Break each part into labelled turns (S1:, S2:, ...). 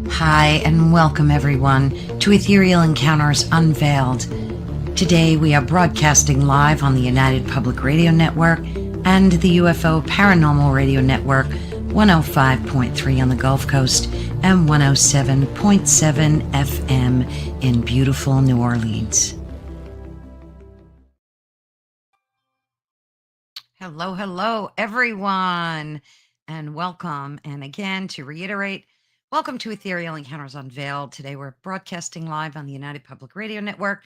S1: Hi, and welcome everyone to Ethereal Encounters Unveiled. Today we are broadcasting live on the United Public Radio Network and the UFO Paranormal Radio Network, 105.3 on the Gulf Coast and 107.7 FM in beautiful New Orleans. Hello, everyone, and welcome. And again, to reiterate, welcome to Ethereal Encounters Unveiled. Today we're broadcasting live on the United Public Radio Network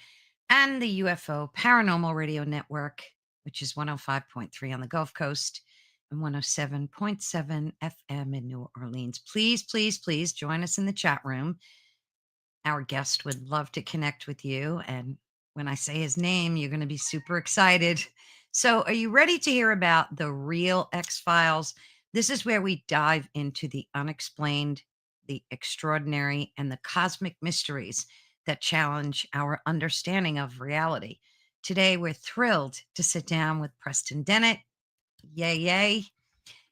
S1: and the UFO Paranormal Radio Network, which is 105.3 on the Gulf Coast and 107.7 FM in New Orleans. Please join us in the chat room. Our guest would love to connect with you. And when I say his name, you're going to be super excited. So are you ready to hear about the real X-Files? This is where we dive into the unexplained, the extraordinary, and the cosmic mysteries that challenge our understanding of reality. Today, we're thrilled to sit down with Preston Dennett. Yay.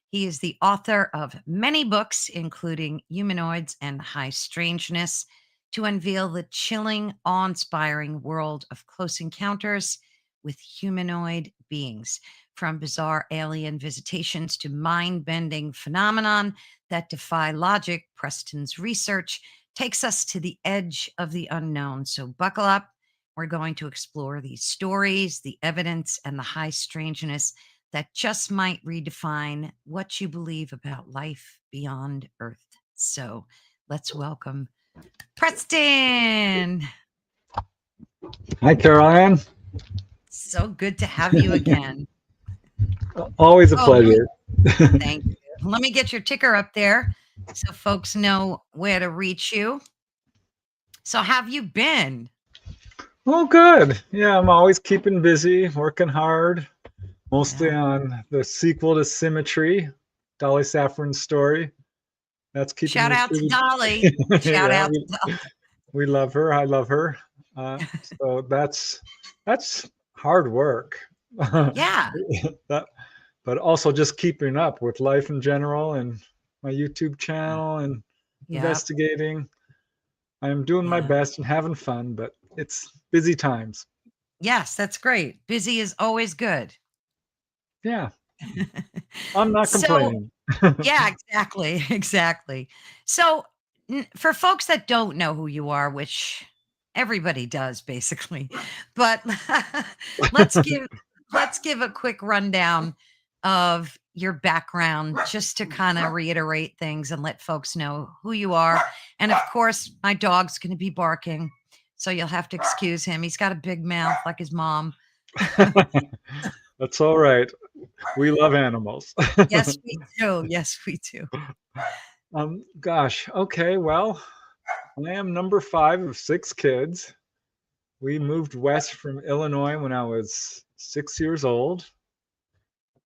S1: He is the author of many books, including Humanoids and High Strangeness, to unveil the chilling, awe-inspiring world of close encounters with humanoid beings, from bizarre alien visitations to mind-bending phenomenon that defy logic. Preston's research takes us to the edge of the unknown. So buckle up. We're going to explore these stories, the evidence, and the high strangeness that just might redefine what you believe about life beyond Earth. So let's welcome Preston.
S2: Hi, Caroline.
S1: So good to have you again.
S2: Always a pleasure.
S1: Thank you. Let me get your ticker up there so folks know where to reach you. So how have you been?
S2: Oh, good. Yeah, I'm always keeping busy, working hard, mostly on the sequel to Symmetry, Dolly Saffron's story. That's keeping
S1: Shout
S2: me
S1: out
S2: pretty...
S1: to Dolly. Shout out to Dolly.
S2: We love her. I love her. So that's hard work.
S1: Yeah.
S2: But also just keeping up with life in general and my YouTube channel and investigating. I'm doing my best and having fun, but it's busy times.
S1: Yes, that's great. Busy is always good.
S2: Yeah. I'm not complaining.
S1: Yeah, exactly. So for folks that don't know who you are, which everybody does basically, but let's give a quick rundown of your background just to kind of reiterate things and let folks know who you are. And of course, my dog's going to be barking, so you'll have to excuse him. He's got a big mouth like his mom.
S2: That's all right. We love animals.
S1: Yes, we do.
S2: Gosh. Okay. Well, I am number 5 of 6 kids. We moved west from Illinois when I was 6 years old.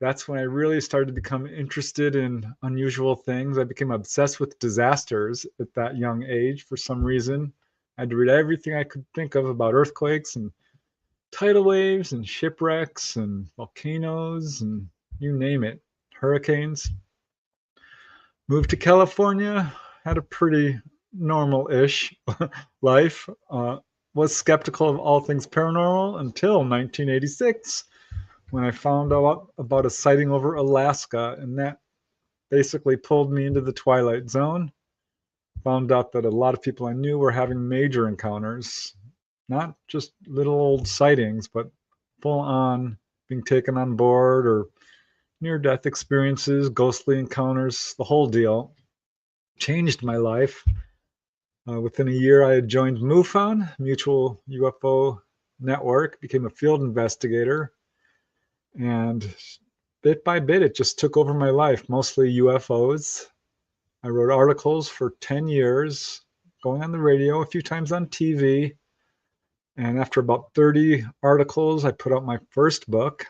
S2: That's when I really started to become interested in unusual things. I became obsessed with disasters at that young age for some reason. I had to read everything I could think of about earthquakes and tidal waves and shipwrecks and volcanoes and you name it, hurricanes. Moved to California, had a pretty normal-ish life. Was skeptical of all things paranormal until 1986, when I found out about a sighting over Alaska, and that basically pulled me into the twilight zone. Found out that a lot of people I knew were having major encounters, not just little old sightings, but full on being taken on board or near-death experiences, ghostly encounters, the whole deal. Changed my life. Within a year, I had joined MUFON, Mutual UFO Network, became a field investigator, and bit by bit, it just took over my life, mostly UFOs. I wrote articles for 10 years, going on the radio, a few times on TV. And after about 30 articles, I put out my first book,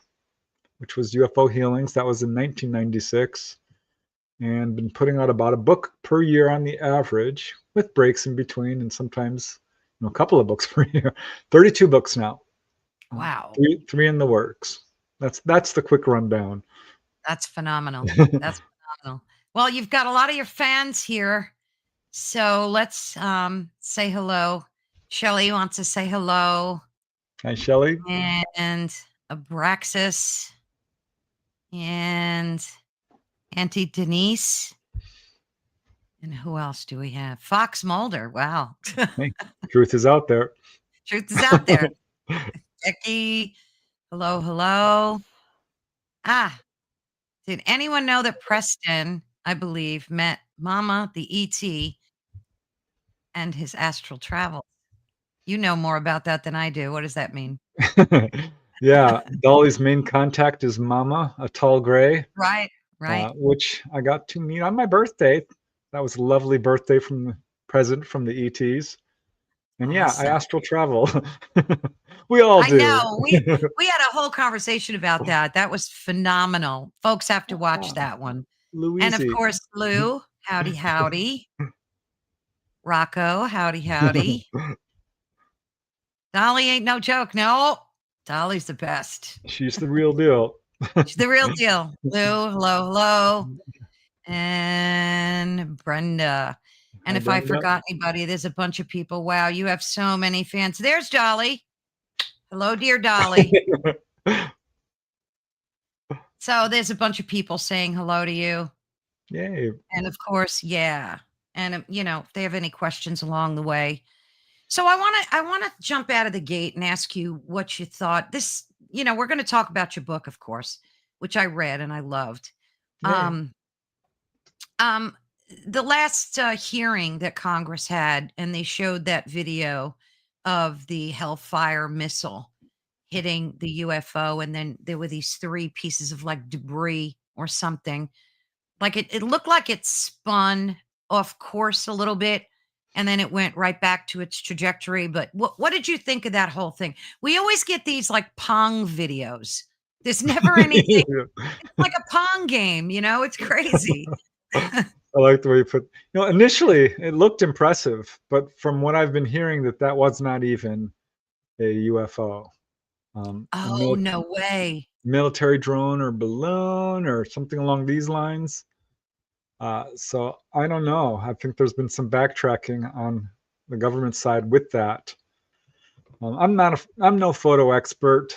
S2: which was UFO Healings. That was in 1996. And been putting out about a book per year on the average, with breaks in between, and sometimes a couple of books per year. 32 books now.
S1: Wow.
S2: Three in the works. That's the quick rundown.
S1: That's phenomenal. That's phenomenal. Well, you've got a lot of your fans here, so let's say hello. Shelly wants to say hello,
S2: Hi, Shelley.
S1: and Abraxas and Auntie Denise. And who else do we have? Fox Mulder. Wow.
S2: Hey, truth is out there.
S1: Truth is out there. Becky. Hello, hello. Ah, did anyone know that Preston, I believe, met Mama, the ET, and his astral travel? You know more about that than I do. What does that mean?
S2: Yeah, Dolly's main contact is Mama, a tall gray,
S1: Right, right.
S2: which I got to meet on my birthday. That was a lovely birthday from the present from the ETs. And yeah, I
S1: Awesome.
S2: astral travel. We all
S1: I
S2: do.
S1: know. We had a whole conversation about that. That was phenomenal. Folks have to watch that one. And of
S2: Louise.
S1: course, Lou, howdy, howdy. Rocco, howdy, howdy. Dolly ain't no joke. No, Dolly's the best.
S2: She's the real deal.
S1: She's the real deal. Lou, hello, hello. And Brenda. And
S2: Hi,
S1: if I
S2: Brenda.
S1: forgot anybody, there's a bunch of people. Wow, you have so many fans. There's Dolly. Hello, dear Dolly. So there's a bunch of people saying hello to you.
S2: Yay.
S1: And of course, yeah. And if they have any questions along the way. So I want to jump out of the gate and ask you what you thought. We're going to talk about your book, of course, which I read and I loved.
S2: Yay.
S1: Um um the last hearing that Congress had, and they showed that video of the Hellfire missile hitting the UFO, and then there were these three pieces of like debris or something. Like it looked like it spun off course a little bit, and then it went right back to its trajectory. But what did you think of that whole thing? We always get these like Pong videos. There's never anything. It's like a Pong game, it's crazy.
S2: I like the way you put, initially it looked impressive, but from what I've been hearing that was not even a UFO. A
S1: Oh, no way.
S2: military drone or balloon or something along these lines. So I don't know. I think there's been some backtracking on the government side with that. I'm no photo expert.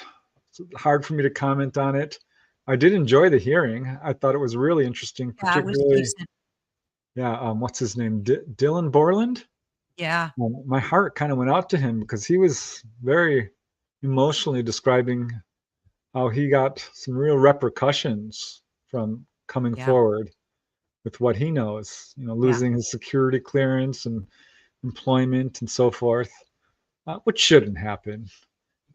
S2: It's hard for me to comment on it. I did enjoy the hearing. I thought it was really interesting,
S1: Yeah, it was
S2: particularly,
S1: decent.
S2: yeah. What's his name? Dylan Borland.
S1: Yeah,
S2: My heart kind of went out to him because he was very emotionally describing how he got some real repercussions from coming
S1: yeah,
S2: forward with what he knows,
S1: yeah.
S2: losing his security clearance and employment and so forth, which shouldn't happen.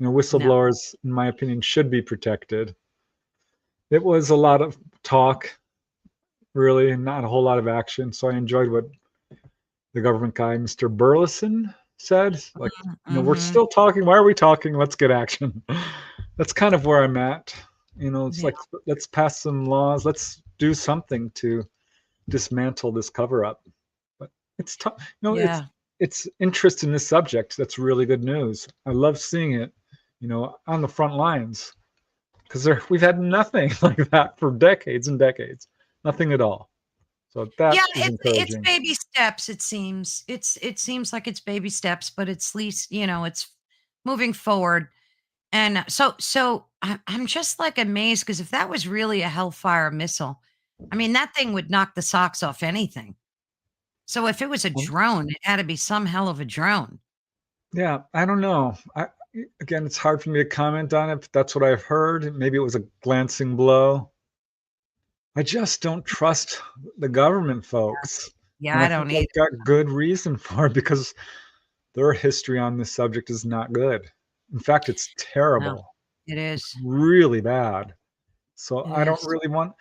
S1: No.
S2: Whistleblowers, in my opinion, should be protected. It was a lot of talk, really, and not a whole lot of action. So I enjoyed what the government guy, Mr. Burleson, said. Like, we're
S1: Mm-hmm.
S2: still talking. Why are we talking? Let's get action. That's kind of where I'm at. It's
S1: Yeah,
S2: like, let's pass some laws. Let's do something to dismantle this cover up. But it's tough.
S1: yeah.
S2: It's interest in this subject. That's really good news. I love seeing it, on the front lines because we've had nothing like that for decades and decades. Nothing at all. So
S1: Yeah,
S2: that is
S1: it's
S2: encouraging.
S1: baby steps, it seems. It seems like it's baby steps, but it's at least, it's moving forward. And I'm just like amazed because if that was really a Hellfire missile, I mean, that thing would knock the socks off anything. So if it was a
S2: Um,
S1: drone, it had to be some hell of a drone.
S2: Yeah, I don't know. Again, it's hard for me to comment on it, but that's what I've heard. Maybe it was a glancing blow. I just don't trust the government folks.
S1: Yeah,
S2: And I
S1: I
S2: think
S1: don't either.
S2: they've got good reason for it because their history on this subject is not good. In fact, it's
S1: No,
S2: terrible.
S1: it
S2: It's
S1: is.
S2: really bad. So
S1: It
S2: I don't
S1: is.
S2: really want,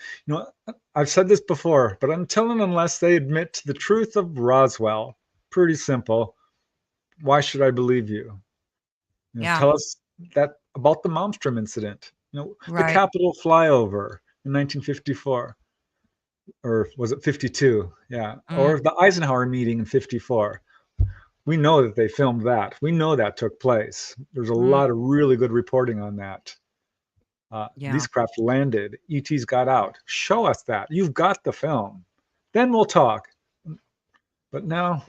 S2: I've said this before, but until and unless they admit to the truth of Roswell, pretty simple, why should I believe you?
S1: Yeah,
S2: Tell us that about the Malmstrom incident, the
S1: right.
S2: Capitol flyover in 1954, or was it 52? Yeah,
S1: Mm,
S2: or the Eisenhower meeting in 54. We know that they filmed that. We know that took place. There's a
S1: mm,
S2: lot of really good reporting on that.
S1: yeah.
S2: These craft landed. ETs got out. Show us that. You've got the film. then we'll talk. But now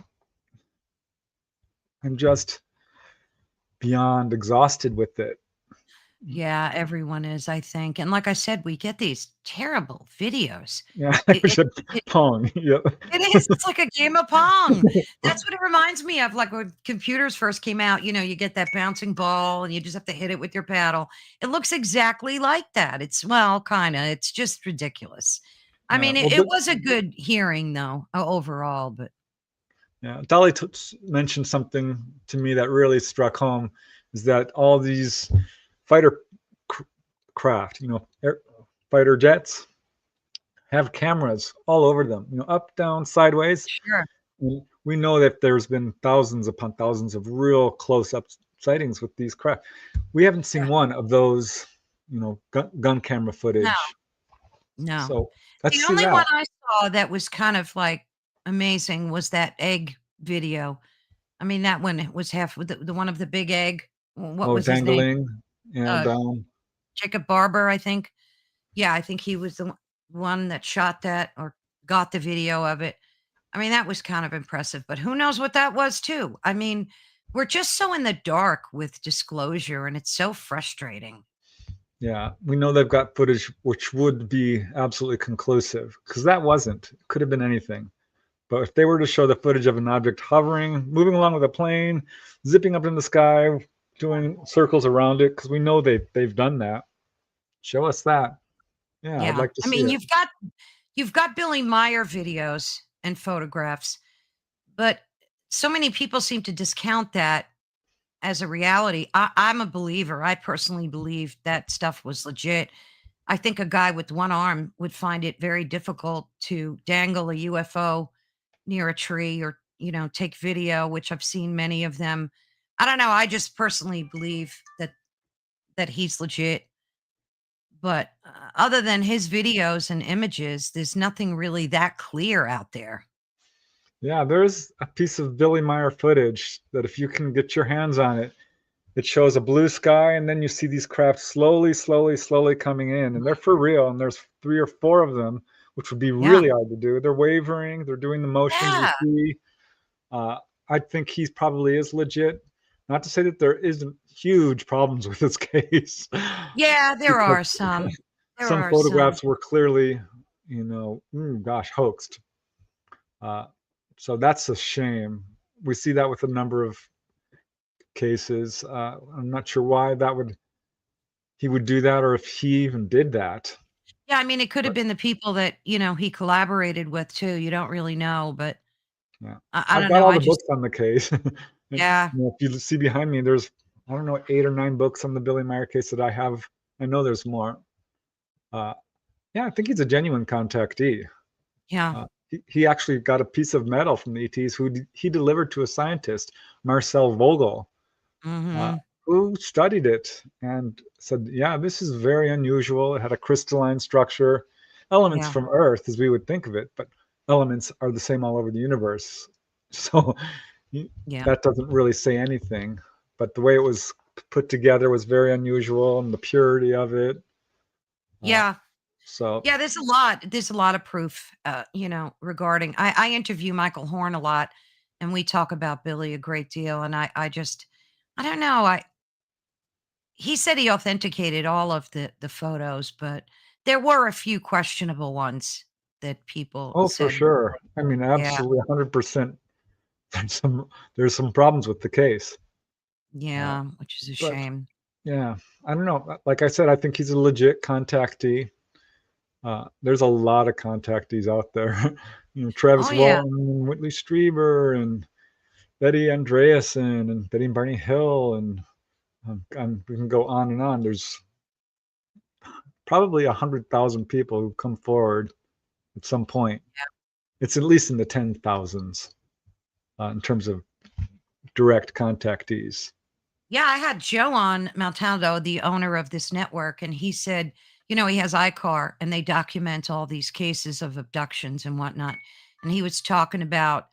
S2: I'm just beyond exhausted with it.
S1: Yeah, everyone is, I think. And like I said, we get these terrible videos.
S2: Yeah, I
S1: It
S2: wish
S1: it
S2: I'd
S1: it
S2: pong. Yep.
S1: it is, it's like a game of Pong. That's what it reminds me of, like, when computers first came out, you get that bouncing ball, and you just have to hit it with your paddle. It looks exactly like that. It's well, kinda, it's just ridiculous. I
S2: Yeah.
S1: mean,
S2: Well,
S1: it was a good hearing, though, overall, but
S2: yeah. Dolly mentioned something to me that really struck home, is that all these fighter craft, fighter jets, have cameras all over them, up, down, sideways.
S1: sure.
S2: And we know that there's been thousands upon thousands of real close-up sightings with these craft. We haven't
S1: Yeah.
S2: seen one of those, gun camera
S1: No,
S2: footage.
S1: no.
S2: So let's
S1: The
S2: see
S1: only one
S2: that.
S1: I saw that was kind of, like, amazing was that egg video. I mean, that one was half with the one of the big egg. What
S2: Oh,
S1: was his name?
S2: dangling. And
S1: Uh, Jacob Barber, I think. Yeah, I think he was the one that shot that or got the video of it. I mean, that was kind of impressive, but who knows what that was too. I mean, we're just so in the dark with disclosure, and it's so frustrating.
S2: yeah, we know they've got footage which would be absolutely conclusive, because that wasn't. It could have been anything. But if they were to show the footage of an object hovering, moving along with a plane, zipping up in the sky, doing circles around it, because we know they've done that. Show us that. Yeah, I'd
S1: Yeah.
S2: like to
S1: I
S2: see
S1: mean,
S2: it.
S1: you've got Billy Meyer videos and photographs, but so many people seem to discount that as a reality. I'm a believer. I personally believe that stuff was legit. I think a guy with one arm would find it very difficult to dangle a UFO near a tree or, take video, which I've seen many of them. I don't know. I just personally believe that he's legit. But other than his videos and images, there's nothing really that clear out there.
S2: Yeah, there's a piece of Billy Meyer footage that if you can get your hands on it, it shows a blue sky, and then you see these craft slowly, slowly, slowly coming in, and they're for real. And there's 3 or 4 of them, which would be
S1: Yeah.
S2: really hard to do. They're wavering, they're doing the motions we
S1: Yeah.
S2: see. Uh, I think he probably is legit. Not to say that there isn't huge problems with this case,
S1: Yeah, there
S2: because
S1: are some. There
S2: some
S1: are some.
S2: photographs were clearly, gosh, hoaxed. Uh, so that's a shame. We see that with a number of cases. I'm not sure why he would do that, or if he even did that.
S1: Yeah, I mean, it could have
S2: But
S1: been the people that, he collaborated with too. You don't really know, but
S2: yeah,
S1: I
S2: I've
S1: don't
S2: got
S1: know.
S2: all
S1: I
S2: the
S1: just
S2: books on the case. And
S1: yeah.
S2: if you see behind me, there's, I don't know, 8 or 9 books on the Billy Meyer case that I have. I know there's more. Uh, yeah, I think he's a genuine contactee.
S1: Yeah.
S2: He actually got a piece of metal from the ETs who he delivered to a scientist, Marcel Vogel, uh,
S1: Mhm.
S2: who studied it and said, yeah, this is very unusual. It had a crystalline structure, elements
S1: Yeah.
S2: from Earth as we would think of it, but elements are the same all over the universe. So
S1: Yeah.
S2: that doesn't really say anything. But the way it was put together was very unusual, and the purity of it. Uh,
S1: Yeah.
S2: so,
S1: Yeah, there's a lot of proof, regarding I interview Michael Horn a lot, and we talk about Billy a great deal, and I don't know, he said he authenticated all of the photos, but there were a few questionable ones that people
S2: oh, for
S1: said
S2: sure. I mean,
S1: yeah,
S2: absolutely 100%. There's some problems with the case. Uh,
S1: yeah, which is a
S2: but
S1: shame.
S2: yeah, I don't know. Like I said, I think he's a legit contactee. There's a lot of contactees out there.
S1: Oh,
S2: Travis
S1: yeah,
S2: Walton, and Whitley Strieber, and Betty Andreasen, and Betty and Barney Hill, and we can go on and on. There's probably 100,000 people who come forward at some point. It's at least in the 10,000s in terms of direct contactees.
S1: yeah, I had Joe on Maltaldo, the owner of this network, and he said, he has iCar and they document all these cases of abductions and whatnot. And he was talking about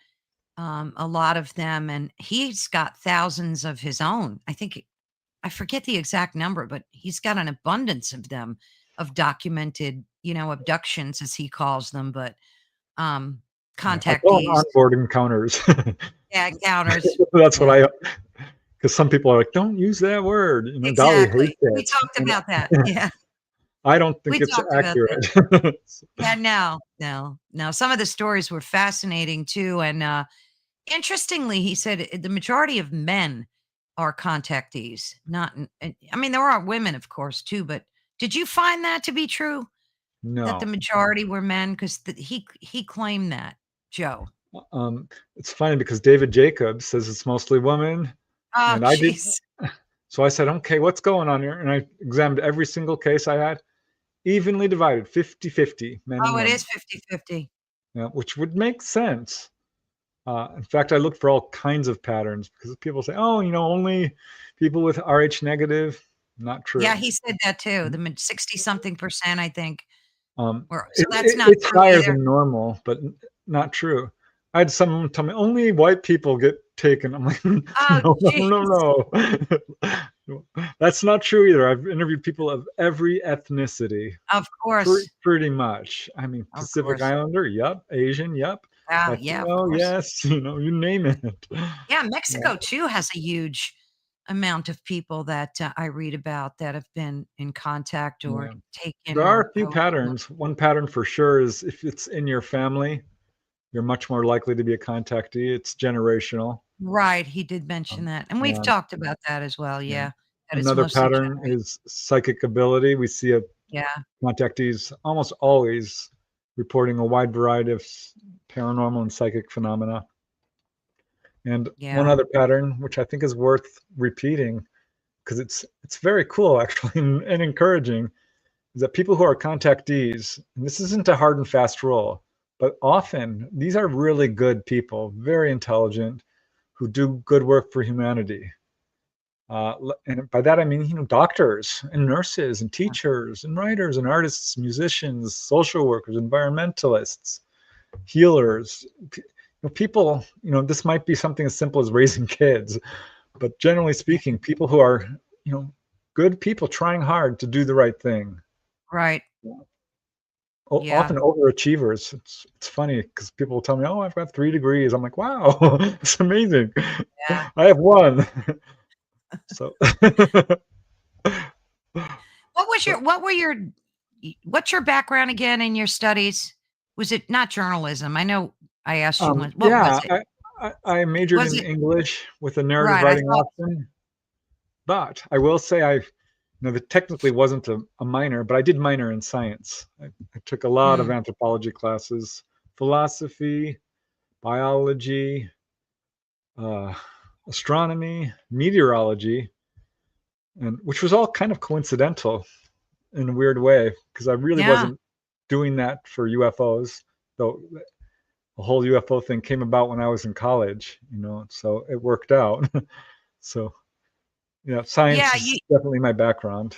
S1: a lot of them, and he's got thousands of his own. I forget the exact number, but he's got an abundance of them, of documented, abductions as he calls them. But um,
S2: Yeah, I call them
S1: contactees.
S2: onboard encounters.
S1: Yeah, encounters.
S2: That's what
S1: Yeah,
S2: I, because some people are like, "Don't use that word." Dolly
S1: exactly.
S2: hates
S1: We
S2: it,
S1: talked
S2: and
S1: about that. Yeah,
S2: I don't think
S1: we
S2: it's
S1: talked about that.
S2: accurate.
S1: Yeah, no, no, no. Some of the stories were fascinating too, and interestingly, he said the majority of men are contactees. Not, I mean, there are women, of course, too. But did you find that to be true? That the
S2: No.
S1: majority were men? Because he claimed that, Joe.
S2: Um, it's funny because David Jacobs says it's mostly women,
S1: Oh,
S2: and I did.
S1: jeez.
S2: So I said, "Okay, what's going on here?" And I examined every single case I had, evenly divided, 50-50, men and
S1: Oh, it
S2: women.
S1: is 50-50.
S2: Yeah, which would make sense. In fact, I looked for all kinds of patterns because people say, "Oh, only people with Rh negative." Not
S1: Yeah,
S2: true.
S1: he said that too. The 60 something percent, I think. Or so that's not
S2: It's
S1: true
S2: higher
S1: either.
S2: than normal, but not true. I had someone tell me only white people get taken. I'm like, no,
S1: Oh,
S2: no,
S1: jeez.
S2: no, no. That's not true either. I've interviewed people of every ethnicity,
S1: Of course.
S2: pretty much. I mean,
S1: Of
S2: Pacific
S1: course.
S2: Islander, yep. Asian, yep.
S1: Yeah, of
S2: Latino,
S1: course.
S2: yes. You name it.
S1: Yeah,
S2: Yeah,
S1: Mexico too has a huge amount of people that, I read about that have been in contact or
S2: yeah.
S1: taken
S2: There are
S1: or
S2: a few
S1: however you want.
S2: patterns. One pattern for sure is if it's in your family, you're much more likely to be a contactee. It's generational.
S1: Right, he did mention
S2: Um,
S1: that, and we've
S2: and
S1: talked about that as well,
S2: yeah.
S1: yeah, that it's
S2: Another
S1: mostly
S2: pattern
S1: generation.
S2: is psychic ability. We see a
S1: Yeah,
S2: contactees almost always reporting a wide variety of paranormal and psychic phenomena. And one
S1: yeah,
S2: other pattern, which I think is worth repeating, because it's very cool actually and encouraging, is that people who are contactees, and this isn't a hard and fast rule, but often these are really good people, very intelligent, who do good work for humanity. And by that I mean, doctors and nurses and
S1: yeah,
S2: teachers and writers and artists, musicians, social workers, environmentalists, healers. People, this might be something as simple as raising kids, but generally
S1: yeah,
S2: speaking, people who are, good people trying hard to do the right thing.
S1: right, yeah,
S2: Often overachievers. It's funny because people will tell me, "Oh, I've got 3 degrees." I'm like, "Wow, it's amazing.
S1: yeah.
S2: I have one." So, so
S1: What's your background again in your studies? Was it not journalism? I know I asked you once. What was
S2: yeah,
S1: it?
S2: I majored
S1: Was
S2: in
S1: it
S2: English with a narrative
S1: right, I
S2: writing
S1: thought
S2: option, but I will say that technically wasn't a minor, but I did minor in science. I took a lot of
S1: mm,
S2: anthropology classes, philosophy, biology, uh, astronomy, meteorology, and which was all kind of coincidental in a weird way because I really
S1: yeah,
S2: wasn't doing that for UFOs, though the whole UFO thing came about when I was in college, so it worked out. So,
S1: yeah,
S2: science is definitely my background.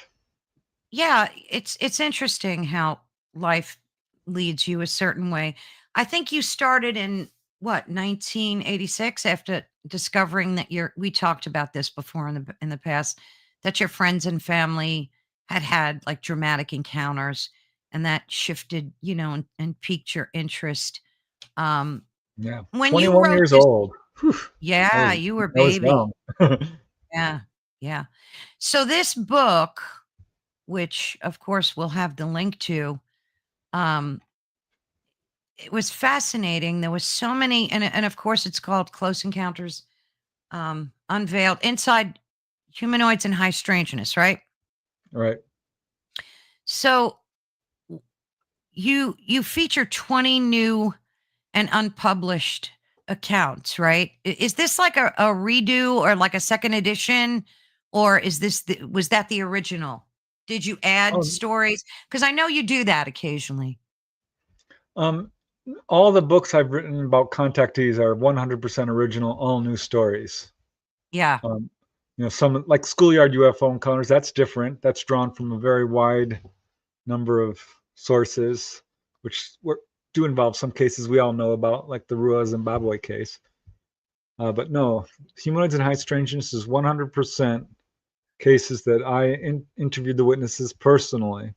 S1: yeah, it's interesting how life leads you a certain way. I think you started in what, 1986 after discovering that we talked about this before in the past, that your friends and family had like dramatic encounters and that shifted, and piqued your interest. Um
S2: Yeah,
S1: when you
S2: 21
S1: wrote
S2: years
S1: this,
S2: old. Whew, I
S1: yeah,
S2: was
S1: you were
S2: I was
S1: baby.
S2: young.
S1: Yeah. Yeah. So this book, which of course we'll have the link to, um, it was fascinating. There was so many, and of course it's called Close Encounters, Unveiled, Inside Humanoids and High Strangeness, right?
S2: Right.
S1: So you feature 20 new and unpublished accounts, right? Is this like a redo or like a second edition, or was that the original? Did you add
S2: Um,
S1: stories? Because I know you do that occasionally.
S2: um, all the books I've written about contactees are 100% original, all new stories.
S1: Yeah,
S2: Um, some like Schoolyard UFO Encounters, that's different. That's drawn from a very wide number of sources, which do involve some cases we all know about, like the Rua Zimbabwe case. But no, Humanoids and High Strangeness is 100% cases that I interviewed the witnesses personally.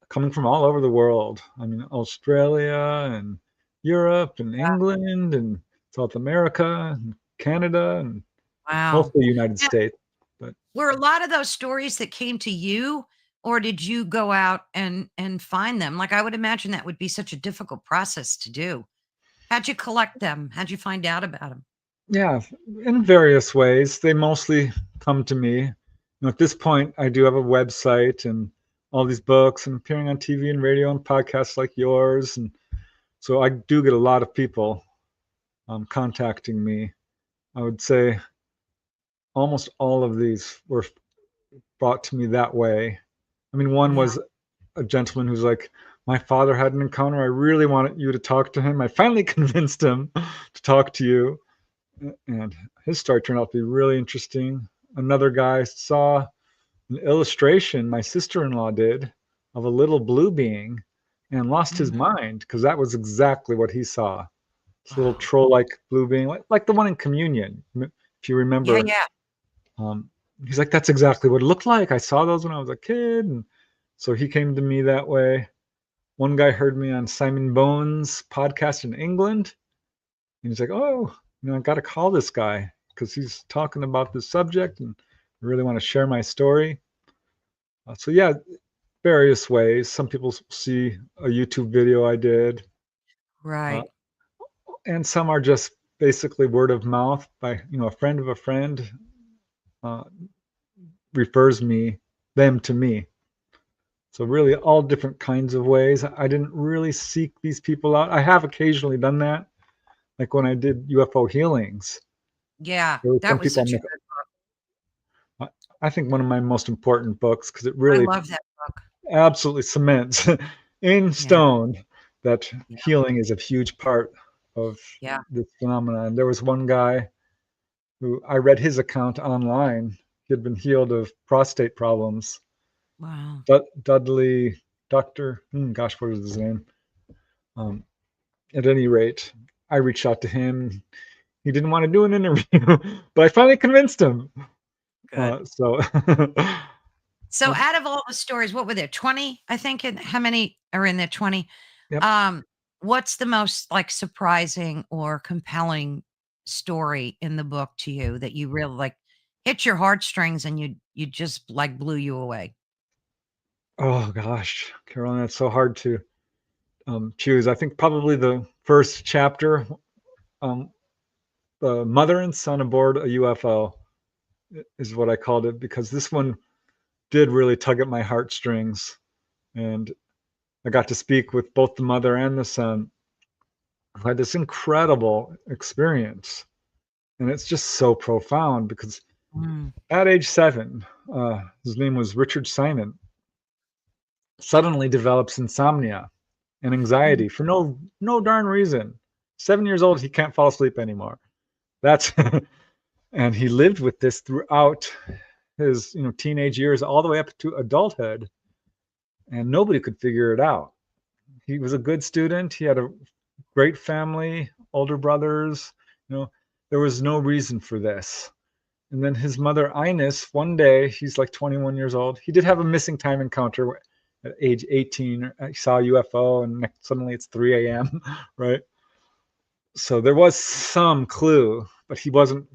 S2: coming from all over the world. I mean, Australia and Europe and England and South America and Canada and
S1: Wow.
S2: mostly United
S1: Now,
S2: States. But
S1: were a lot of those stories that came to you, or did you go out and find them? Like, I would imagine that would be such a difficult process to do. How'd you collect them? How'd you find out about them?
S2: yeah, in various ways, they mostly come to me. At this point, I do have a website and all these books and appearing on TV and radio and podcasts like yours. And so I do get a lot of people contacting me. I would say almost all of these were brought to me that way. I mean, one
S1: Yeah.
S2: was a gentleman who's like, my father had an encounter. I really wanted you to talk to him. I finally convinced him to talk to you. And his story turned out to be really interesting. Another guy saw an illustration my sister-in-law did of a little blue being and lost his
S1: Mhm.
S2: mind because that was exactly what he saw. This little
S1: Wow.
S2: troll-like blue being, like the one in Communion, if you
S1: Yeah,
S2: remember.
S1: yeah.
S2: Um, he's like, that's exactly what it looked like. I saw those when I was a kid. And so he came to me that way. One guy heard me on Simon Bones' podcast in England. And he's like, oh, I got to call this guy because he's talking about this subject and I really want to share my story. So, yeah, various ways. Some people see a YouTube video I did, uh,
S1: Right.
S2: and some are just basically word of mouth by, a friend of a friend uh, refers them to me. So really all different kinds of ways. I didn't really seek these people out. I have occasionally done that, like when I did UFO healings.
S1: Yeah,
S2: There were
S1: that
S2: some
S1: was
S2: people
S1: such a good book.
S2: I think one of my most important books because it
S1: I
S2: really
S1: love that book.
S2: absolutely cements in
S1: Yeah,
S2: stone that
S1: yeah,
S2: healing is a huge part of
S1: yeah.
S2: this phenomenon. There was one guy who I read his account online. He had been healed of prostate problems.
S1: Wow.
S2: Dudley, Doctor, gosh, what is his name? Um, at any rate, I reached out to him. He didn't want to do an interview, but I finally convinced him.
S1: Good.
S2: So,
S1: So
S2: um,
S1: out of all the stories, what were there? 20, I think. And how many are in there? 20.
S2: yep.
S1: Um, what's the most like surprising or compelling story in the book to you that you really like hit your heartstrings and you just like blew you away?
S2: Oh gosh, Carolyn, that's so hard to choose. I think probably the first chapter, um, the mother and son aboard a UFO, is what I called it because this one did really tug at my heartstrings, and I got to speak with both the mother and the son who had this incredible experience, and it's just so profound because
S1: Mm,
S2: at age 7, his name was Richard Simon, suddenly develops insomnia and
S1: mm,
S2: anxiety for no darn reason. 7 years old, he can't fall asleep anymore. That's and he lived with this throughout his teenage years, all the way up to adulthood, and nobody could figure it out. He was a good student. He had a great family, older brothers. You know, there was no reason for this. And then his mother, Ines, one day, he's like 21 years old. He did have a missing time encounter at age 18. He saw a UFO, and suddenly it's 3 a.m., right? So there was some clue, but he wasn't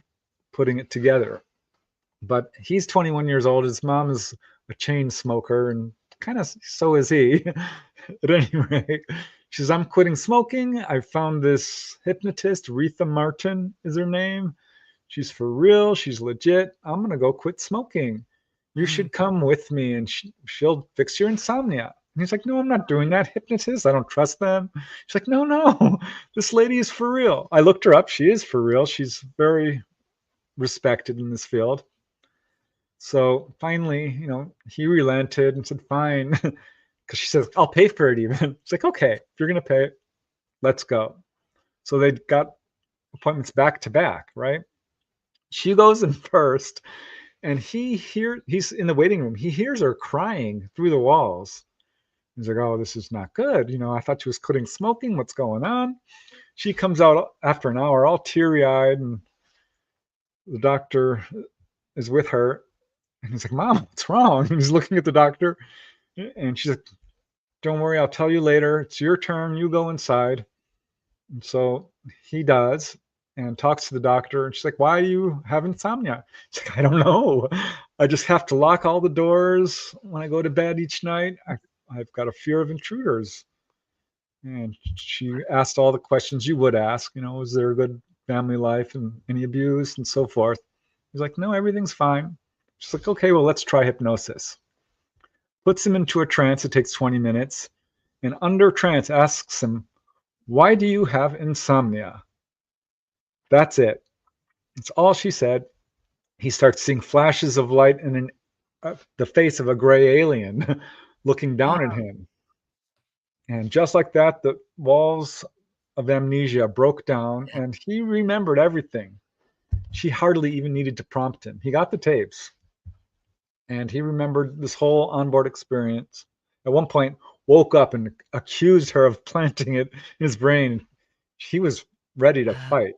S2: putting it together. But he's 21 years old. His mom is a chain smoker, and kind of so is he. At any rate, she says, I'm quitting smoking. I found this hypnotist, Retha Martin is her name. She's for real. She's legit. I'm going to go quit smoking. You
S1: mm,
S2: should come with me and she'll fix your insomnia. And he's like, no, I'm not doing that. Hypnotist. I don't trust them. She's like, no, no, this lady is for real. I looked her up. She is for real. She's very respected in this field. So finally, he relented and said, fine. Because she says, I'll pay for it even. It's like, okay, if you're going to pay it, let's go. So they got appointments back to back, right? She goes in first, and he's in the waiting room. He hears her crying through the walls. He's like, oh, this is not good. I thought she was quitting smoking. What's going on? She comes out after an hour, all teary eyed, and the doctor is with her. And he's like, Mom, what's wrong? And he's looking at the doctor, and she's like, don't worry, I'll tell you later. It's your turn. You go inside. And so he does and talks to the doctor. And she's like, why do you have insomnia? She's like, I don't know. I just have to lock all the doors when I go to bed each night. I've got a fear of intruders. And she asked all the questions you would ask, was there a good family life and any abuse and so forth. He's like, no, everything's fine. She's like, okay, well, let's try hypnosis. Puts him into a trance. It takes 20 minutes. And under trance asks him, why do you have insomnia? That's it. It's all she said. He starts seeing flashes of light and the face of a gray alien looking down at him. And just like that, the walls of amnesia broke down and he remembered everything. She hardly even needed to prompt him. He got the tapes and he remembered this whole onboard experience. At one point, woke up and accused her of planting it in his brain. He was ready to fight.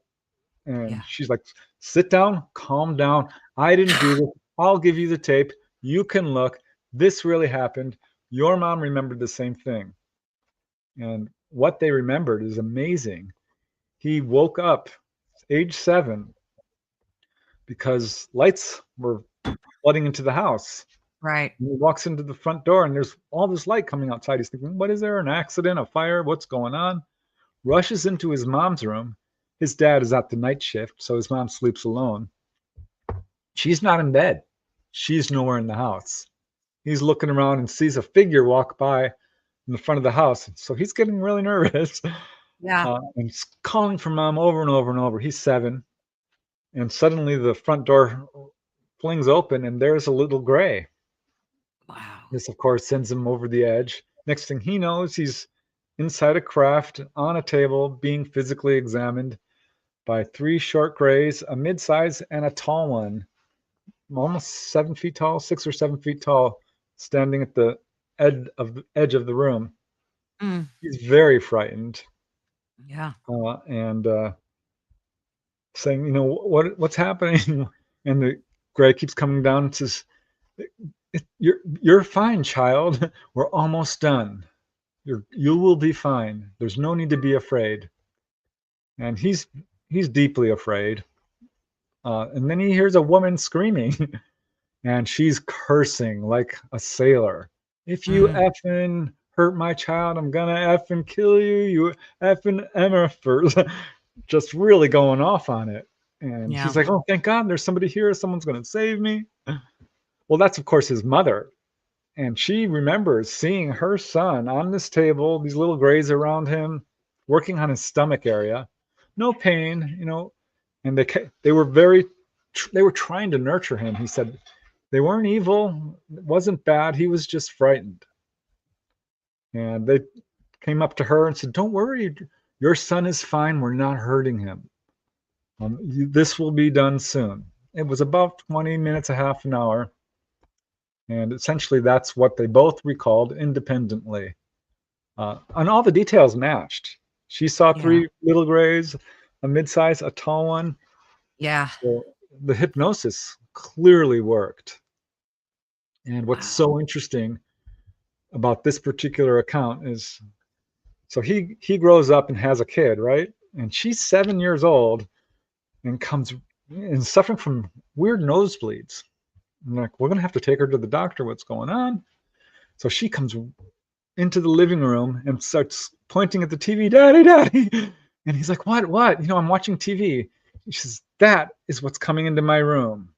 S2: And she's like, sit down, calm down. I didn't do this. I'll give you the tape. You can look. This really happened. Your mom remembered the same thing. And what they remembered is amazing. He woke up age 7 because lights were flooding into the house.
S1: Right.
S2: And he walks into the front door and there's all this light coming outside. He's thinking, what is there? An accident, a fire? What's going on? Rushes into his mom's room. His dad is at the night shift, so his mom sleeps alone. She's not in bed. She's nowhere in the house. He's looking around and sees a figure walk by in the front of the house. So he's getting really nervous.
S1: Yeah.
S2: And he's calling for mom over and over and over. He's 7. And suddenly the front door flings open and there's a little gray.
S1: Wow.
S2: This, of course, sends him over the edge. Next thing he knows, he's inside a craft on a table being physically examined by 3 short grays, a mid-size, and a tall one, almost 7 feet tall, 6 or 7 feet tall, standing at the edge of the room. He's very frightened.
S1: Yeah.
S2: And saying, what's happening? And the gray keeps coming down and says, you're fine, child. We're almost done. You will be fine. There's no need to be afraid. And he's deeply afraid. And then he hears a woman screaming, and she's cursing like a sailor. If you effing hurt my child, I'm gonna effing kill you. You effing MFers. Just really going off on it. And he's like, oh, thank God there's somebody here. Someone's gonna save me. Well, that's, of course, his mother. And she remembers seeing her son on this table, these little grays around him, working on his stomach area. No pain, and they were trying to nurture him. He said they weren't evil. It wasn't bad. He was just frightened. And they came up to her and said, don't worry. Your son is fine. We're not hurting him. This will be done soon. It was about 20 minutes, a half an hour. And essentially, that's what they both recalled independently. And all the details matched. She saw 3 little grays, a mid-size, a tall one.
S1: Yeah.
S2: So the hypnosis clearly worked. And what's so interesting about this particular account is, so he grows up and has a kid, right? And she's 7 years old and suffering from weird nosebleeds. I'm like, we're going to have to take her to the doctor. What's going on? So she comes into the living room and starts pointing at the TV, Daddy, Daddy. And he's like, what? I'm watching TV. She says, that is what's coming into my room.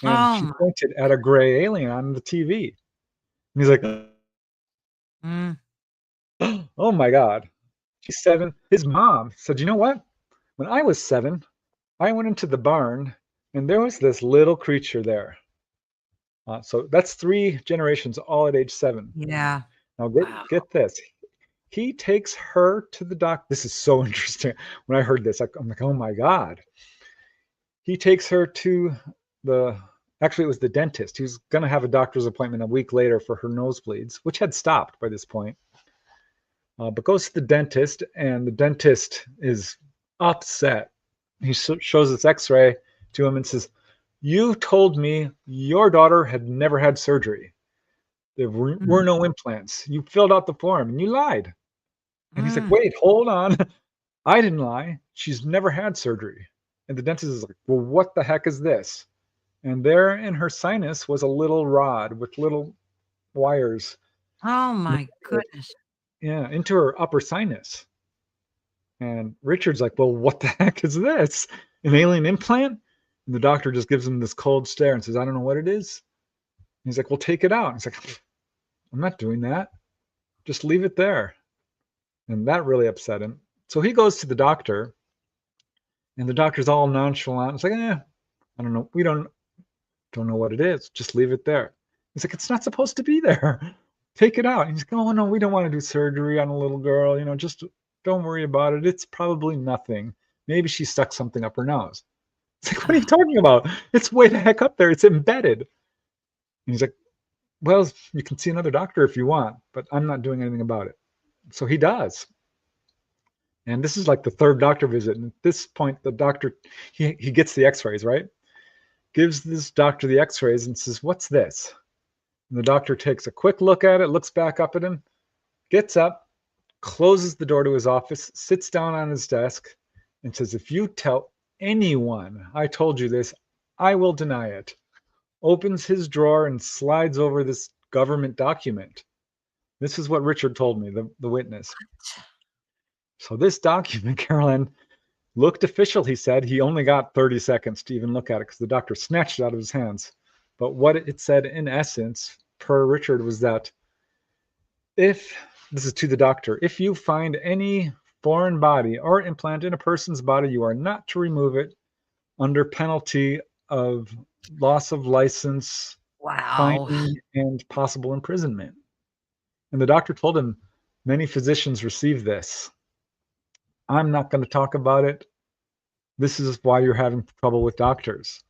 S2: And she pointed at a gray alien on the TV. And he's like, oh my God. She's 7. His mom said, you know what? When I was 7, I went into the barn and there was this little creature there. So that's 3 generations, all at age 7.
S1: Yeah.
S2: Now get this. He takes her to the doctor. This is so interesting. When I heard this, I'm like, oh my God. He takes her to actually it was the dentist. He was going to have a doctor's appointment a week later for her nosebleeds, which had stopped by this point. But goes to the dentist, and the dentist is upset. He shows this x-ray to him and says, you told me your daughter had never had surgery. There were
S1: Mm,
S2: no implants. You filled out the form and you lied." And he's like,
S1: mm.
S2: "Wait, hold on. I didn't lie. She's never had surgery." And the dentist is like, "Well, what the heck is this?" And there in her sinus was a little rod with little wires,
S1: Oh my goodness.
S2: yeah, into her upper sinus. And Richard's like, "Well, what the heck is this? An alien implant?" And the doctor just gives him this cold stare and says, "I don't know what it is." And he's like, "Well, take it out." And he's like, "I'm not doing that. Just leave it there." And that really upset him. So he goes to the doctor, and the doctor's all nonchalant. It's like, I don't know. We don't know what it is. Just leave it there. He's like, "It's not supposed to be there. Take it out." And he's like, "Oh no, we don't want to do surgery on a little girl. Just don't worry about it. It's probably nothing. Maybe she stuck something up her nose." It's like, "What are you
S1: Ah,
S2: talking about? It's way the heck up there. It's embedded." And he's like, "Well, you can see another doctor if you want, but I'm not doing anything about it." So he does. And this is like the third doctor visit. And at this point, the doctor, he gets the x-rays, right? Gives this doctor the x-rays and says, "What's this?" And the doctor takes a quick look at it, looks back up at him, gets up, closes the door to his office, sits down on his desk, and says, "If you tell anyone I told you this, I will deny it." Opens his drawer and slides over this government document. This is what Richard told me, the witness. So this document, Carolyn, looked official, he said. He only got 30 seconds to even look at it because the doctor snatched it out of his hands. But what it said in essence, per Richard, was that if this is to the doctor, if you find any foreign body or implant in a person's body, you are not to remove it under penalty of loss of license,
S1: wow.
S2: finding, and possible imprisonment. And the doctor told him many physicians receive this. "I'm not going to talk about it. This is why you're having trouble with doctors."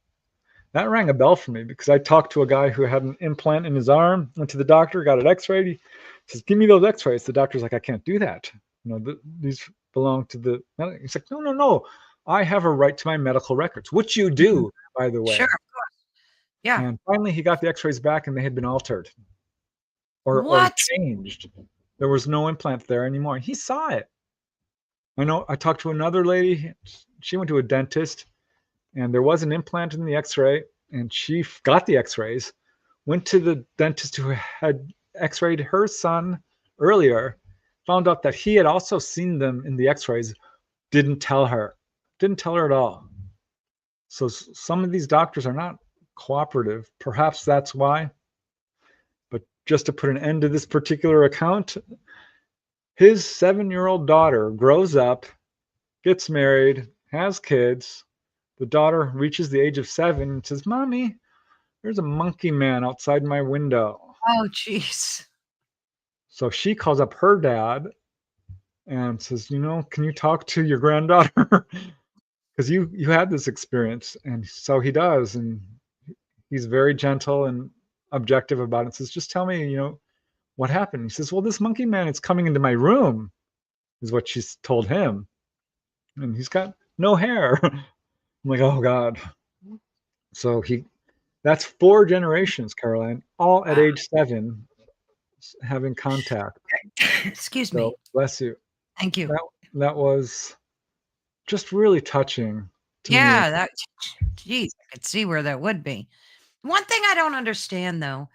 S2: That rang a bell for me because I talked to a guy who had an implant in his arm, went to the doctor, got it x-rayed. He says, "Give me those x-rays." The doctor's like, "I can't do that. These belong to the." He's like, "No, no, no. I have a right to my medical records," which you
S1: Mhm.
S2: do, by the
S1: Sure.
S2: way.
S1: Yeah.
S2: And finally, he got the x-rays back and they had been altered or
S1: What?
S2: changed. There was no implant there anymore. He saw it. I know I talked to another lady. She went to a dentist and there was an implant in the x-ray and she got the x-rays, went to the dentist who had x-rayed her son earlier, found out that he had also seen them in the x-rays, didn't tell her at all. So some of these doctors are not cooperative. Perhaps that's why. But just to put an end to this particular account, his 7-year-old daughter grows up, gets married, has kids. The daughter reaches the age of 7 and says, "Mommy, there's a monkey man outside my window."
S1: Oh, jeez.
S2: So she calls up her dad and says, "Can you talk to your granddaughter?" Because you had this experience. And so he does. And he's very gentle and objective about it. Says, "Just tell me, what happened." He says, "Well, this monkey man is coming into my room," is what she's told him. "And he's got no hair." I'm like, "Oh, God." So that's 4 generations, Caroline, all at
S1: Wow.
S2: age 7 having contact.
S1: Excuse
S2: So
S1: me.
S2: bless you.
S1: Thank you.
S2: That was just really touching to me.
S1: Yeah, that geez, I could see where that would be. One thing I don't understand though,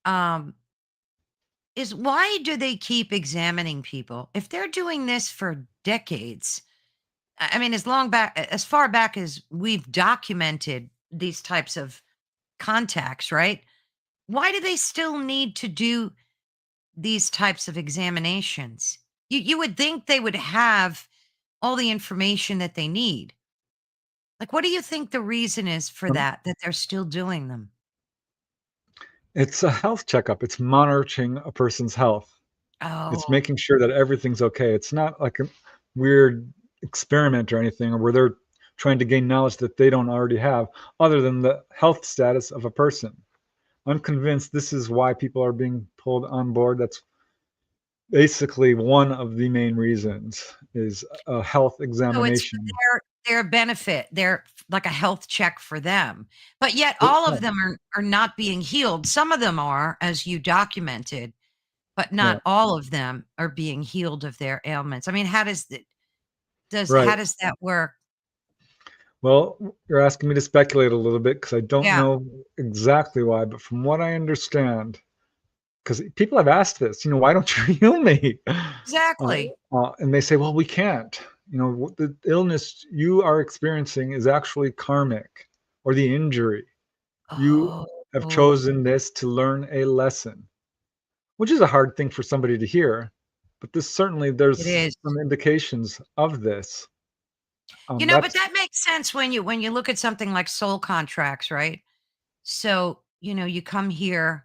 S1: um, is why do they keep examining people? If they're doing this for decades, I mean, as far back as we've documented these types of contacts, right? Why do they still need to do these types of examinations? You would think they would have all the information that they need. Like, what do you think the reason is for
S2: Um,
S1: that they're still doing them?
S2: it's a health checkup. It's monitoring a person's health. It's
S1: Oh,
S2: making sure that everything's okay. It's not like a weird experiment or anything, or where they're trying to gain knowledge that they don't already have, other than the health status of a person. I'm convinced this is why people are being pulled on board. That's basically one of the main reasons is a health
S1: so it's for
S2: examination.
S1: their benefit. They're like a health check for them. But yet all
S2: Yeah,
S1: of them are not being healed. Some of them are, as you documented, but
S2: yeah,
S1: not all of them are being healed of their ailments. I mean,
S2: right.
S1: how does that work?
S2: Well, you're asking me to speculate a little bit because I don't
S1: Yeah,
S2: know exactly why, but from what I understand, because people have asked this, why don't you heal me?
S1: exactly.
S2: And they say, well, we can't. The illness you are experiencing is actually karmic, or the injury. You
S1: Oh,
S2: have
S1: oh,
S2: chosen this to learn a lesson, which is a hard thing for somebody to hear. But
S1: it
S2: there's
S1: is.
S2: some indications of this.
S1: But
S2: That's
S1: that makes sense when you look at something like soul contracts, right? So, you come here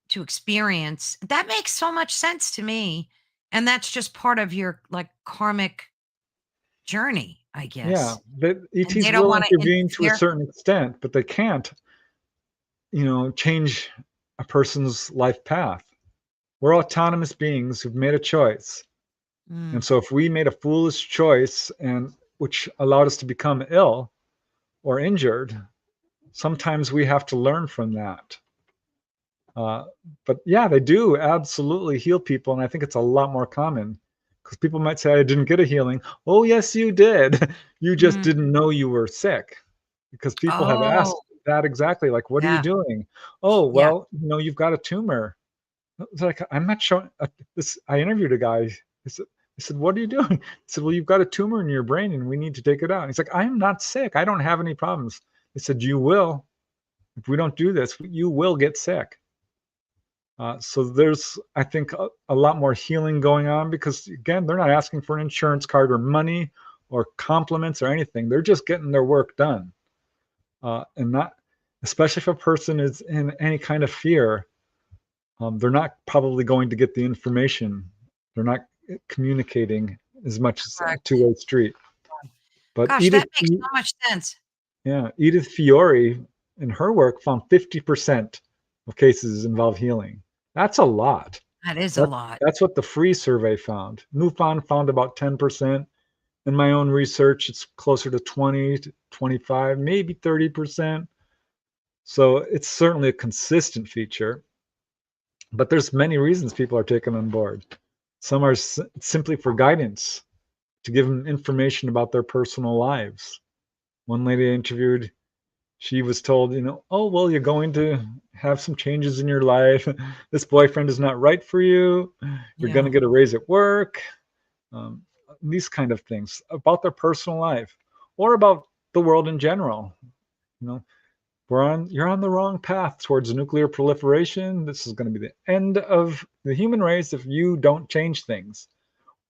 S1: to experience. That makes so much sense to me. And that's just part of your like karmic journey, I
S2: Yeah,
S1: guess.
S2: the
S1: And they
S2: ETs
S1: don't
S2: will
S1: want to
S2: intervene to a
S1: interfere.
S2: certain extent, but they can't, change a person's life path. We're autonomous beings who've made a choice. And
S1: Mm,
S2: so if we made a foolish choice and which allowed us to become ill or injured, sometimes we have to learn from that. Uh, but yeah, they do absolutely heal people, and I think it's a lot more common because people might say, "I didn't get a healing." Oh, yes, you did. You just
S1: mm.
S2: didn't know you were sick because people have
S1: Oh,
S2: asked that exactly, like, "What are you
S1: yeah,
S2: doing?" "Oh,
S1: yeah.
S2: well, you've got a tumor." It's like, I'm not showing this. I interviewed a guy. I said, "What are you doing?" He said, "Well, you've got a tumor in your brain and we need to take it out." He's like, "I'm not sick. I don't have any problems." I said, "You will. If we don't do this, you will get sick." So there's, I think, a lot more healing going on because, again, they're not asking for an insurance card or money or compliments or anything. They're just getting their work done. And not, especially if a person is in any kind of fear, they're not probably going to get the information. They're not communicating as much as a
S1: Correct.
S2: two-way street. But
S1: Gosh, that makes so much sense.
S2: Yeah, Edith Fiore in her work found 50% of cases involve healing. That's a lot.
S1: That is a
S2: That,
S1: lot.
S2: that's what the free survey found. MUFON found about 10%. In my own research, it's closer to 20 to 25, maybe 30%. So it's certainly a consistent feature, but there's many reasons people are taken on board. Some are simply for guidance, to give them information about their personal lives. One lady I interviewed, she was told, "Oh, well, you're going to have some changes in your life. This boyfriend is not right for you. You're going to
S1: Yeah.
S2: get a raise at work." Um, these kind of things about their personal life or about the world in general. You know, you're on the wrong path towards nuclear proliferation. This is going to be the end of the human race if you don't change things.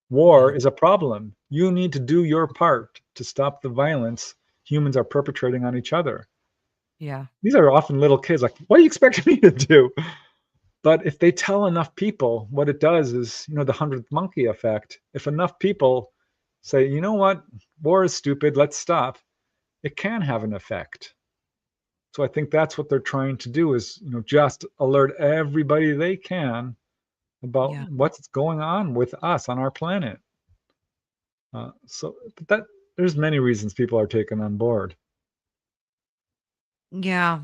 S2: War
S1: Yeah.
S2: is a problem. You need to do your part to stop the violence humans are perpetrating on each other.
S1: Yeah.
S2: These are often little kids, like, what do you expect me to do? But if they tell enough people, what it does is, the 100th monkey effect. If enough people say, you know what, war is stupid, let's stop, it can have an effect. So I think that's what they're trying to do is, just alert everybody they can about
S1: Yeah.
S2: what's going on with us on our planet. But there's many reasons people are taken on board.
S1: Yeah.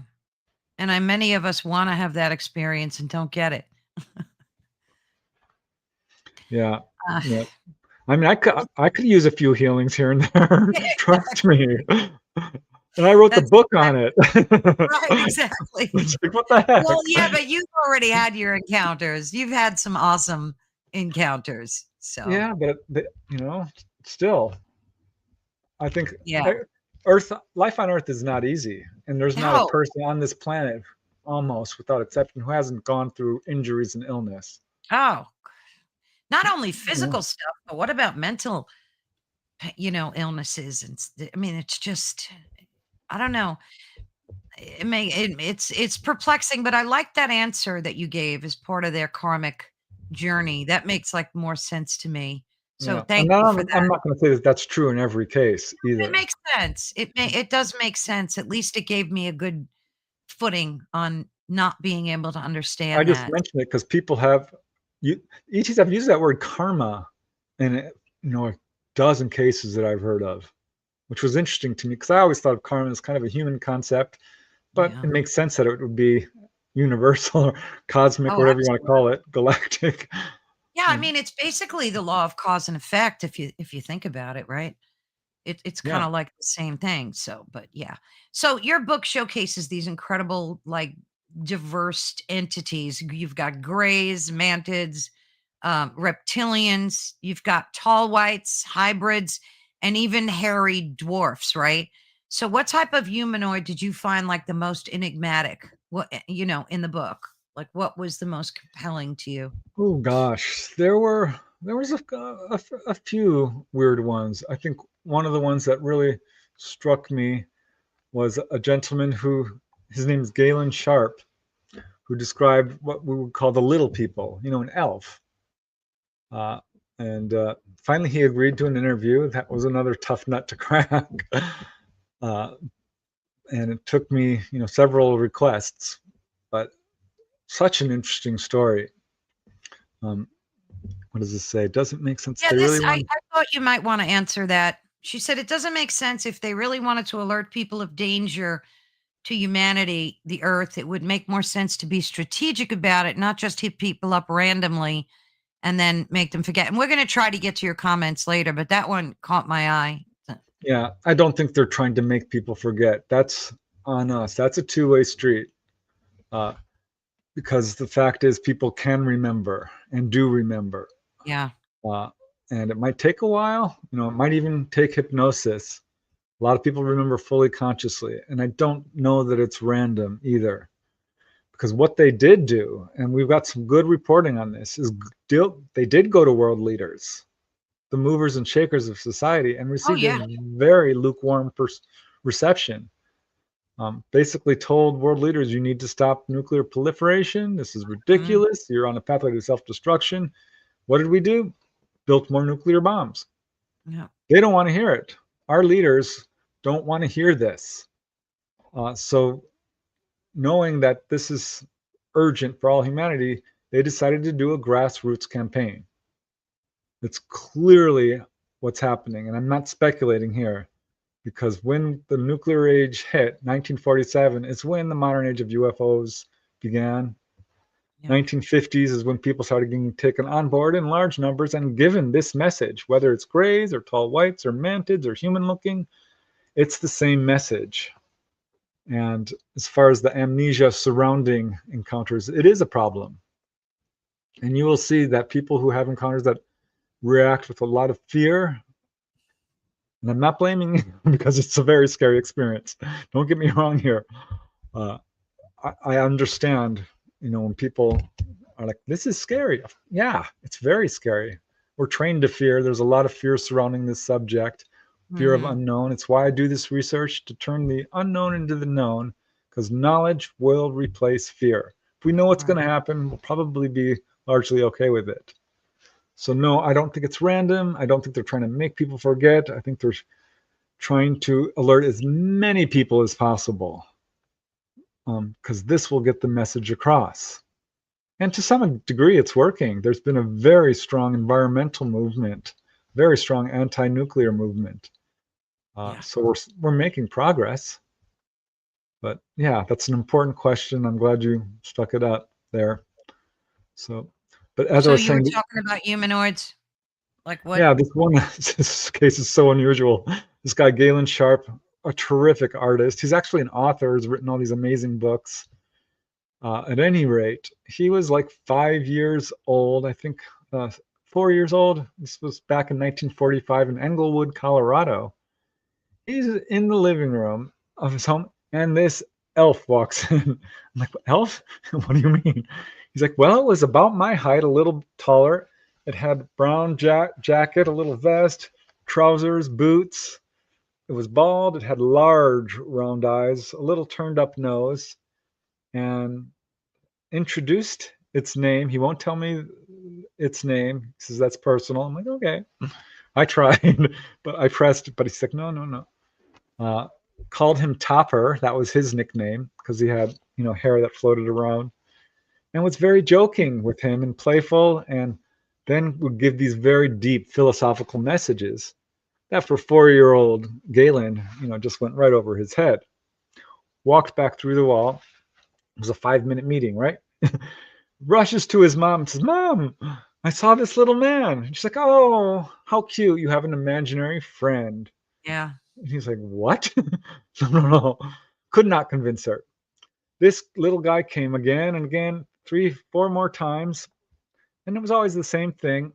S1: And many of us want to have that experience and don't get it.
S2: Yeah,
S1: Uh,
S2: yeah. I mean, I could use a few healings here and there. Trust me. And I wrote the
S1: that's
S2: book on it.
S1: right, exactly.
S2: It's like, what the
S1: Well, yeah,
S2: heck?
S1: but you've already had your encounters. You've had some awesome encounters. So,
S2: Yeah, but still, I think
S1: yeah.
S2: uh, Earth life on Earth is not easy, and there's not a
S1: No.
S2: person on this planet, almost without exception, who hasn't gone through injuries and illness.
S1: Oh, not only
S2: You know?
S1: physical stuff, but what about mental, illnesses I mean, it's just I don't know. It's perplexing, but I like that answer that you gave as part of their karmic journey. That makes like more sense to me. So
S2: Yeah, and
S1: thank you
S2: now
S1: for
S2: I'm
S1: that.
S2: not going to say that that's true in every case
S1: It
S2: either.
S1: makes sense. It does make sense. At least it gave me a good footing on not being able to
S2: I
S1: understand
S2: just
S1: that.
S2: mentioned it because people have ETs have used that word karma in a dozen cases that I've heard of which was interesting to me because I always thought of karma as kind of a human concept, but
S1: Yeah.
S2: it makes sense that it would be universal or cosmic,
S1: Oh,
S2: whatever you want to
S1: absolutely.
S2: call it, galactic.
S1: Yeah, I
S2: Um,
S1: mean, it's basically the law of cause and effect if you think about it, right? It's
S2: yeah,
S1: kinda like the same thing, so but yeah. So your book showcases these incredible, like, diverse entities. You've got grays, mantids, reptilians, you've got tall whites, hybrids, and even hairy dwarfs, right? So what type of humanoid did you find, like, the most enigmatic? In the book? Like, what was the most compelling to you?
S2: oh gosh, there was a few weird ones. I think one of the ones that really struck me was a gentleman who his name is Galen Sharp, who described what we would call the little people, an elf. Uh, and finally, he agreed to an interview. That was another tough nut to crack. uh, and it took me, several requests, but such an interesting story. Um, what does this say? Doesn't make sense.
S1: Yeah,
S2: They
S1: this
S2: really
S1: I
S2: want.
S1: I thought you might wanna answer that. She said, "It doesn't make sense if they really wanted to alert people of danger to humanity, the Earth, it would make more sense to be strategic about it, not just hit people up randomly and then make them forget." And we're gonna try to get to your comments later, but that one caught my eye.
S2: Yeah, I don't think they're trying to make people forget. That's on us. That's a two-way street. Uh, because the fact is, people can remember and do remember.
S1: Yeah,
S2: Uh, and it might take a while. It might even take hypnosis. A lot of people remember fully consciously. And I don't know that it's random either. Because what they did do, and we've got some good reporting on this, is they did go to world leaders, the movers and shakers of society, and
S1: oh,
S2: received a
S1: yeah.
S2: very lukewarm reception. Basically told world leaders, you need to stop nuclear proliferation. This is
S1: Mhm.
S2: ridiculous. You're on a pathway to self destruction. What did we do? Built more nuclear bombs.
S1: Yeah,
S2: They don't want to hear it. Our leaders don't want to hear this. So, knowing that this is urgent for all humanity, they decided to do a grassroots campaign. It's clearly what's happening. And I'm not speculating here because when the nuclear age hit, 1947, is when the modern age of UFOs began.
S1: yeah,
S2: 1950s is when people started getting taken on board in large numbers and given this message, whether it's grays or tall whites or mantids or human looking, it's the same message. And as far as the amnesia surrounding encounters, it is a problem. And you will see that people who have encounters that react with a lot of fear, and I'm not blaming you because it's a very scary experience. Don't get me wrong here. Uh, I understand, when people are like, this is scary. Yeah, it's very scary. We're trained to fear. There's a lot of fear surrounding this subject, fear of
S1: mhm,
S2: unknown. It's why I do this research to turn the unknown into the known, because knowledge will replace fear. If we know what's going
S1: right.
S2: to happen, we'll probably be largely okay with it. So, no, I don't think it's random. I don't think they're trying to make people forget. I think they're trying to alert as many people as possible because this will get the message across. And to some degree, it's working. There's been a very strong environmental movement, very strong anti-nuclear movement.
S1: Yeah.
S2: So we're making progress. But yeah, that's an important question. I'm glad you stuck it up there. So, but as I
S1: So
S2: was
S1: you were
S2: saying,
S1: talking about humanoids? Like what?
S2: yeah, this one this case is so unusual. This guy Galen Sharp, a terrific artist. He's actually an author. He's written all these amazing books. At any rate, he was like 5 years old, I think 4 years old. This was back in 1945 in Englewood, Colorado. He's in the living room of his home, and this elf walks in. I'm like, elf? What do you mean? He's like, well, it was about my height, a little taller. It had brown jacket, a little vest, trousers, boots. It was bald. It had large round eyes, a little turned up nose, and introduced its name. He won't tell me its name. He says that's personal. I'm like, okay. I tried, but I pressed, but he's like, no, no, no. Uh, Called him Topper. That was his nickname because he had, hair that floated around, and was very joking with him and playful, and then would give these very deep philosophical messages That for 4-year-old Galen, just went right over his head. Walked back through the wall. It was a 5-minute meeting, right? Rushes to his mom and says, "Mom, I saw this little man." And she's like, "Oh, how cute. You have an imaginary friend."
S1: Yeah.
S2: And he's like, "What?" No, no, no. Could not convince her. This little guy came again and again, 3, 4 more times. And it was always the same thing.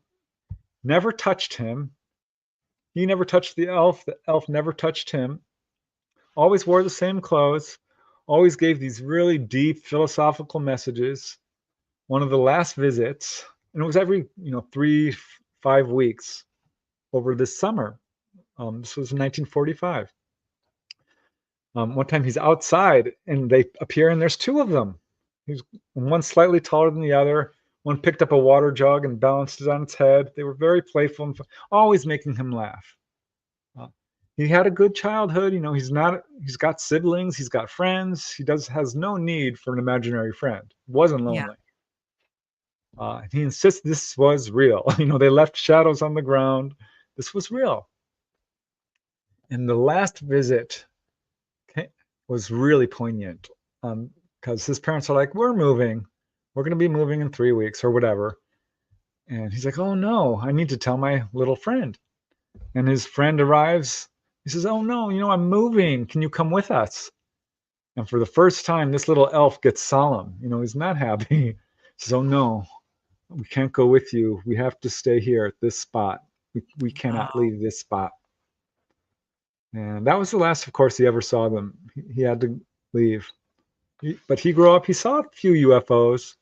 S2: Never touched him. He never touched the elf. The elf never touched him. Always wore the same clothes. Always gave these really deep philosophical messages. One of the last visits, and it was every 3, 5 weeks over this summer. This was in 1945. One time he's outside and they appear and there's two of them. He's one slightly taller than the other. One picked up a water jug and balanced it on its head. They were very playful and always making him laugh. Uh, he had a good childhood. He's got siblings. He's got friends. Has no need for an imaginary friend. Wasn't
S1: Yeah.
S2: lonely. He insists this was real. They left shadows on the ground. This was real. And the last visit was really poignant because his parents are like, "We're moving. We're going to be moving in 3 weeks or whatever." And he's like, "Oh no, I need to tell my little friend." And his friend arrives. He says, "Oh no, I'm moving. Can you come with us?" And for the first time, this little elf gets solemn. He's not happy. He says, "Oh no, we can't go with you. We have to stay here at this spot. We cannot
S1: Oh,
S2: leave this spot." And that was the last, of course, he ever saw them. He had to leave. But he grew up, he saw a few UFOs.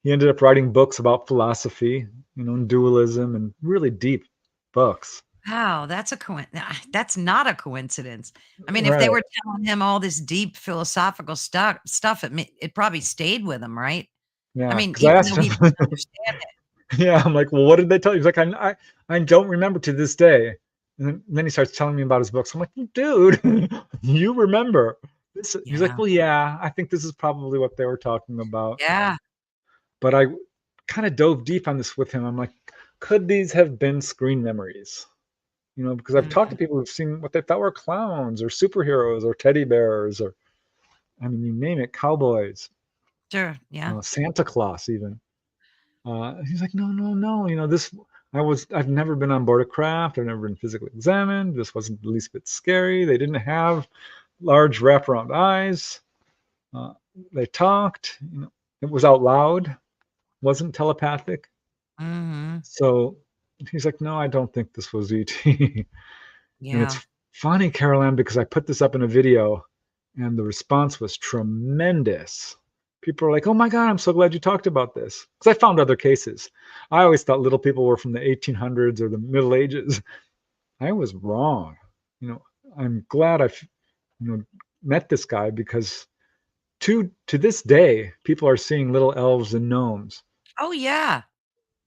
S2: He ended up writing books about philosophy, and dualism and really deep books.
S1: wow. That's not a coincidence. I mean, if they
S2: Right.
S1: were telling him all this deep philosophical stuff, it probably stayed with him, right? I
S2: Yeah.
S1: mean,
S2: Because I
S1: even
S2: asked
S1: though
S2: him,
S1: he didn't understand it.
S2: yeah, I'm like, "Well, what did they tell you?" He's like, I don't remember to this day. And then he starts telling me about his books. I'm like, "Dude, you remember." He's like,
S1: Yeah.
S2: "Well, yeah, I think this is probably what they were talking about."
S1: Yeah.
S2: But I kind of dove deep on this with him. I'm like, could these have been screen memories? Because I've talked
S1: Mhm.
S2: to people who've seen what they thought were clowns or superheroes or teddy bears or, I mean, you name it, cowboys,
S1: Sure. Yeah.
S2: Santa Claus, even. He's like, "No, no, no. I've never been on board a craft. I've never been physically examined. This wasn't the least bit scary. They didn't have large wraparound eyes. Uh, they talked. It was out loud, wasn't telepathic."
S1: Mhm.
S2: So he's like, "No, I don't think this was ET." And
S1: Yeah.
S2: it's funny, Caroline, because I put this up in a video and the response was tremendous. People are like, "Oh my God, I'm so glad you talked about this." Because I found other cases. I always thought little people were from the 1800s or the Middle Ages. I was wrong. You know, I'm glad I've met this guy because to this day, people are seeing little elves and gnomes.
S1: Oh, yeah.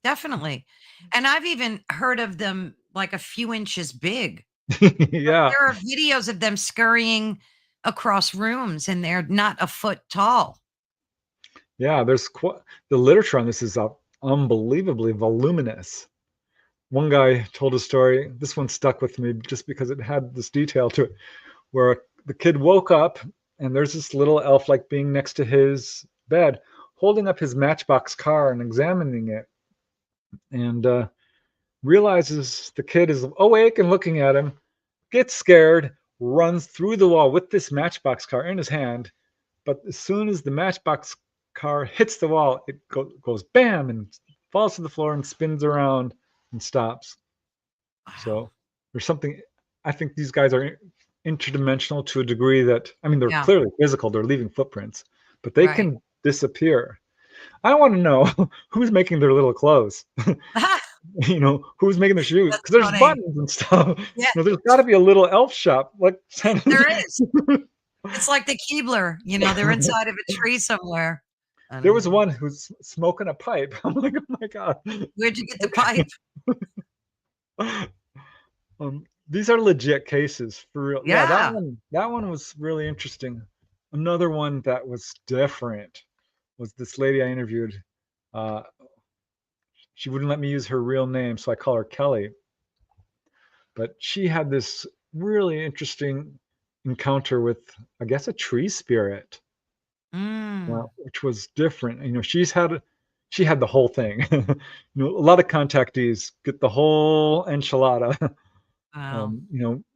S1: Definitely. And I've even heard of them like a few inches big. Like,
S2: Yeah.
S1: there are videos of them scurrying across rooms, and they're not a foot tall.
S2: Yeah, the literature on this is unbelievably voluminous. One guy told a story. This one stuck with me just because it had this detail to it, where the kid woke up and there's this little elf-like being next to his bed, holding up his Matchbox car and examining it, and realizes the kid is awake and looking at him, gets scared, runs through the wall with this Matchbox car in his hand. But as soon as the Matchbox car hits the wall, it goes bam and falls to the floor and spins around and stops.
S1: Wow.
S2: So there's something. I think these guys are interdimensional to a degree that, I mean, they're
S1: Yeah.
S2: clearly physical. They're leaving footprints, but they
S1: Right.
S2: can disappear. I want to know who's making their little clothes. Who's making their shoes?
S1: That's
S2: Because there's
S1: funny.
S2: buttons and stuff.
S1: Yeah,
S2: There's got to be a little elf shop like Santa.
S1: there is. It's like the Keebler, they're inside of a tree somewhere. I
S2: There
S1: don't
S2: was
S1: know.
S2: one who's smoking a pipe. I'm like, "Oh my God."
S1: Where'd you get the
S2: Okay.
S1: pipe?
S2: These are legit cases for real. Yeah, that
S1: Yeah.
S2: one that one was really interesting. Another one that was different was this lady I interviewed. Uh, she wouldn't let me use her real name, so I call her Kelly. But she had this really interesting encounter with, I guess, a tree spirit,
S1: Mm.
S2: which was different. She had the whole thing. A lot of contactees get the whole enchilada.
S1: Wow.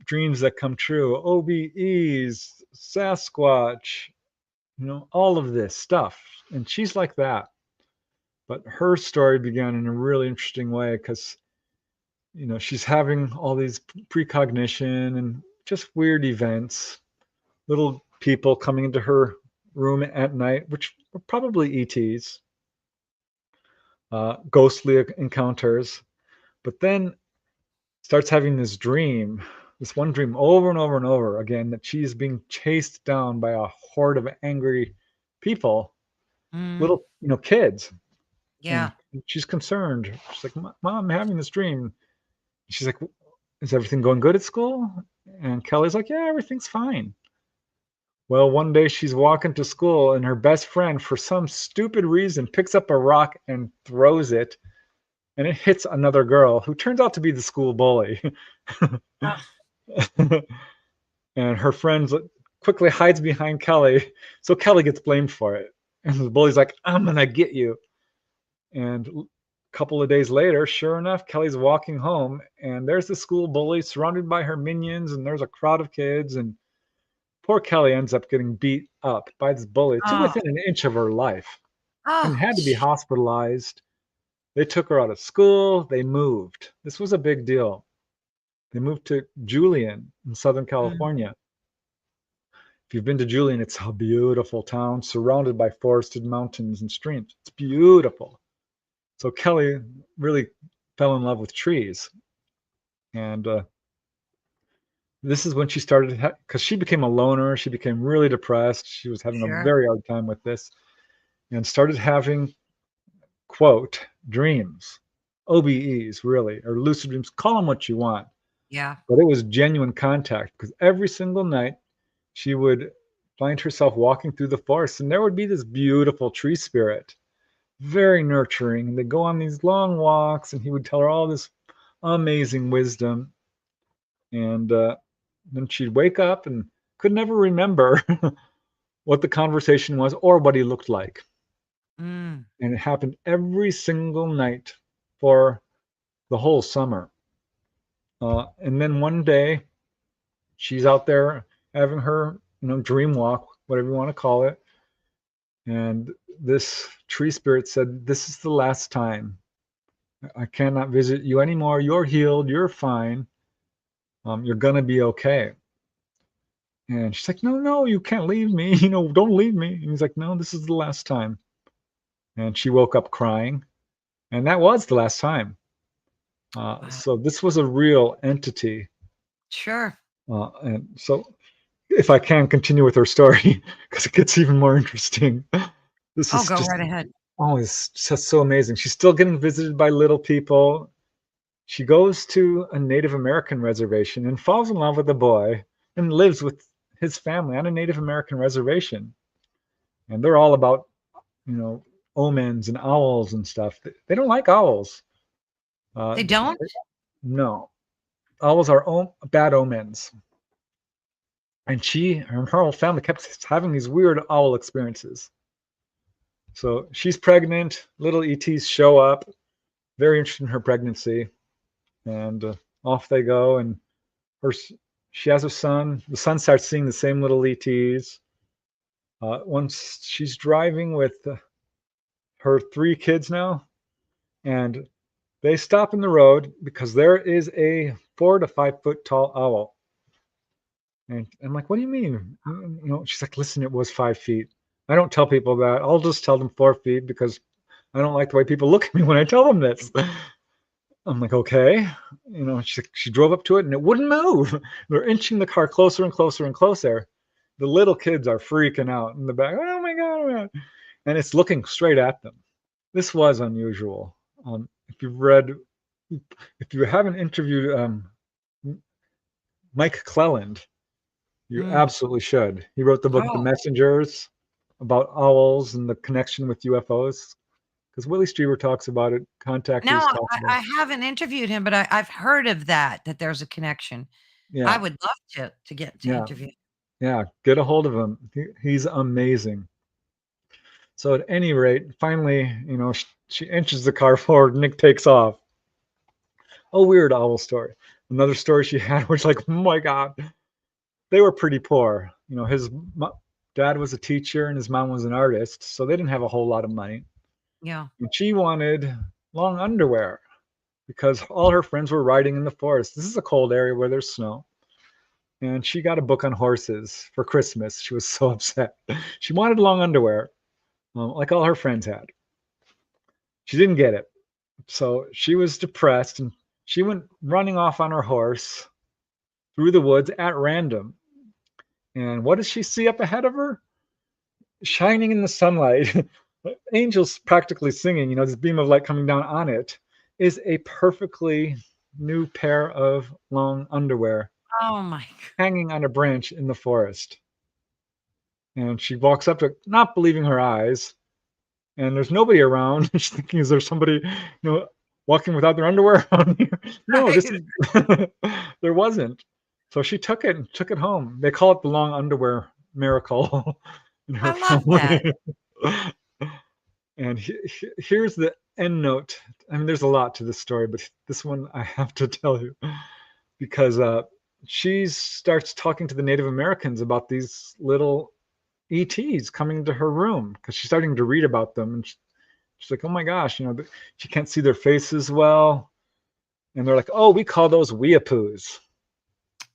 S2: Dreams that come true, OBEs, Sasquatch, all of this stuff. And she's like that. But her story began in a really interesting way because, she's having all these precognition and just weird events, little people coming into her room at night, which were probably ETs, ghostly encounters. But then starts having this one dream over and over and over again, that she's being chased down by a horde of angry people,
S1: Mm.
S2: little, kids. And
S1: Yeah.
S2: she's concerned. She's like, Mom, I'm having this dream. She's like, is everything going good at school? And Kelly's like, yeah, everything's fine. Well, one day she's walking to school and her best friend, for some stupid reason, picks up a rock and throws it, and it hits another girl who turns out to be the school bully.
S1: Ah,
S2: And her friend quickly hides behind Kelly, so Kelly gets blamed for it. And the bully's like, I'm gonna get you. And a couple of days later, sure enough, Kelly's walking home, and there's the school bully surrounded by her minions, and there's a crowd of kids, and poor Kelly ends up getting beat up by this bully to
S1: oh,
S2: within an inch of her life and
S1: oh,
S2: had to be hospitalized. They took her out of school. They moved. This was a big deal. They moved to Julian in Southern
S1: mm,
S2: California. If you've been to Julian, it's a beautiful town surrounded by forested mountains and streams. It's beautiful. So Kelly really fell in love with trees. And this is when she started, because she became a loner. She became really depressed. She was having a
S1: sure.
S2: very hard time with this, and started having, quote, dreams, OBEs, really, or lucid dreams, call them what you want.
S1: Yeah.
S2: But it was genuine contact, because every single night she would find herself walking through the forest, and there would be this beautiful tree spirit, very nurturing. And they'd go on these long walks, and he would tell her all this amazing wisdom. And then she'd wake up and could never remember what the conversation was or what he looked like.
S1: Mm.
S2: And it happened every single night for the whole summer. And then one day, she's out there having her, dream walk, whatever you want to call it. And this tree spirit said, "This is the last time. I cannot visit you anymore. You're healed. You're fine. You're gonna be okay." And she's like, "No, no, you can't leave me. Don't leave me." And he's like, "No, this is the last time." And she woke up crying, and that was the last time.
S1: Wow.
S2: So this was a real entity.
S1: Sure.
S2: And so, if I can continue with her story, because it gets even more interesting. This
S1: Oh,
S2: is
S1: go
S2: just,
S1: right ahead.
S2: oh, it's just so amazing. She's still getting visited by little people. She goes to a Native American reservation and falls in love with a boy and lives with his family on a Native American reservation. And they're all about, you know, omens and owls and stuff. They don't like owls.
S1: They don't?
S2: No, owls are bad omens. And her whole family kept having these weird owl experiences. So she's pregnant. Little ETs show up, very interested in her pregnancy, and off they go. And her, she has a son. The son starts seeing the same little ETs. Once she's driving with her 3 kids now, and they stop in the road because there is a 4 to 5 foot tall owl. And I'm like, "What do you mean?" She's like, "Listen, it was 5 feet. I don't tell people that. I'll just tell them 4 feet because I don't like the way people look at me when I tell them this." I'm like, "Okay." She drove up to it and it wouldn't move. They're inching the car closer and closer and closer. The little kids are freaking out in the back. "Oh my God. Oh my God." And it's looking straight at them. This was unusual. If you've read, if you haven't interviewed Mike Cleland, you
S1: Mm.
S2: absolutely should. He wrote the book The
S1: Oh,
S2: Messengers, about owls and the connection with UFOs. because Willie Strieber talks about it.
S1: No,
S2: Contactors talk about it.
S1: I haven't interviewed him, but I've heard of that there's a connection. I
S2: Yeah,
S1: would love to get to
S2: yeah,
S1: interview.
S2: yeah. Get a hold of him. He's amazing. So at any rate, finally, she inches the car forward. Nick takes off. A weird owl story. Another story she had was like, oh my God, they were pretty poor. His dad was a teacher and his mom was an artist, so they didn't have a whole lot of money.
S1: Yeah.
S2: And she wanted long underwear because all her friends were riding in the forest. This is a cold area where there's snow. And she got a book on horses for Christmas. She was so upset. She wanted long underwear, like all her friends had. She didn't get it. So she was depressed and she went running off on her horse through the woods at random. And what does she see up ahead of her? Shining in the sunlight, angels practically singing, this beam of light coming down on it, is a perfectly new pair of long underwear
S1: Oh my
S2: hanging on a branch in the forest. And she walks up to it, not believing her eyes. And there's nobody around. She's thinking, is there somebody, walking without their underwear on here? No,
S1: God.
S2: this is there wasn't. So she took it and took it home. They call it the long underwear miracle in her
S1: I love that.
S2: family. And here's the end note. I mean, there's a lot to this story, but this one I have to tell you because she starts talking to the Native Americans about these little ETs coming to her room because she's starting to read about them. And she's like, oh my gosh, she can't see their faces well. And they're like, oh, we call those weeapoos.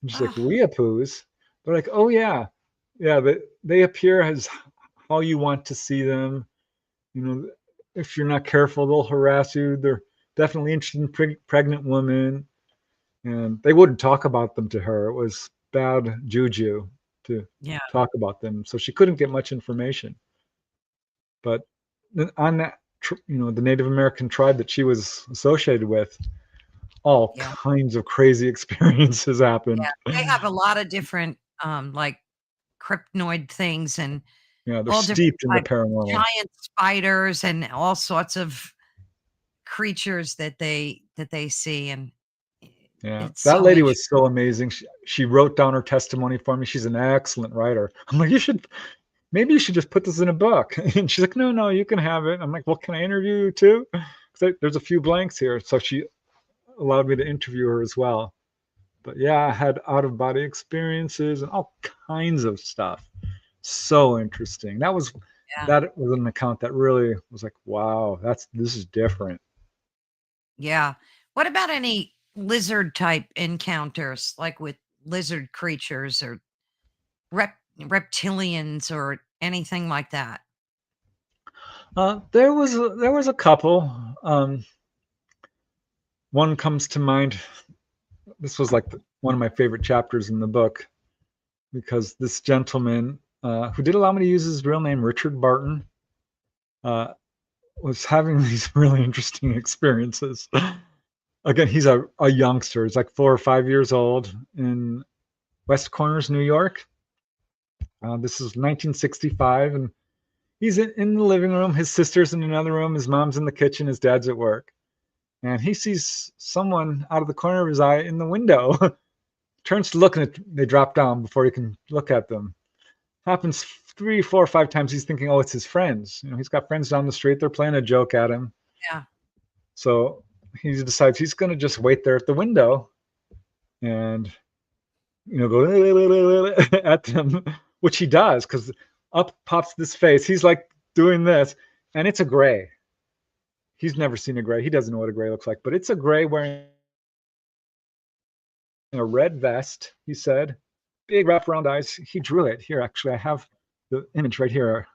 S2: And she's like,
S1: Oh,
S2: weeapoos? They're like, oh, yeah. Yeah, they appear as how you want to see them. If you're not careful, they'll harass you. They're definitely interested in pregnant women. And they wouldn't talk about them to her. It was bad juju to
S1: yeah.
S2: talk about them. So she couldn't get much information. But on that, the Native American tribe that she was associated with, all
S1: Yeah.
S2: kinds of crazy experiences
S1: Yeah.
S2: happened.
S1: They have a lot of different, like cryptoid things and
S2: Yeah, they're
S1: all different
S2: steeped in the
S1: types of
S2: paranormal.
S1: giant spiders and all sorts of creatures that they see, and
S2: Yeah,
S1: it's
S2: that
S1: so
S2: lady
S1: interesting.
S2: was so amazing. She wrote down her testimony for me. She's an excellent writer. I'm like, maybe you should just put this in a book. And she's like, no, you can have it. I'm like, well, can I interview you too? There's a few blanks here. So she allowed me to interview her as well. But yeah, I had out of body experiences and all kinds of stuff. So interesting.
S1: Yeah.
S2: That was an account that really was like, wow, this is different.
S1: Yeah. What about any lizard type encounters, like with lizard creatures or reptilians or anything like that?
S2: There was a couple. One comes to mind. This was like one of my favorite chapters in the book because this gentleman who did allow me to use his real name, Richard Barton, uh, was having these really interesting experiences. Again, he's a youngster. He's like 4 or 5 years old in West Corners, New York. This is 1965, and he's in the living room. His sister's in another room. His mom's in the kitchen. His dad's at work. And he sees someone out of the corner of his eye in the window. Turns to look, and they drop down before he can look at them. Happens 3, 4, 5 times. He's thinking, oh, it's his friends. He's got friends down the street. They're playing a joke at him.
S1: Yeah.
S2: So he decides he's going to just wait there at the window and go at them, which he does because up pops this face. He's like doing this, and it's a gray. He's never seen a gray. He doesn't know what a gray looks like, but it's a gray wearing a red vest, he said, big wraparound eyes. He drew it. Here, actually, I have the image right here.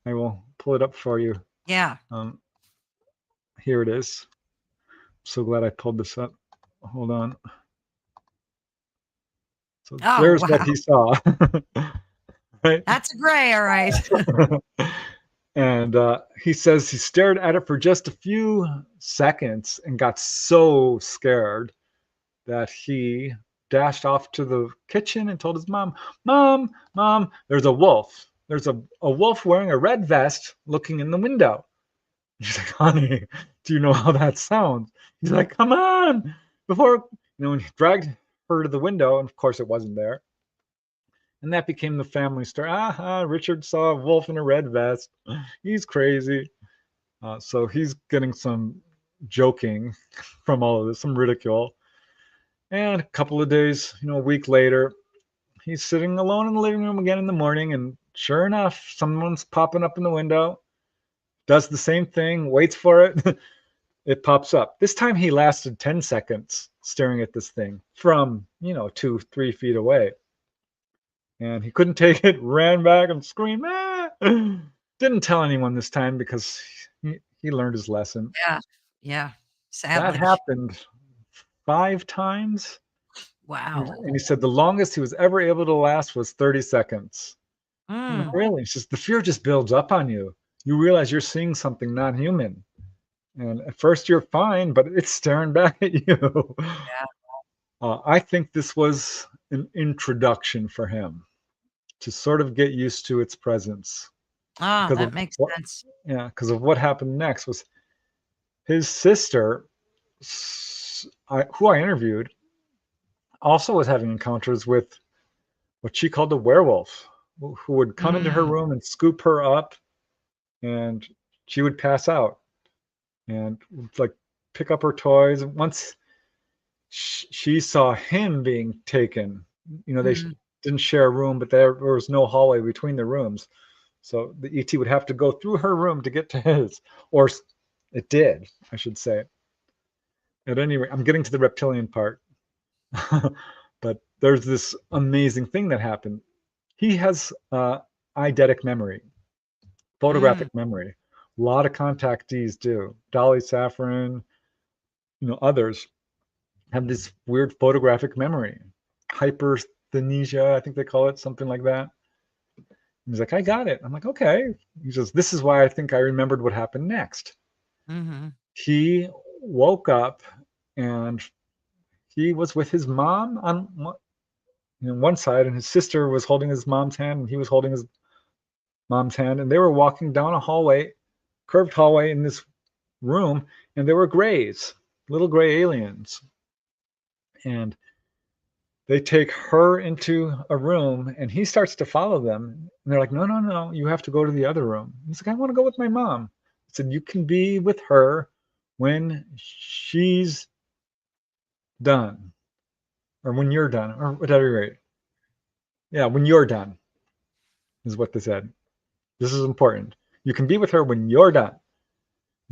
S2: I will pull it up for you.
S1: Yeah.
S2: Here it is. So glad I pulled this up. Hold on. So
S1: Oh,
S2: there's
S1: wow.
S2: what he saw. Right?
S1: That's a gray, all right.
S2: And he says he stared at it for just a few seconds and got so scared that he dashed off to the kitchen and told his mom, Mom, there's a wolf. There's a wolf wearing a red vest looking in the window. She's like, honey, do you know how that sounds? He's like, come on, before, when he dragged her to the window, and of course it wasn't there. And that became the family story. Richard saw a wolf in a red vest. He's crazy. So he's getting some joking from all of this, some ridicule. And a couple of days, a week later, he's sitting alone in the living room again in the morning. And sure enough, someone's popping up in the window, does the same thing, waits for it. It pops up. This time he lasted 10 seconds staring at this thing from, 2-3 feet away. And he couldn't take it, ran back and screamed, ah! Didn't tell anyone this time because he learned his lesson.
S1: Yeah. Yeah.
S2: That
S1: Sadly.
S2: happened 5 times.
S1: Wow.
S2: And he said the longest he was ever able to last was 30 seconds. I'm like,
S1: Mm.
S2: really? It's just the fear just builds up on you. You realize you're seeing something non-human. And at first you're fine, but it's staring back at you.
S1: Yeah.
S2: I think this was an introduction for him to sort of get used to its presence. Because
S1: That
S2: of
S1: makes
S2: what,
S1: sense.
S2: yeah, because of what happened next was his sister, who I interviewed, also was having encounters with what she called a werewolf, who would come into her
S1: Mm.
S2: room and scoop her up, and she would pass out and like pick up her toys. And once she saw him being taken, they
S1: Mm.
S2: didn't share a room, but there was no hallway between the rooms. So the ET would have to go through her room to get to his, or it did, I should say. At any rate, I'm getting to the reptilian part. But there's this amazing thing that happened. He has eidetic memory,
S1: Mm.
S2: photographic memory. A lot of contactees do. Dolly Saffron, others have this weird photographic memory. Hypersthenesia, I think they call it, something like that. He's like, I got it. I'm like, okay. He says, this is why I think I remembered what happened next.
S1: Mm-hmm.
S2: He woke up and he was with his mom on one side, and his sister was holding his mom's hand, and he was holding his mom's hand, and they were walking down a hallway, curved hallway in this room, and there were grays, little gray aliens. And they take her into a room, and he starts to follow them. And they're like, no, no, no, you have to go to the other room. He's like, I want to go with my mom. I said, you can be with her when she's done, or when you're done, or whatever rate. Yeah, when you're done, is what they said. This is important. You can be with her when you're done.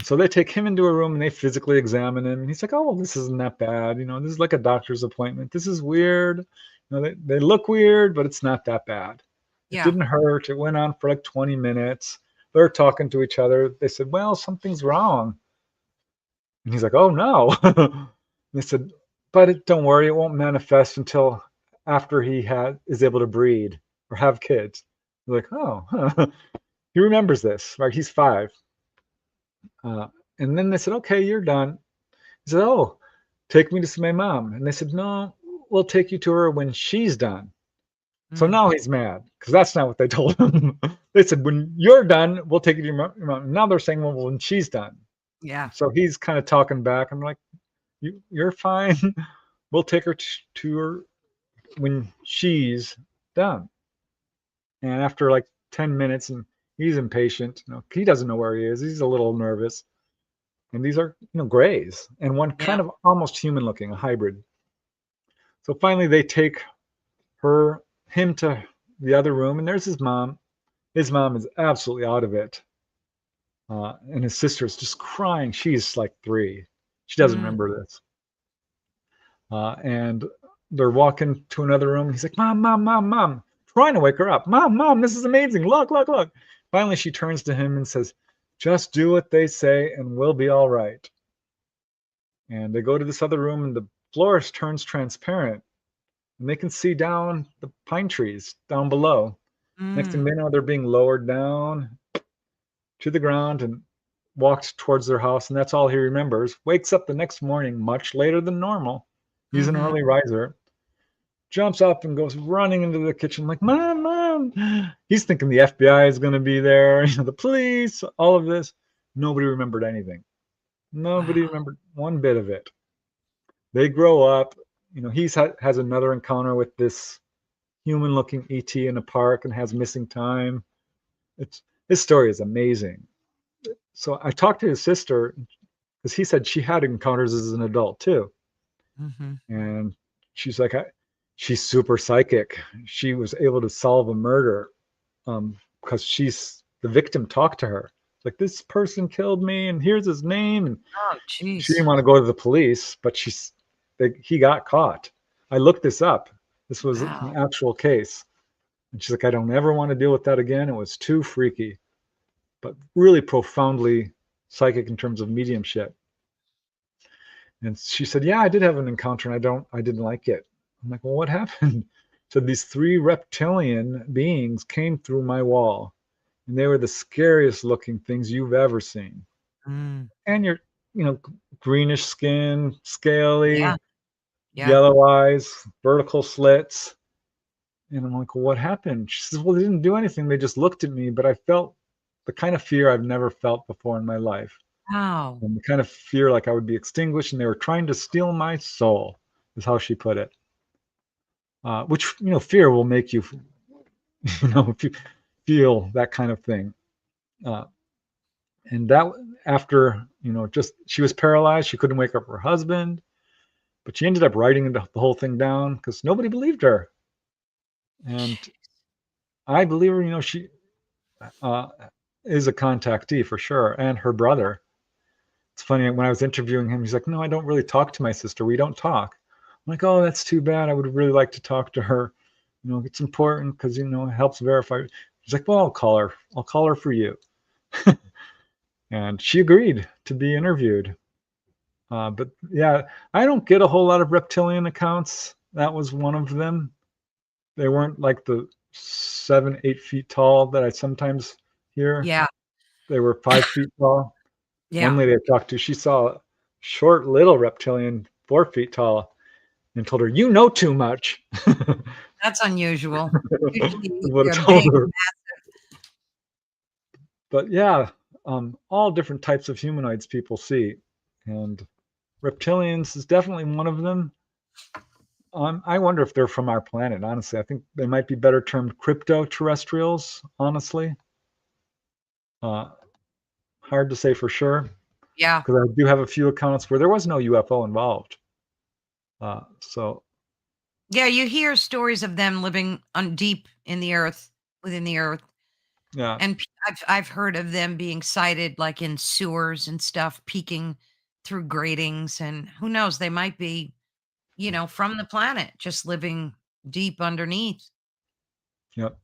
S2: So they take him into a room and they physically examine him. And he's like, oh, well, this isn't that bad. This is like a doctor's appointment. This is weird. They look weird, but it's not that bad. It
S1: Yeah.
S2: didn't hurt. It went on for like 20 minutes. They're talking to each other. They said, well, something's wrong. And he's like, oh, no. They said, but don't worry. It won't manifest until after he is able to breed or have kids. They're like, oh, huh. He remembers this, right? He's 5. And then they said, okay, you're done. He said, oh, take me to see my mom. And they said, no, we'll take you to her when she's done. So
S1: Mm.
S2: now he's mad because that's not what they told him. They said, when you're done, we'll take you to your mom. Now they're saying, well, when she's done.
S1: Yeah.
S2: So he's kind of talking back. I'm like, you're fine. We'll take her to her when she's done. And after like 10 minutes, and he's impatient. He doesn't know where he is. He's a little nervous. And these are, grays, and one
S1: Yeah.
S2: kind of almost human looking, a hybrid. So finally they take him to the other room, and there's his mom. His mom is absolutely out of it. And his sister's just crying. She's like 3. She doesn't
S1: Mm.
S2: remember this. And they're walking to another room. And he's like, Mom, Mom, Mom, Mom, trying to wake her up. Mom, Mom, this is amazing. Look, look, look. Finally, she turns to him and says, just do what they say and we'll be all right. And they go to this other room, and the floor turns transparent, and they can see down the pine trees down below. Next thing
S1: Mm.
S2: they know, they're being lowered down to the ground and walked towards their house. And that's all he remembers. Wakes up the next morning, much later than normal. He's an
S1: Mm-hmm.
S2: early riser. Jumps up and goes running into the kitchen like, Mom, Mom. He's thinking the FBI is going to be there, the police, all of this. Nobody remembered anything. Nobody
S1: Wow.
S2: remembered one bit of it. They grow up. Has another encounter with this human-looking ET in a park and has missing time. It's His story is amazing. So I talked to his sister because he said she had encounters as an adult too,
S1: Hmm.
S2: and she's like, she's super psychic. She was able to solve a murder because she's the victim talked to her like this person killed me and here's his name, and
S1: Oh,
S2: she didn't
S1: geez.
S2: want to go to the police, but he got caught. I looked this up. This was an
S1: Wow.
S2: actual case. And she's like, I don't ever want to deal with that again. It was too freaky, but really profoundly psychic in terms of mediumship. And she said, yeah, I did have an encounter and I didn't like it. I'm like, well, what happened? So these three reptilian beings came through my wall and they were the scariest looking things you've ever seen.
S1: Mm.
S2: And you're, you know, greenish skin,
S1: Yeah.
S2: scaly,
S1: Yeah.
S2: yellow eyes, vertical slits. And I'm like, well, what happened? She says, well, they didn't do anything. They just looked at me, but I felt the kind of fear I've never felt before in my life.
S1: Wow.
S2: And the kind of fear like I would be extinguished and they were trying to steal my soul, is how she put it. Which, fear will make you, feel that kind of thing. Uh, and that after, just she was paralyzed. She couldn't wake up her husband, but she ended up writing the whole thing down because nobody believed her. And I believe her, she uh, is a contactee for sure. And her brother. It's funny, when I was interviewing him, he's like, no, I don't really talk to my sister. We don't talk. I'm like, oh, that's too bad. I would really like to talk to her. It's important because, it helps verify. He's like, well, I'll call her. I'll call her for you. And she agreed to be interviewed. But yeah, I don't get a whole lot of reptilian accounts. That was one of them. They weren't like the 7, 8 feet tall that I sometimes hear.
S1: Yeah.
S2: They were 5 feet tall. One
S1: Yeah.
S2: lady I talked to, she saw a short little reptilian 4 feet tall and told her, you know too much.
S1: That's unusual.
S2: Is
S1: Usually
S2: what it
S1: they're
S2: told
S1: big.
S2: her. But yeah, all different types of humanoids people see. And reptilians is definitely one of them. I wonder if they're from our planet, honestly. I think they might be better termed crypto-terrestrials, honestly. Uh, Hard to say for sure,
S1: Yeah.
S2: because I do have a few accounts where there was no UFO involved. So,
S1: Yeah. You hear stories of them living on deep in the earth, within the earth.
S2: yeah,
S1: And I've heard of them being sighted like in sewers and stuff, peeking through gratings. And who knows, they might be, from the planet, just living deep underneath.
S2: yep,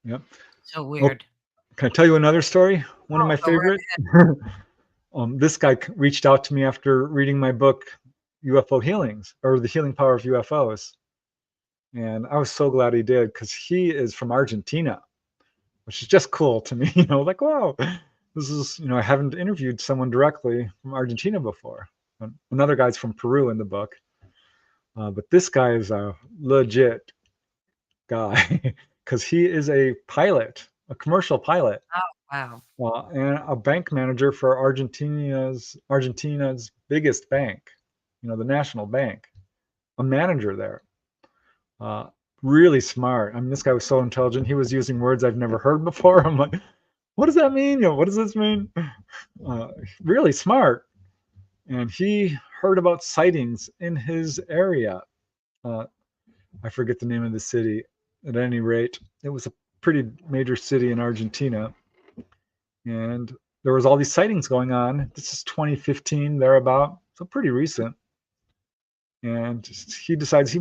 S2: yep.
S1: So
S2: Oh,
S1: weird.
S2: can I tell you another story? One of
S1: Oh,
S2: my
S1: go right
S2: favorite. This guy reached out to me after reading my book, UFO Healings, or The Healing Power of UFOs. And I was so glad he did because he is from Argentina, which is just cool to me. Like, wow, this is, I haven't interviewed someone directly from Argentina before. Another guy's from Peru in the book. But this guy is a legit guy because he is a pilot, a commercial pilot,
S1: Oh, wow.
S2: and a bank manager for Argentina's biggest bank, the national bank, a manager there. Uh, Really smart. I mean, this guy was so intelligent. He was using words I've never heard before. I'm like, what does that mean? What does this mean? Uh, really smart. And he heard about sightings in his area. Uh, I forget the name of the city. At any rate, it was a pretty major city in Argentina, and there was all these sightings going on. This is 2015 thereabout, so pretty recent. And he decides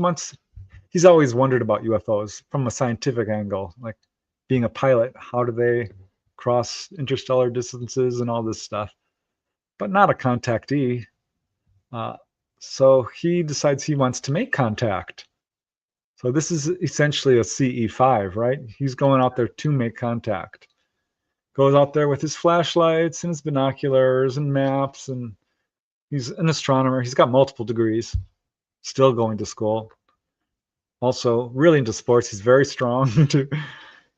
S2: he's always wondered about UFOs from a scientific angle, like being a pilot, how do they cross interstellar distances and all this stuff, but not a contactee. Uh, so he decides he wants to make contact. So this is essentially a CE5, right? He's going out there to make contact. Goes out there with his flashlights and his binoculars and maps, and he's an astronomer. He's got multiple degrees, still going to school. Also, really into sports. He's very strong.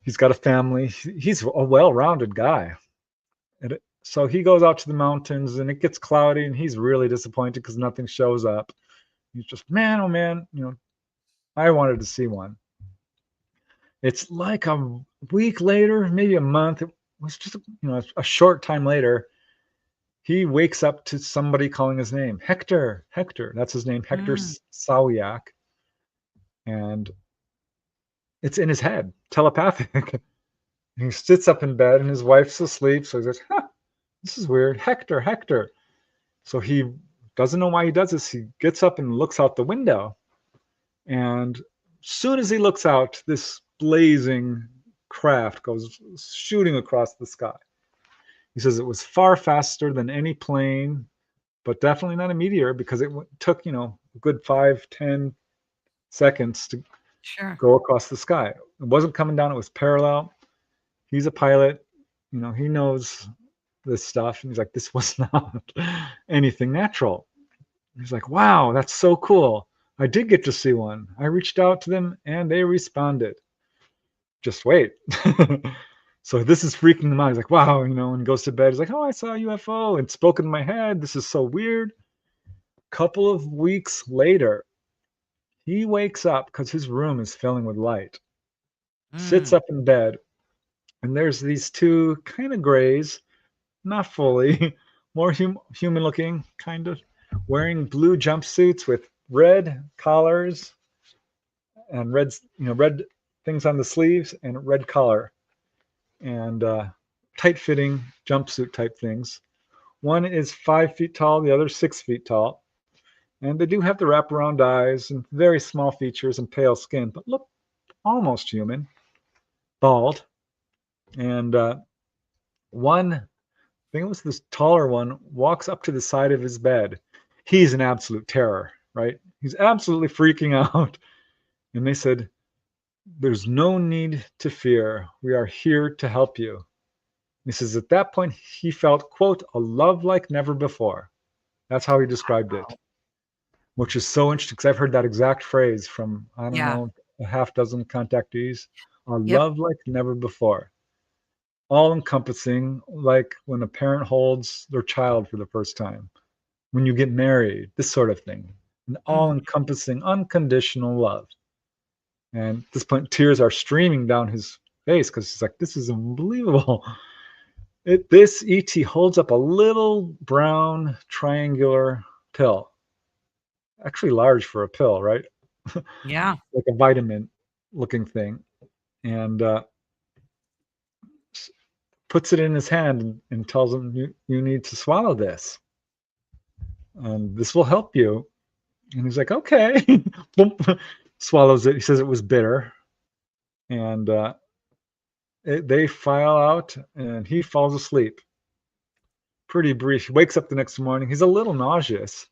S2: He's got a family. He's a well-rounded guy. So he goes out to the mountains and it gets cloudy and he's really disappointed because nothing shows up. He's just, man, oh man, I wanted to see one. It's like a week later, maybe a month. It was just, a short time later. He wakes up to somebody calling his name, Hector. Hector, that's his name, Hector
S1: Mm.
S2: Sawiak, and it's in his head, telepathic. He sits up in bed and his wife's asleep, so he says, this is weird. Hector, Hector. So he doesn't know why he does this. He gets up and looks out the window. And as soon as he looks out, this blazing craft goes shooting across the sky. He says it was far faster than any plane, but definitely not a meteor because it took, a good 5-10 seconds to
S1: Sure.
S2: go across the sky. It wasn't coming down, it was parallel. He's a pilot, he knows this stuff. And he's like, this was not anything natural. He's like, wow, that's so cool. I did get to see one. I reached out to them and they responded. Just wait. So this is freaking him out. He's like, wow, and goes to bed. He's like, oh, I saw a UFO and spoke in my head. This is so weird. Couple of weeks later, he wakes up because his room is filling with light, sits
S1: Mm.
S2: up in bed, and there's these two kind of grays, not fully, more human looking, kind of, wearing blue jumpsuits with red collars and red things on the sleeves and red collar and tight fitting jumpsuit type things. One is 5 feet tall, the other 6 feet tall. And they do have the wraparound eyes and very small features and pale skin, but look almost human, bald. And one, I think it was this taller one, walks up to the side of his bed. He's an absolute terror, right? He's absolutely freaking out. And they said, there's no need to fear. We are here to help you. He says, at that point, he felt, quote, a love like never before. That's how he described it, which is so interesting because I've heard that exact phrase from, I don't
S1: Yeah.
S2: know, a half dozen contactees. A
S1: Yep.
S2: love like never before. All encompassing, like when a parent holds their child for the first time, when you get married, this sort of thing. An all
S1: Mm.
S2: encompassing, unconditional love. And at this point, tears are streaming down his face because he's like, this is unbelievable. This ET holds up a little brown triangular pill, actually large for a pill, right?
S1: Yeah.
S2: Like a vitamin looking thing, and puts it in his hand and tells him, you need to swallow this. This will help you. And he's like, okay. Swallows it. He says it was bitter. And they file out and he falls asleep. Pretty brief. He wakes up the next morning. He's a little nauseous,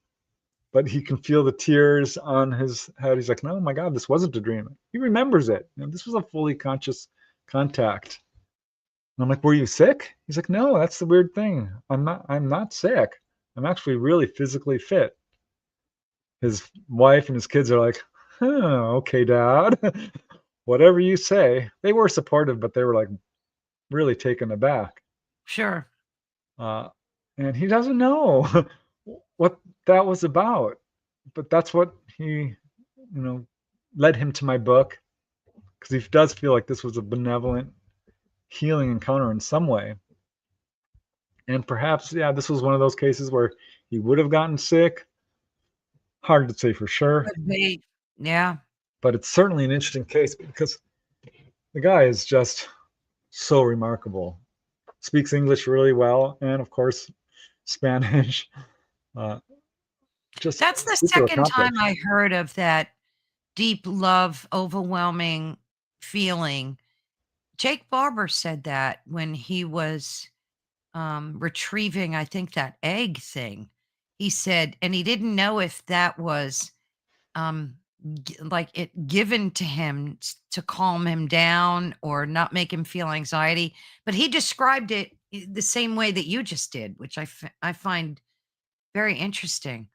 S2: but he can feel the tears on his head. He's like, no, my God, this wasn't a dream. He remembers it. This was a fully conscious contact. And I'm like, were you sick? He's like, no, that's the weird thing. I'm not sick. I'm actually really physically fit. His wife and his kids are like, okay, dad. Whatever you say. They were supportive, but they were like really taken aback.
S1: Sure.
S2: Uh, and he doesn't know what that was about. But that's what you know, led him to my book because he does feel like this was a benevolent healing encounter in some way. And perhaps, yeah, this was one of those cases where he would have gotten sick. Hard to say for sure,
S1: Could be. Yeah.
S2: but it's certainly an interesting case because the guy is just so remarkable. Speaks English really well, and of course, Spanish. Uh, just
S1: That's the
S2: super
S1: second time
S2: accomplished.
S1: I heard of that deep love, overwhelming feeling. Jake Barber said that when he was retrieving, I think, that egg thing. He said, and he didn't know if that was um, like it given to him to calm him down or not make him feel anxiety. But he described it the same way that you just did, which I find very interesting.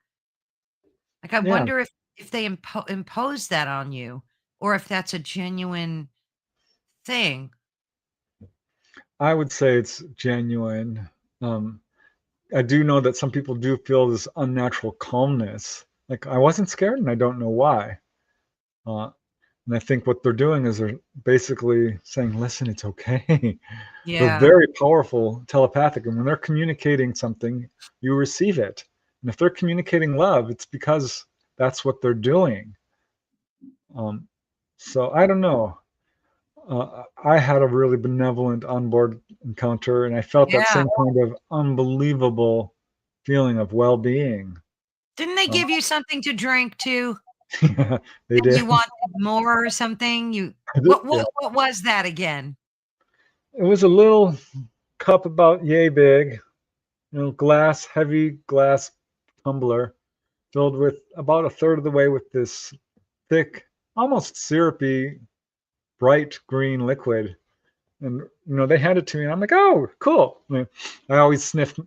S1: Like, I
S2: Yeah,
S1: wonder if they impose that on you or if that's a genuine thing.
S2: I would say it's genuine. Um, I do know that some people do feel this unnatural calmness. Like I wasn't scared, and I don't know why. And I think what they're doing is they're basically saying, "Listen, it's okay." They're
S1: Yeah.
S2: very powerful telepathic, and when they're communicating something, you receive it. And if they're communicating love, it's because that's what they're doing. Um, so I don't know. I had a really benevolent onboard encounter, and I felt that
S1: Yeah.
S2: same kind of unbelievable feeling of well-being.
S1: Didn't they
S2: Uh,
S1: give you something to drink too?
S2: yeah, they
S1: And
S2: did.
S1: you wanted more or something? You
S2: Yeah,
S1: what was that again?
S2: it was a little cup about yay big, glass, heavy glass tumbler filled with about a third of the way with this thick, almost syrupy, bright green liquid. And they hand it to me, and I'm like, "Oh, cool!" I always sniff,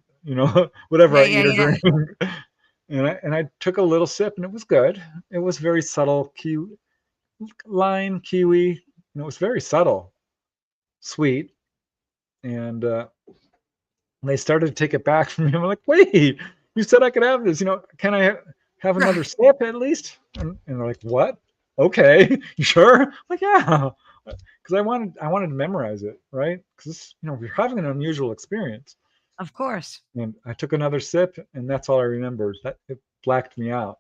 S2: whatever
S1: Yeah,
S2: I
S1: yeah,
S2: eat or
S1: yeah.
S2: drink, and I took a little sip, and it was good. It was very subtle, lime, kiwi, it was very subtle, sweet, and they started to take it back from me. I'm like, "Wait, you said I could have this. Can I have another
S1: Right.
S2: sip at least?" And they're like, "What? Okay, you sure?" I'm like, "Yeah," because I wanted to memorize it, right? Because we're having an unusual experience.
S1: Of course.
S2: And I took another sip, and that's all I remembered. That it blacked me out.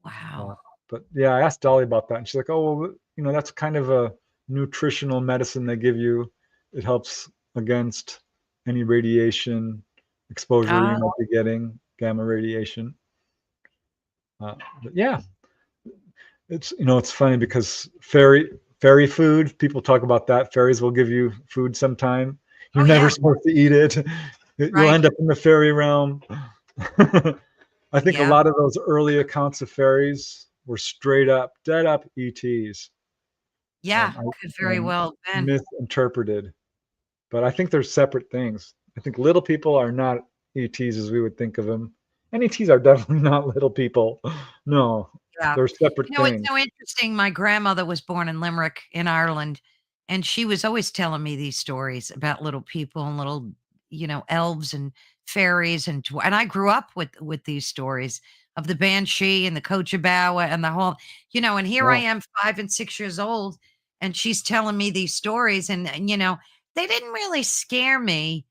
S2: Uh,
S1: Wow.
S2: but yeah, I asked Dolly about that, and she's like, "Oh, well, that's kind of a nutritional medicine they give you. It helps against any radiation exposure you
S1: Ah,
S2: might be getting, gamma radiation." But yeah, it's funny because fairy food. People talk about that. Fairies will give you food sometime.
S1: oh,
S2: You're never
S1: yeah.
S2: supposed to eat it. You'll
S1: Right.
S2: end up in the fairy realm. I think a
S1: Yeah.
S2: lot of those early accounts of fairies were straight up, dead up ETs,
S1: Yeah.
S2: I,
S1: Could very
S2: and
S1: well have been.
S2: misinterpreted. But I think they're separate things. I think little people are not ETs as we would think of them. And ETs are definitely not little people. No,
S1: Yeah.
S2: they're separate
S1: It's
S2: things.
S1: so interesting. My grandmother was born in Limerick in Ireland, and she was always telling me these stories about little people and little, elves and fairies and I grew up with these stories of the banshee and the Cochabamba and the whole, and here I
S2: Yeah,
S1: am 5 and 6 years old and she's telling me these stories and they didn't really scare me.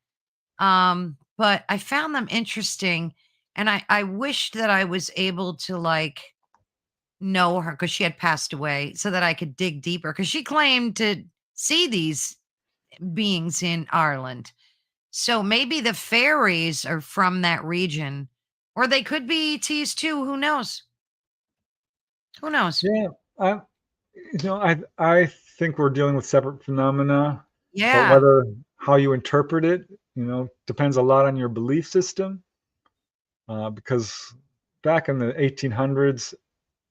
S1: But I found them interesting and I wished that I was able to like know her because she had passed away so that I could dig deeper because she claimed to see these beings in Ireland. So maybe the fairies are from that region, or they could be ETs too. Who knows? Who knows?
S2: yeah. I, I think we're dealing with separate phenomena, but
S1: Yeah.
S2: whether how you interpret it, depends a lot on your belief system. Because back in the 1800s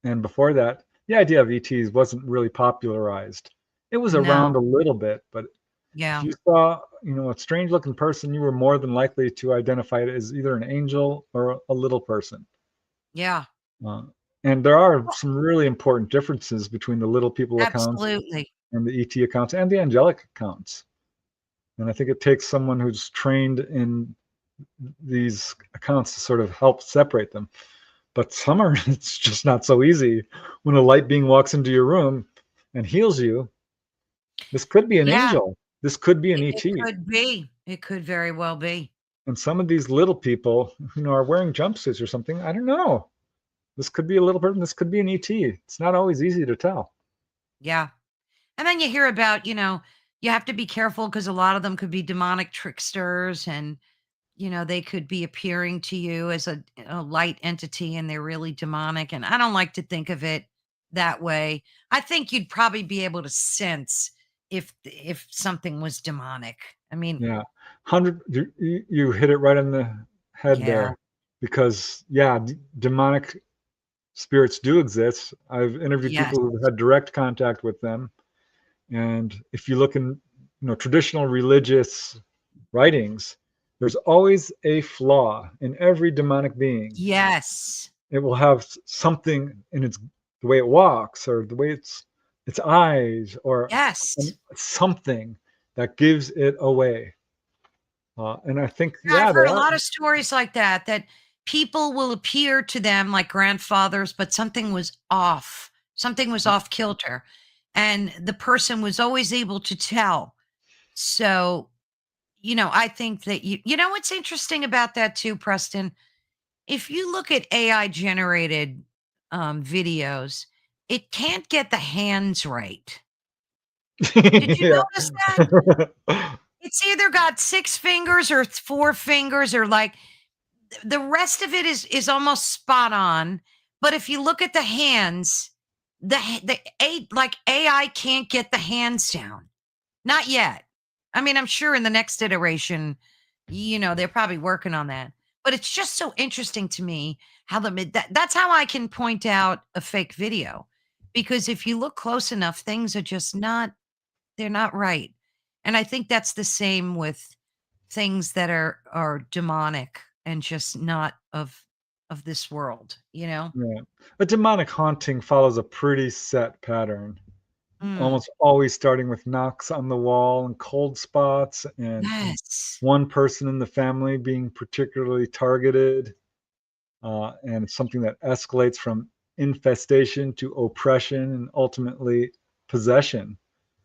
S2: and before that, the idea of ETs wasn't really popularized. It was
S1: No.
S2: around a little bit, but if
S1: Yeah.
S2: you saw, a strange looking person, you were more than likely to identify it as either an angel or a little person.
S1: Yeah.
S2: Uh, and there are
S1: Well,
S2: some really important differences between the little people accounts
S1: absolutely.
S2: and the ET accounts and the angelic accounts. And I think it takes someone who's trained in these accounts to sort of help separate them. But some are, it's just not so easy. When a light being walks into your room and heals you, this could be an
S1: Yeah.
S2: angel. This could be an
S1: It
S2: ET.
S1: could be. It could very well be.
S2: And some of these little people, are wearing jumpsuits or something. I don't know. This could be a little person. This could be an ET. It's not always easy to tell.
S1: Yeah. And then you hear about, you have to be careful because a lot of them could be demonic tricksters and they could be appearing to you as a light entity and they're really demonic. And I don't like to think of it that way. I think you'd probably be able to sense if something was demonic. I mean,
S2: Yeah, 100. You hit it right on the head
S1: yeah,
S2: there, because yeah, demonic spirits do exist. I've interviewed
S1: yes,
S2: people who've had direct contact with them, and if you look in, traditional religious writings, there's always a flaw in every demonic being.
S1: yes,
S2: It will have something in the way it walks, or the way its eyes, or
S1: yes,
S2: something that gives it away. And I think,
S1: Yeah, I've
S2: yeah, they
S1: heard a
S2: are.
S1: lot of stories like that, that people will appear to them like grandfathers, but something was off. Something was off kilter, and the person was always able to tell. So, I think that what's interesting about that too, Preston? If you look at AI generated videos, it can't get the hands right. Did you
S2: Yeah.
S1: notice that? It's either got 6 fingers or 4 fingers, or like the rest of it is almost spot on. But if you look at the hands, like AI can't get the hands down. Not yet. I mean, I'm sure in the next iteration, they're probably working on that. But it's just so interesting to me how that's how I can point out a fake video. Because if you look close enough, things are just not they're not right. And I think that's the same with things that are demonic and just not of this world, you know?
S2: Yeah. A demonic haunting follows a pretty set pattern,
S1: Mm,
S2: almost always starting with knocks on the wall and cold spots, and
S1: yes.
S2: one person in the family being particularly targeted, and something that escalates from infestation to oppression and ultimately possession.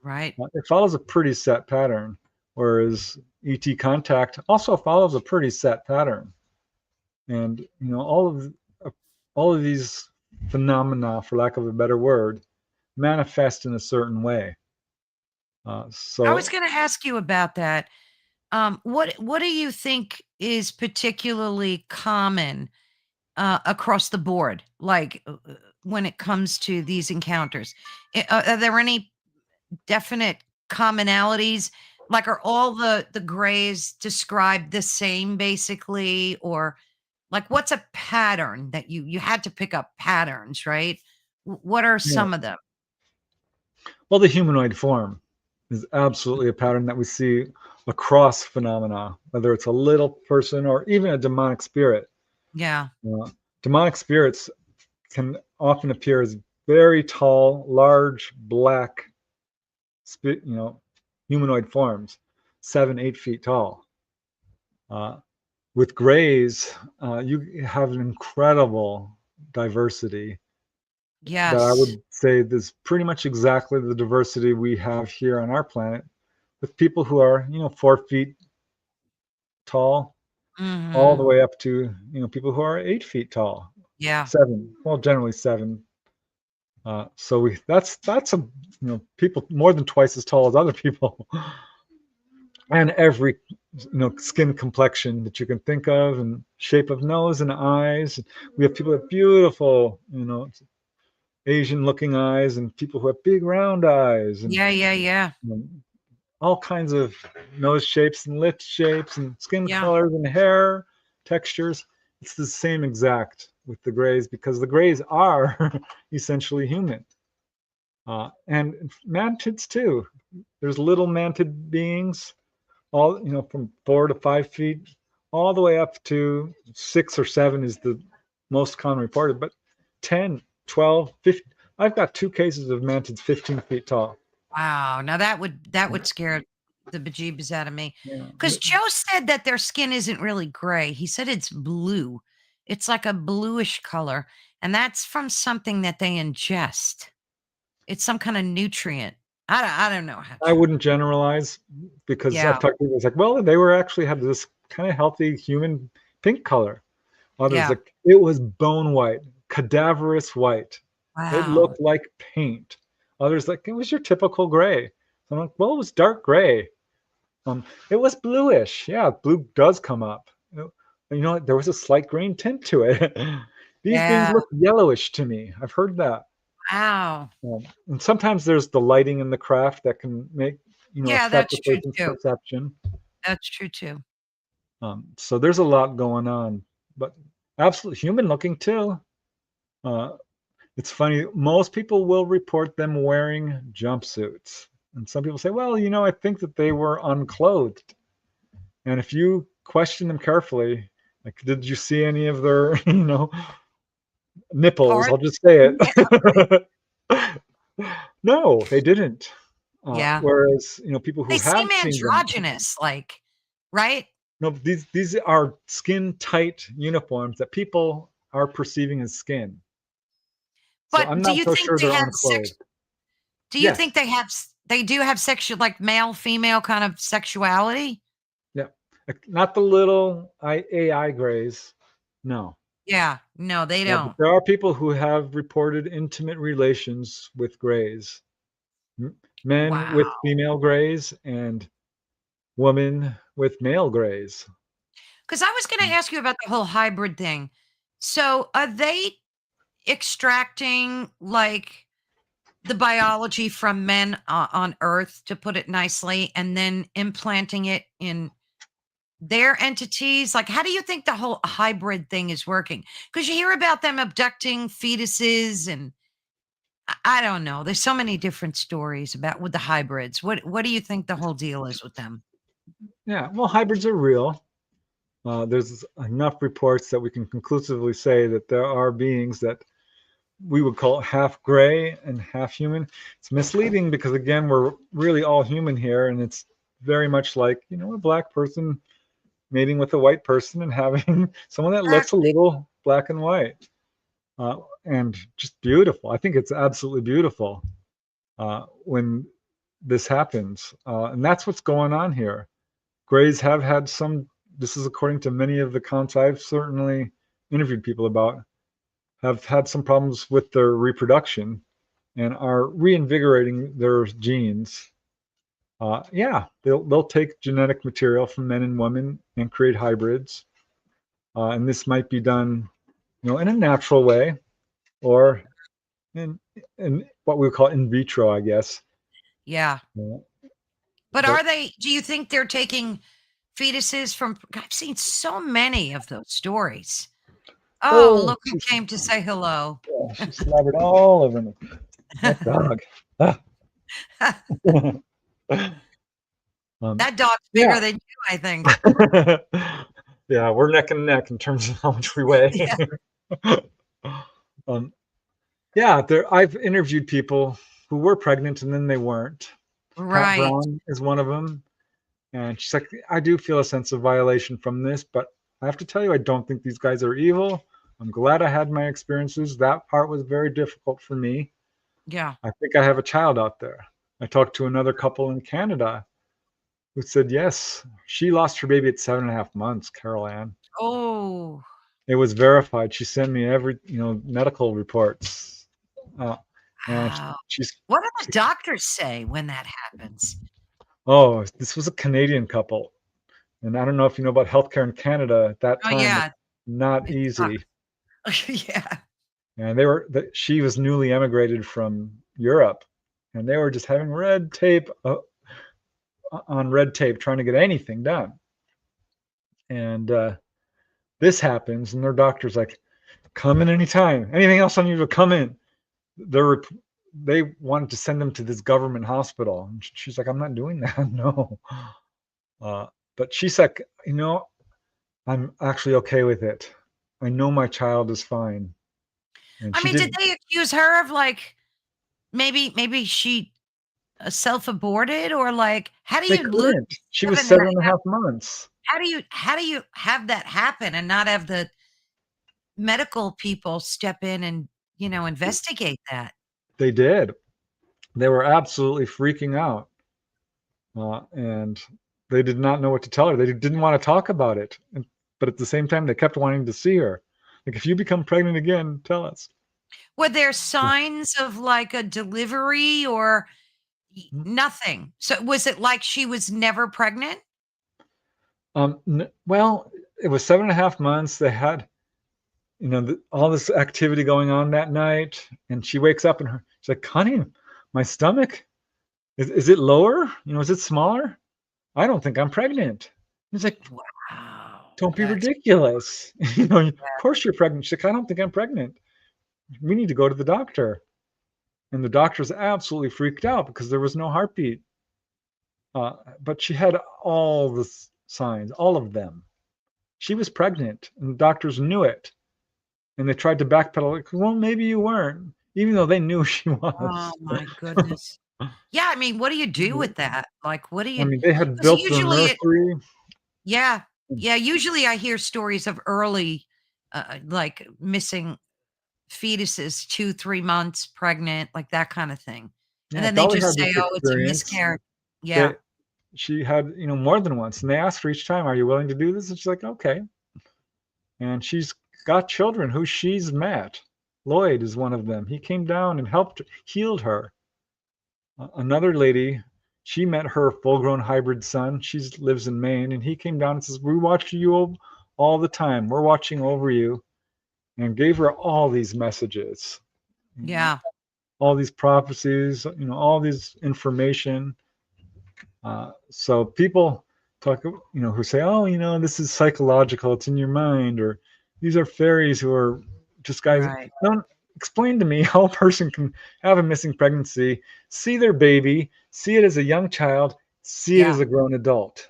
S1: Right.
S2: It follows a pretty set pattern, whereas ET contact also follows a pretty set pattern. And all of these phenomena, for lack of a better word, manifest in a certain way.
S1: I was
S2: So
S1: gonna ask you about that. What do you think is particularly common across the board, like when it comes to these encounters? Are there any definite commonalities? Like, are all the grays described the same, basically, or like what's a pattern that you had to pick up patterns, right? What are
S2: yeah.
S1: some of them?
S2: Well, the humanoid form is absolutely a pattern that we see across phenomena, whether it's a little person or even a demonic spirit.
S1: Yeah.
S2: Uh, Demonic spirits can often appear as very tall, large, black, humanoid forms, 7, 8 feet tall. Uh, with grays, you have an incredible diversity that I
S1: Yes.
S2: would say is pretty much exactly the diversity we have here on our planet, with people who are 4 feet tall, all the
S1: Mhm.
S2: way up to people who are 8 feet tall,
S1: Yeah.
S2: 7, well, generally 7. So that's people more than twice as tall as other people, and every skin complexion that you can think of, and shape of nose and eyes. We have people with beautiful Asian looking eyes, and people who have big round eyes, and
S1: Yeah, yeah, yeah.
S2: you know, all kinds of nose shapes and lip shapes and skin
S1: Yeah.
S2: colors and hair textures. It's the same exact with the grays, because the grays are essentially human. And mantids too. There's little mantid beings, all from 4 to 5 feet, all the way up to 6 or 7 is the most common reported, but 10, 12, 15. I've got 2 cases of mantids 15 feet tall.
S1: Wow. Now that would scare the bejeebus out of me.
S2: Yeah.
S1: Because Joe said that their skin isn't really gray. He said it's blue. It's like a bluish color, and that's from something that they ingest. It's some kind of nutrient. I don't know how
S2: I
S1: true.
S2: wouldn't generalize, because I've
S1: Yeah.
S2: talked to people. It's like, well, they were actually had this kind of healthy human pink color. Others
S1: Yeah.
S2: like it was bone white, cadaverous white. It
S1: Wow.
S2: looked like paint. Others like it was your typical gray. So I'm like, well, it was dark gray. It was bluish. Yeah, blue does come up. There was a slight green tint to it. These beings
S1: Yeah.
S2: look yellowish to me. I've heard that.
S1: Wow.
S2: And sometimes there's the lighting in the craft that can
S1: Yeah,
S2: affect a
S1: that's true
S2: person's
S1: too.
S2: perception.
S1: That's true too.
S2: So there's a lot going on, but absolutely human looking too. Uh, it's funny. Most people will report them wearing jumpsuits, and some people say, "Well, I think that they were unclothed." And if you question them carefully, like, did you see any of their, nipples?
S1: Part.
S2: I'll just say
S1: Yeah.
S2: it. No, they didn't.
S1: Yeah.
S2: Whereas, people who
S1: They seem
S2: have seen them,
S1: androgynous, like, right?
S2: No, these are skin tight uniforms that people are perceiving as skin. So
S1: But
S2: I'm
S1: do
S2: not
S1: you
S2: so
S1: think
S2: sure
S1: they
S2: they're
S1: have
S2: unclothed.
S1: do you
S2: Yes.
S1: think they do have sexual, like male, female kind of sexuality?
S2: Yeah. Not the little AI grays. No.
S1: Yeah. No, they
S2: But
S1: don't.
S2: there are people who have reported intimate relations with grays. Men
S1: Wow.
S2: with female grays and women with male grays.
S1: Because I was going to ask you about the whole hybrid thing. So, are they extracting like the biology from men on Earth, to put it nicely, and then implanting it in their entities? Like, how do you think the whole hybrid thing is working? Because you hear about them abducting fetuses, and I don't know. There's so many different stories about with the hybrids. What do you think the whole deal is with them?
S2: Yeah, well, hybrids are real. There's enough reports that we can conclusively say that there are beings that we would call half gray and half human. It's misleading because, again, we're really all human here, and it's very much like, a black person mating with a white person and having someone that looks a
S1: Exactly.
S2: little black and white, and just beautiful. I think it's absolutely beautiful when this happens, and that's what's going on here. Grays have had some. This is according to many of the counts I've certainly interviewed people about, have had some problems with their reproduction and are reinvigorating their genes. Yeah, they'll take genetic material from men and women and create hybrids, and this might be done, in a natural way, or in in what we would call in vitro, I guess.
S1: Yeah.
S2: Uh,
S1: But
S2: but
S1: do you think they're taking fetuses from, I've seen so many of those stories. Oh,
S2: oh,
S1: look who came to say hello.
S2: she slobbered all over me. That dog. Ah. um,
S1: That dog's
S2: yeah.
S1: bigger than you, I think.
S2: Yeah, we're neck and neck in terms of how much we weigh.
S1: Yeah.
S2: um, yeah, I've interviewed people who were pregnant and then they weren't. Pat
S1: Right.
S2: Brown is one of them, and she's like, I do feel a sense of violation from this, but I have to tell you, I don't think these guys are evil. I'm glad I had my experiences. That part was very difficult for me.
S1: Yeah.
S2: I think I have a child out there. I talked to another couple in Canada who said, yes, she lost her baby at 7.5 months, Carol Ann.
S1: Oh,
S2: It was verified. She sent me every, medical reports. Uh, and
S1: wow.
S2: she's,
S1: What do the
S2: she,
S1: doctors say when that happens?
S2: oh, this was a Canadian couple. And I don't know if you know about healthcare in Canada at that
S1: Oh,
S2: time, it's
S1: yeah.
S2: not
S1: It
S2: easy.
S1: sucks. Yeah.
S2: And she was newly emigrated from Europe, and they were just having red tape on red tape trying to get anything done. And this happens, and their doctor's like, come in anytime. Anything else on you to come in. They're they wanted to send them to this government hospital. And she's like, I'm not doing that. No. Uh, but she's like, I'm actually okay with it. I know my child is fine. And
S1: I
S2: she
S1: mean, did
S2: did,
S1: they accuse her of like maybe she self-aborted, or like how do
S2: they
S1: you lose
S2: couldn't. She was
S1: seven and a
S2: seven and a
S1: half?
S2: half months.
S1: How do you have that happen and not have the medical people step in and, investigate that?
S2: They did. They were absolutely freaking out. And they did not know what to tell her. They didn't want to talk about it. But at the same time, they kept wanting to see her. Like, if you become pregnant again, tell us.
S1: Were there signs of like a delivery or nothing? So was it like she was never pregnant?
S2: Well, it was 7.5 months. They had, all this activity going on that night, and she wakes up and she's like, "Honey, my stomach is it lower? Is it smaller? I don't think I'm pregnant." He's like,
S1: Wow,
S2: "Don't be
S1: that's
S2: ridiculous. Of course you're pregnant." She's like, "I don't think I'm pregnant. We need to go to the doctor." And the doctor's absolutely freaked out because there was no heartbeat. But she had all the signs, all of them. She was pregnant, and the doctors knew it. And they tried to backpedal, like, well, maybe you weren't, even though they knew she
S1: oh
S2: was.
S1: my goodness. Yeah, I mean, what do you do with that? Like, what do
S2: I
S1: you?
S2: mean, they had
S1: Because
S2: built the
S1: usually
S2: nursery.
S1: yeah. Yeah, usually I hear stories of early, like missing fetuses, 2, 3 months pregnant, like that kind of thing. And
S2: Yeah,
S1: then they
S2: Dolly
S1: just
S2: had
S1: say,
S2: this
S1: "Oh, it's a
S2: experience
S1: miscarriage." Yeah,
S2: that she had, more than once, and they asked her each time, "Are you willing to do this?" And she's like, "Okay." And she's got children who she's met. Lloyd is one of them. He came down and helped healed her. Another lady, she met her full-grown hybrid son. She lives in Maine, and he came down and says, "We watch you all the time. We're watching over you," and gave her all these messages,
S1: yeah,
S2: all these prophecies, all these information. So people talk, who say, "Oh, this is psychological. It's in your mind," or "These are fairies who are just guys."
S1: right.
S2: Don't explain to me how a person can have a missing pregnancy, see their baby, see it as a young child, see it
S1: Yeah,
S2: as a grown adult,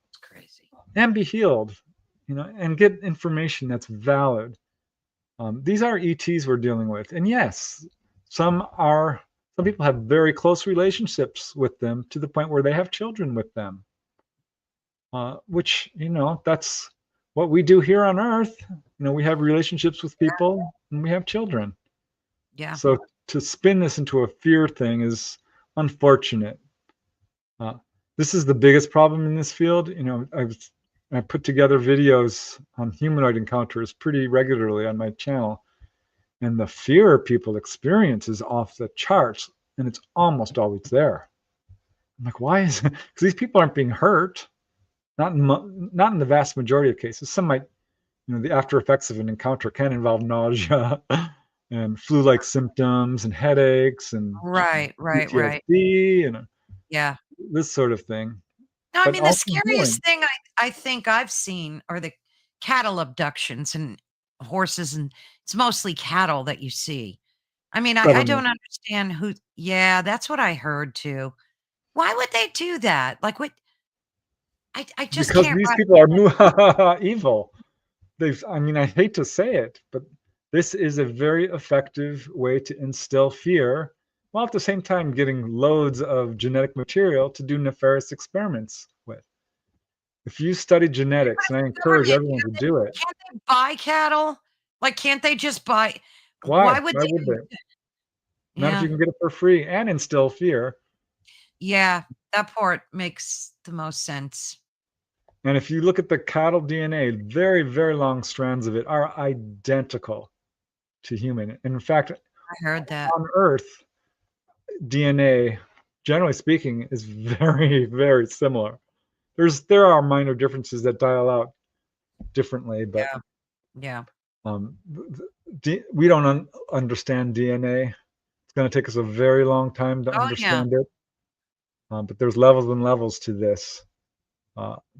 S1: it's crazy.
S2: and be healed, and get information that's valid. These are ETs we're dealing with, and yes, some are. Some people have very close relationships with them to the point where they have children with them. Which, that's what we do here on earth. We have relationships with people and we have children.
S1: Yeah,
S2: So to spin this into a fear thing is unfortunate. uh, this is the biggest problem in this field. I put together videos on humanoid encounters pretty regularly on my channel, and the fear people experience is off the charts, and it's almost always there. I'm like, why is it? Because these people aren't being hurt. Not in the vast majority of cases. Some might, the after effects of an encounter can involve nausea and flu-like symptoms and headaches and
S1: right, right, right.
S2: PTSD and
S1: Yeah.
S2: this sort of thing,
S1: No, I
S2: but
S1: mean, the
S2: also healing.
S1: scariest thing I think I've seen are the cattle abductions and horses, and it's mostly cattle that you see. I mean, I
S2: Government,
S1: don't understand who. Yeah, that's what I heard too. Why would they do that? Like, what I just
S2: because
S1: can't
S2: these
S1: wrap
S2: people are evil. I mean, I hate to say it, but this is a very effective way to instill fear, while at the same time getting loads of genetic material to do nefarious experiments with. If you study genetics, and I encourage
S1: government.
S2: everyone to do it,
S1: Can't they buy cattle? Like, can't they just buy why
S2: why?
S1: would
S2: Why would
S1: they?
S2: they? Not if
S1: Yeah.
S2: you can get it for free and instill fear.
S1: Yeah, that part makes the most sense.
S2: And if you look at the cattle DNA, very, very long strands of it are identical to human. And in fact,
S1: I heard that.
S2: on Earth, DNA, generally speaking, is very, very similar. There are minor differences that dial out differently, but
S1: Yeah, yeah.
S2: um, we don't understand DNA. It's going to take us a very long time to
S1: Oh, yeah.
S2: understand it. But there's levels and levels to this.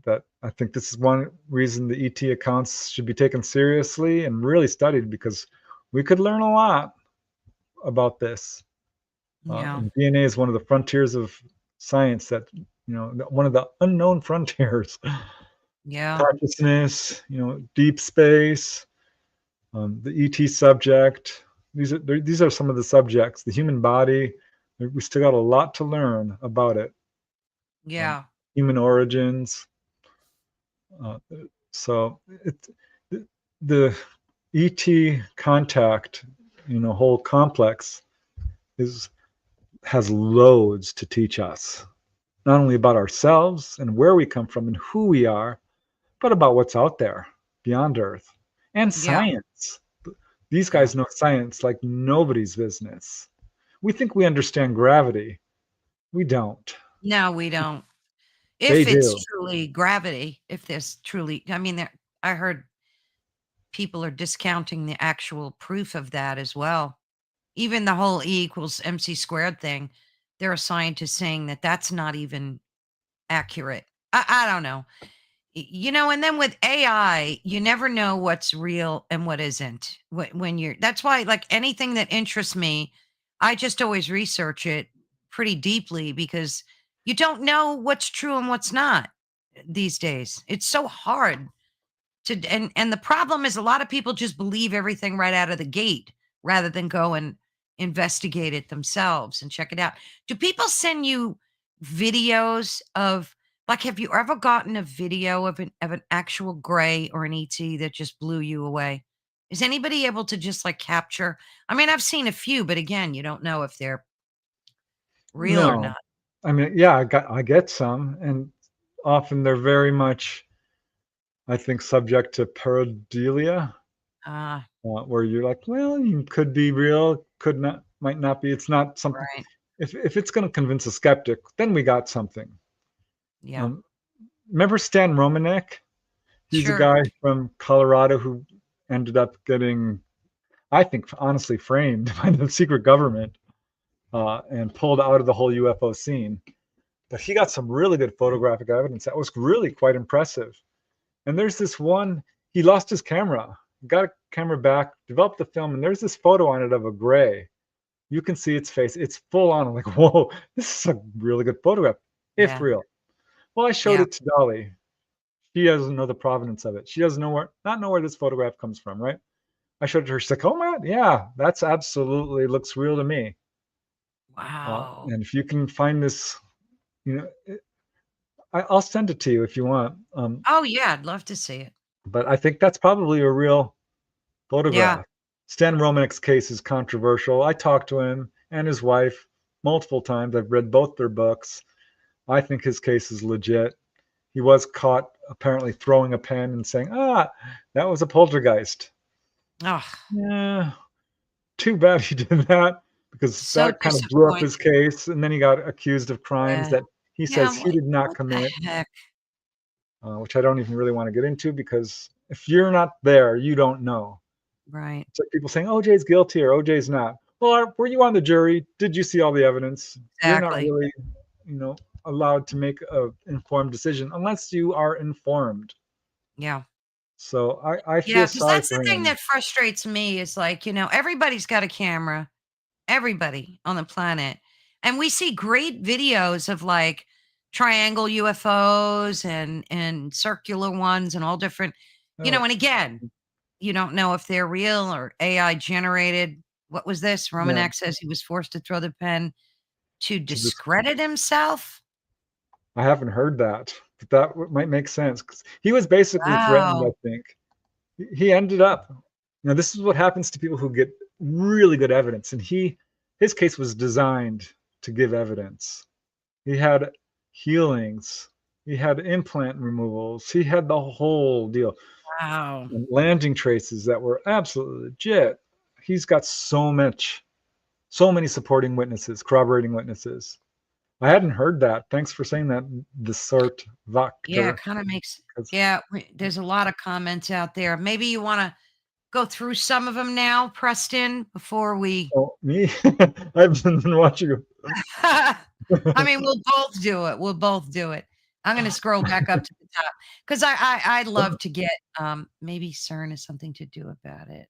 S2: That I think this is one reason the ET accounts should be taken seriously and really studied, because we could learn a lot about this.
S1: Yeah.
S2: And DNA is one of the frontiers of science that, one of the unknown frontiers.
S1: Yeah.
S2: Consciousness, deep space, the ET subject. These are some of the subjects. The human body. We still got a lot to learn about it. Um,
S1: Yeah.
S2: Human origins. Uh, so the ET contact, whole complex is has loads to teach us, not only about ourselves and where we come from and who we are, but about what's out there beyond Earth and
S1: Yeah.
S2: science. These
S1: Yeah.
S2: guys know science like nobody's business. We think we understand gravity. We don't.
S1: No, we don't.
S2: They
S1: If it's
S2: do.
S1: truly gravity, if there's truly I mean, I heard people are discounting the actual proof of that as well. Even the whole E equals MC squared thing, there are scientists saying that that's not even accurate. I don't know. And then with AI, you never know what's real and what isn't. When you're that's why, like, anything that interests me, I just always research it pretty deeply, because you don't know what's true and what's not these days. It's so hard to and the problem is a lot of people just believe everything right out of the gate rather than go and investigate it themselves and check it out. Do people send you videos of, Like, have you ever gotten a video of an actual gray or an ET that just blew you away? Is anybody able to just, like, capture? I mean, I've seen a few, but again, you don't know if they're real or
S2: No.
S1: not.
S2: I mean, yeah, I get some, and often they're very much, I think, subject to pareidolia,
S1: Ah,
S2: where you're like, "Well, you could be real, could not might not be." It's not something.
S1: right.
S2: If it's gonna convince a skeptic, then we got something.
S1: Yeah.
S2: Um, Remember Stan Romanek? He's a
S1: Sure.
S2: guy from Colorado who ended up getting, I think, honestly framed by the secret government, and pulled out of the whole UFO scene. But he got some really good photographic evidence that was really quite impressive. And there's this one, he lost his camera, got a camera back, developed the film, and there's this photo on it of a gray. You can see its face. It's full on. I'm like, whoa, this is a really good photograph, if
S1: Yeah.
S2: real. Well, I showed
S1: Yeah.
S2: it to Dolly. She doesn't know the provenance of it. She doesn't know not know where this photograph comes from, right? I showed it to her. She's like, "Oh my, yeah, that's absolutely looks real to me."
S1: Wow.
S2: And if you can find this, you know, I'll send it to you if you want.
S1: Oh, yeah, I'd love to see it.
S2: But I think that's probably a real
S1: Yeah.
S2: photograph. Stan Romanek's case is controversial. I talked to him and his wife multiple times. I've read both their books. I think his case is legit. He was caught apparently throwing a pen and saying, that was a poltergeist.
S1: Oh,
S2: Yeah, too bad he did that because
S1: so
S2: that kind of blew up his
S1: disappointing.
S2: case. And then he got accused of crimes
S1: Yeah.
S2: that he
S1: Yeah,
S2: says he
S1: like,
S2: did not
S1: what the
S2: commit,
S1: heck?
S2: which I don't even really want to get into because if you're not there, you don't know.
S1: Right.
S2: It's like people saying OJ's guilty or OJ's not. Well, were you on the jury? Did you see all the evidence? You're not
S1: Exactly.
S2: really, you know, allowed to make a informed decision unless you are informed.
S1: Yeah.
S2: So I
S1: Yeah,
S2: feel
S1: because
S2: sorry
S1: that's the
S2: for
S1: thing
S2: him.
S1: that frustrates me is like, everybody's got a camera, everybody on the planet. And we see great videos of like triangle UFOs and circular ones and all different,
S2: Oh,
S1: and again, you don't know if they're real or AI generated. What was this?
S2: yeah,
S1: Romanek says he was forced to throw the pen to
S2: to this,
S1: discredit himself.
S2: I haven't heard that, but that might make sense 'cause he was basically threatened. I
S1: Wow.
S2: think he ended up. This is what happens to people who get really good evidence, and his case was designed to give evidence. He had healings. He had implant removals. He had the whole deal.
S1: Wow.
S2: And landing traces that were absolutely legit. He's got so many supporting witnesses, corroborating witnesses. I hadn't heard that. Thanks for saying that, the sort
S1: Yeah, it
S2: Vector.
S1: kinda makes,
S2: 'Cause,
S1: yeah, there's a lot of comments out there. Maybe you wanna go through some of them now, Preston, before we
S2: oh, me? I've been watching.
S1: I mean, we'll both do it. We'll both do it. I'm gonna scroll back up to the top because I'd love to get, maybe CERN has something to do about it.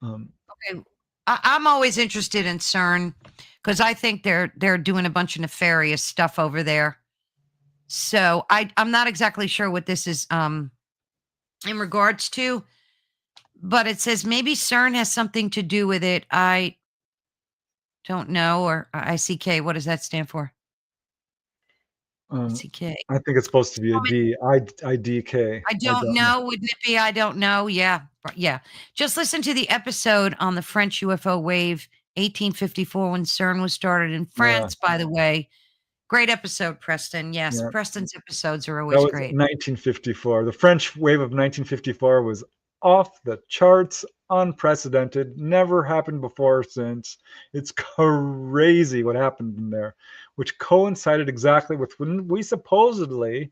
S2: um,
S1: Okay. I'm always interested in CERN because I think they're doing a bunch of nefarious stuff over there. So I'm not exactly sure what this is in regards to, but it says maybe CERN has something to do with it. I don't know, or ICK. What does that stand for?
S2: um,
S1: ICK.
S2: I think it's supposed to be a D. IDK.
S1: I
S2: I
S1: don't
S2: don't know.
S1: know. Wouldn't it be? I don't know. Yeah. Yeah. Just listen to the episode on the French UFO wave 1854 when CERN was started in
S2: Yeah,
S1: France, by the way. Great episode, Preston. Yes.
S2: yeah.
S1: Preston's episodes are
S2: That
S1: always
S2: was
S1: great.
S2: 1954. The French wave of 1954 was off the charts, unprecedented, never happened before or since. It's crazy what happened in there, which coincided exactly with when we supposedly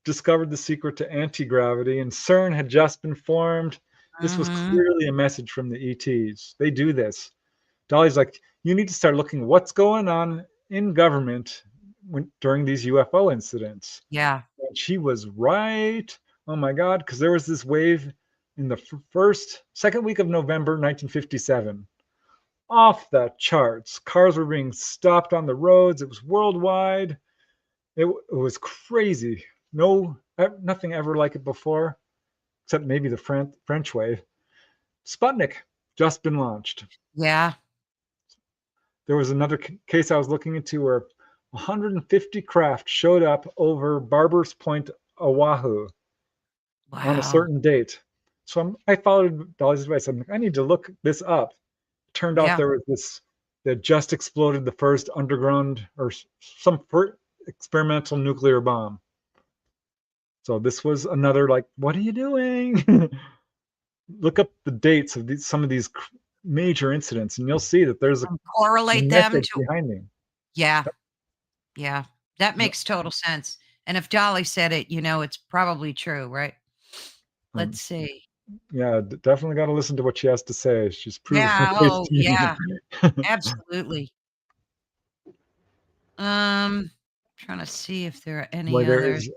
S2: discovered the secret to anti-gravity and CERN had just been formed. This was
S1: Mhm.
S2: clearly a message from the ETs. They do this. Dolly's like, you need to start looking what's going on in government during these UFO incidents.
S1: Yeah.
S2: And she was right. Oh my God, because there was this wave in the second week of November 1957. Off the charts. Cars were being stopped on the roads. It was worldwide. It was crazy. No, nothing ever like it before, except maybe the French wave. Sputnik just been launched.
S1: Yeah.
S2: There was another case I was looking into where 150 craft showed up over Barber's Point, Oahu on a
S1: Wow.
S2: certain date. So I followed Dolly's advice. I'm like, I need to look this up. Turned out
S1: Yeah.
S2: there was this that just exploded the first underground or some experimental nuclear bomb. So this was another like, what are you doing? Look up the dates of some of these major incidents, and you'll see that there's a
S1: And correlate them
S2: message
S1: to,
S2: behind me.
S1: yeah. Yeah. That
S2: Yep.
S1: makes total sense. And if Dolly said it, it's probably true, right?
S2: Um,
S1: Let's see.
S2: yeah, definitely got to listen to what she has to say. She's proven her
S1: Yeah.
S2: case
S1: Oh,
S2: to me.
S1: yeah. Absolutely. Trying to see if there are
S2: Boy,
S1: any
S2: there
S1: others.
S2: is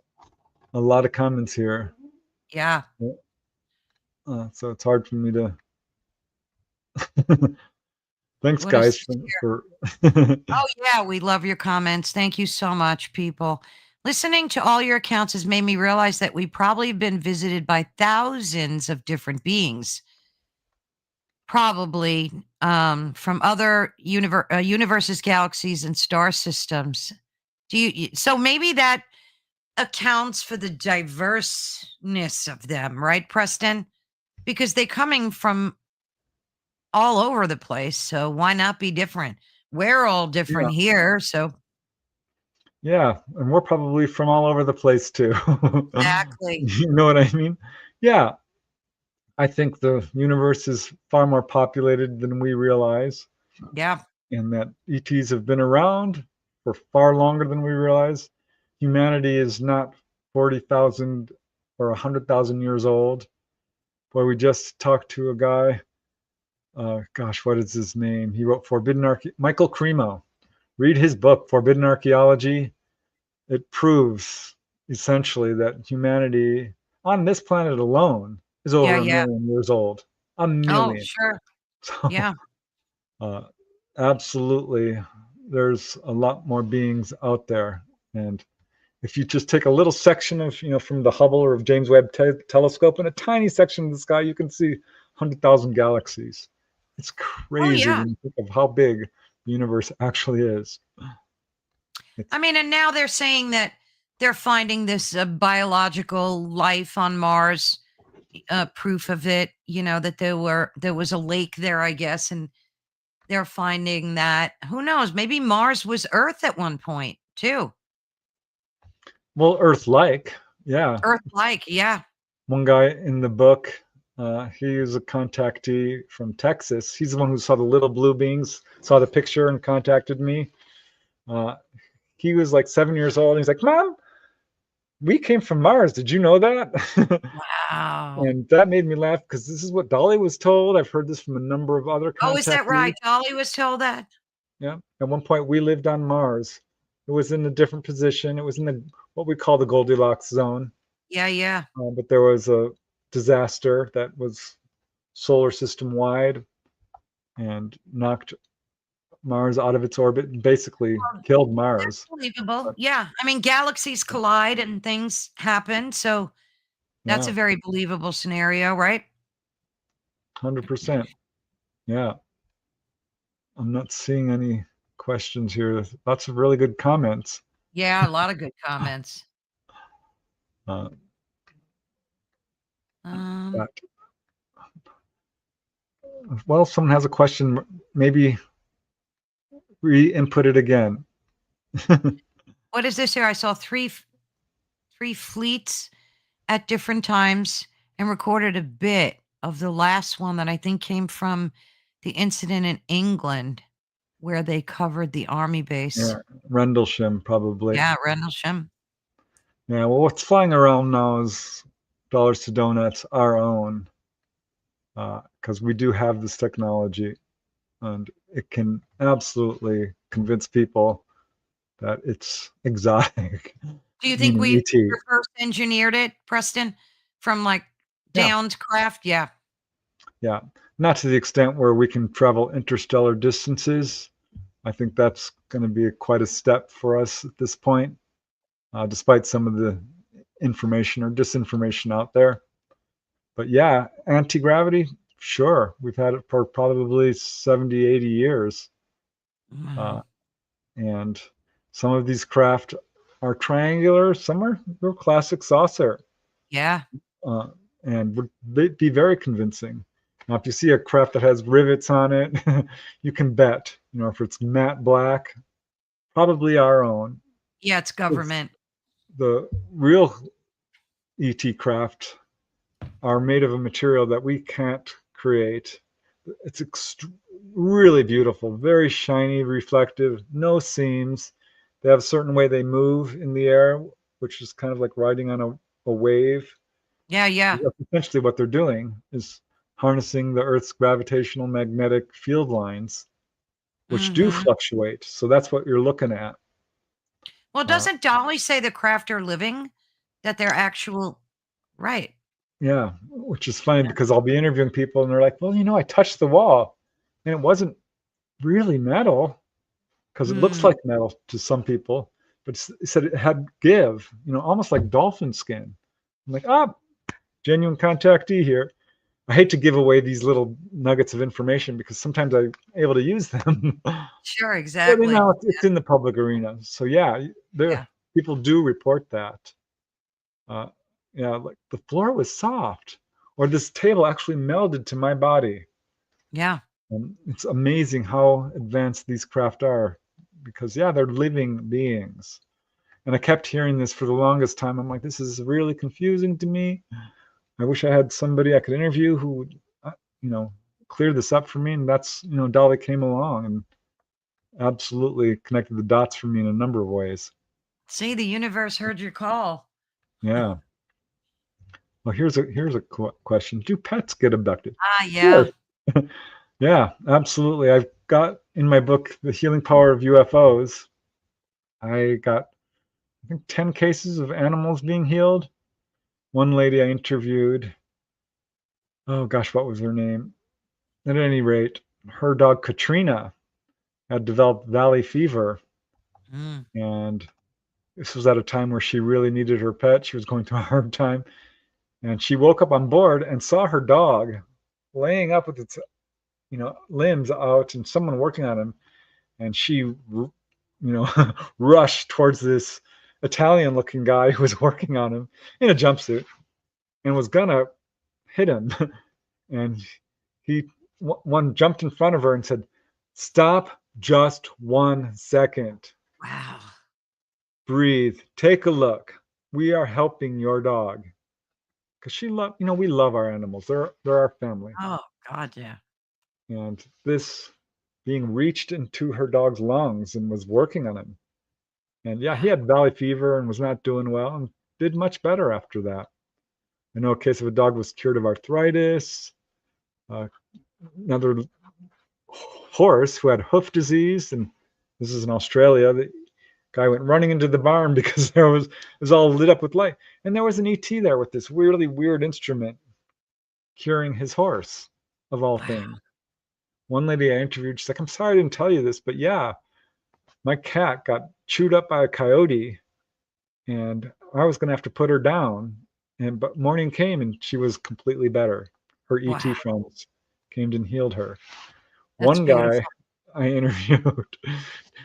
S2: a lot of comments here,
S1: Yeah.
S2: so it's hard for me to. Thanks,
S1: What is
S2: guys,
S1: this here?
S2: for
S1: Oh, yeah. We love your comments. Thank you so much, people. Listening to all your accounts has made me realize that we probably have been visited by thousands of different beings, probably from other universes, galaxies, and star systems. So maybe that accounts for the diverseness of them, right, Preston? Because they're coming from all over the place. So why not be different? We're all
S2: yeah,
S1: different here. So
S2: yeah, and we're probably from all over the place too.
S1: exactly.
S2: You know what I mean? Yeah, I think the universe is far more populated than we realize,
S1: Yeah.
S2: and that ETs have been around for far longer than we realize. Humanity is not 40,000 or 100,000 years old. Boy, we just talked to a guy. Gosh, what is his name? He wrote Michael Cremo. Read his book, Forbidden Archaeology. It proves essentially that humanity on this planet alone is
S1: Yeah.
S2: over a
S1: Yeah.
S2: million years old. A
S1: Oh,
S2: million.
S1: sure.
S2: So,
S1: Yeah.
S2: uh, absolutely, there's a lot more beings out there. And if you just take a little section of, from the Hubble or of James Webb telescope and a tiny section of the sky, you can see 100,000 galaxies. It's
S1: Oh,
S2: crazy
S1: yeah.
S2: when you think of how big the universe actually is. It's
S1: I mean, and now they're saying that they're finding this biological life on Mars, proof of it. That there was a lake there, I guess, and they're finding that who knows, maybe Mars was Earth at one point too.
S2: well, Earth-like, yeah.
S1: Earth-like, yeah,
S2: One guy in the book, he is a contactee from Texas. He's the one who saw the little blue beings, saw the picture, and contacted me. Uh, he was like 7 years old. And he's like, "Mom, we came from Mars. Did you know that?"
S1: wow.
S2: And that made me laugh because this is what Dolly was told. I've heard this from a number of other
S1: Oh, is that
S2: contactees.
S1: right? Dolly was told that.
S2: Yeah. At one point, we lived on Mars. It was in a different position. It was in the what we call the Goldilocks zone.
S1: Yeah, yeah.
S2: But there was a disaster that was solar system wide and knocked Mars out of its orbit and basically
S1: Well,
S2: killed
S1: that's
S2: Mars.
S1: believable.
S2: But
S1: Yeah, I mean, galaxies collide and things happen, so that's
S2: yeah,
S1: a very believable scenario, right?
S2: 100%. Yeah. I'm not seeing any questions here. Lots of really good comments.
S1: Yeah, a lot of good comments.
S2: Uh,
S1: Um,
S2: but, well, if someone has a question, maybe re-input it again.
S1: what is this here? I saw three fleets at different times and recorded a bit of the last one that I think came from the incident in England where they covered the army base.
S2: Yeah, Rendlesham probably.
S1: Yeah, Rendlesham.
S2: Yeah, well, what's flying around now is dollars to donuts, our own, because we do have this technology, and it can absolutely convince people that it's exotic,
S1: Do you think
S2: meaning
S1: we
S2: ET.
S1: reverse engineered it, Preston, from like
S2: Yeah,
S1: downed craft? Yeah.
S2: yeah. Not to the extent where we can travel interstellar distances. I think that's going to be quite a step for us at this point, despite some of the information or disinformation out there. But yeah, anti-gravity, sure. We've had it for probably 70, 80 years.
S1: Wow.
S2: Uh, and Some of these craft are triangular, some are real classic saucer,
S1: Yeah.
S2: uh, and would be very convincing. Now, if you see a craft that has rivets on it, you can bet, if it's matte black, probably our own.
S1: Yeah, it's government.
S2: The real ET craft are made of a material that we can't create. It's really beautiful, very shiny, reflective, no seams. They have a certain way they move in the air, which is kind of like riding on a wave.
S1: Yeah, yeah.
S2: That's essentially what they're doing is harnessing the Earth's gravitational magnetic field lines, which do
S1: Mhm.
S2: fluctuate. So that's what you're looking at.
S1: Well,
S2: Uh,
S1: doesn't Dolly say the craft are living? That they're actual right.
S2: yeah, which is funny because I'll be interviewing people and they're like, well, I touched the wall and it wasn't really metal because it looks
S1: Mm,
S2: like metal to some people, but it said it had give, almost like dolphin skin. I'm like, genuine contactee here. I hate to give away these little nuggets of information because sometimes I'm able to use them.
S1: sure,
S2: But
S1: exactly.
S2: it's in the public arena. So yeah, there
S1: Yeah.
S2: people do report that. Uh, yeah, like the floor was soft, or this table actually melded to my body.
S1: Yeah.
S2: And it's amazing how advanced these craft are, because yeah, they're living beings. And I kept hearing this for the longest time. I'm like, this is really confusing to me. I wish I had somebody I could interview who would, you know, clear this up for me. And that's, Dolly came along and absolutely connected the dots for me in a number of ways.
S1: See, the universe heard your call.
S2: Yeah. Well, here's a question: do pets get abducted?
S1: Ah,
S2: Of
S1: yeah.
S2: course. Yeah, absolutely. I've got in my book, The Healing Power of UFOs. I got, I think, 10 cases of animals being healed. One lady I interviewed, oh gosh, what was her name? At any rate, her dog Katrina had developed valley fever,
S1: Mm.
S2: and this was at a time where she really needed her pet. She was going through a hard time, and she woke up on board and saw her dog laying up with its limbs out and someone working on him, and she rushed towards this Italian looking guy who was working on him in a jumpsuit and was gonna hit him. And he one jumped in front of her and said, stop just 1 second,
S1: Wow.
S2: breathe, take a look, we are helping your dog. Because we love our animals, they're our family.
S1: Oh, God, yeah.
S2: And this being reached into her dog's lungs and was working on him. And yeah, he
S1: Wow.
S2: had valley fever and was not doing well and did much better after that. I know a case of a dog was cured of arthritis. Uh, Another horse who had hoof disease, and this is in Australia. The guy went running into the barn because it was all lit up with light, and there was an ET there with this really weird instrument curing his horse, of all
S1: Wow.
S2: things. One lady I interviewed, she's like, "I'm sorry I didn't tell you this, but yeah, my cat got chewed up by a coyote and I was going to have to put her down. And but morning came and she was completely better. Her
S1: Wow.
S2: ET friends came and healed her.
S1: That's
S2: One guy
S1: beautiful.
S2: I interviewed,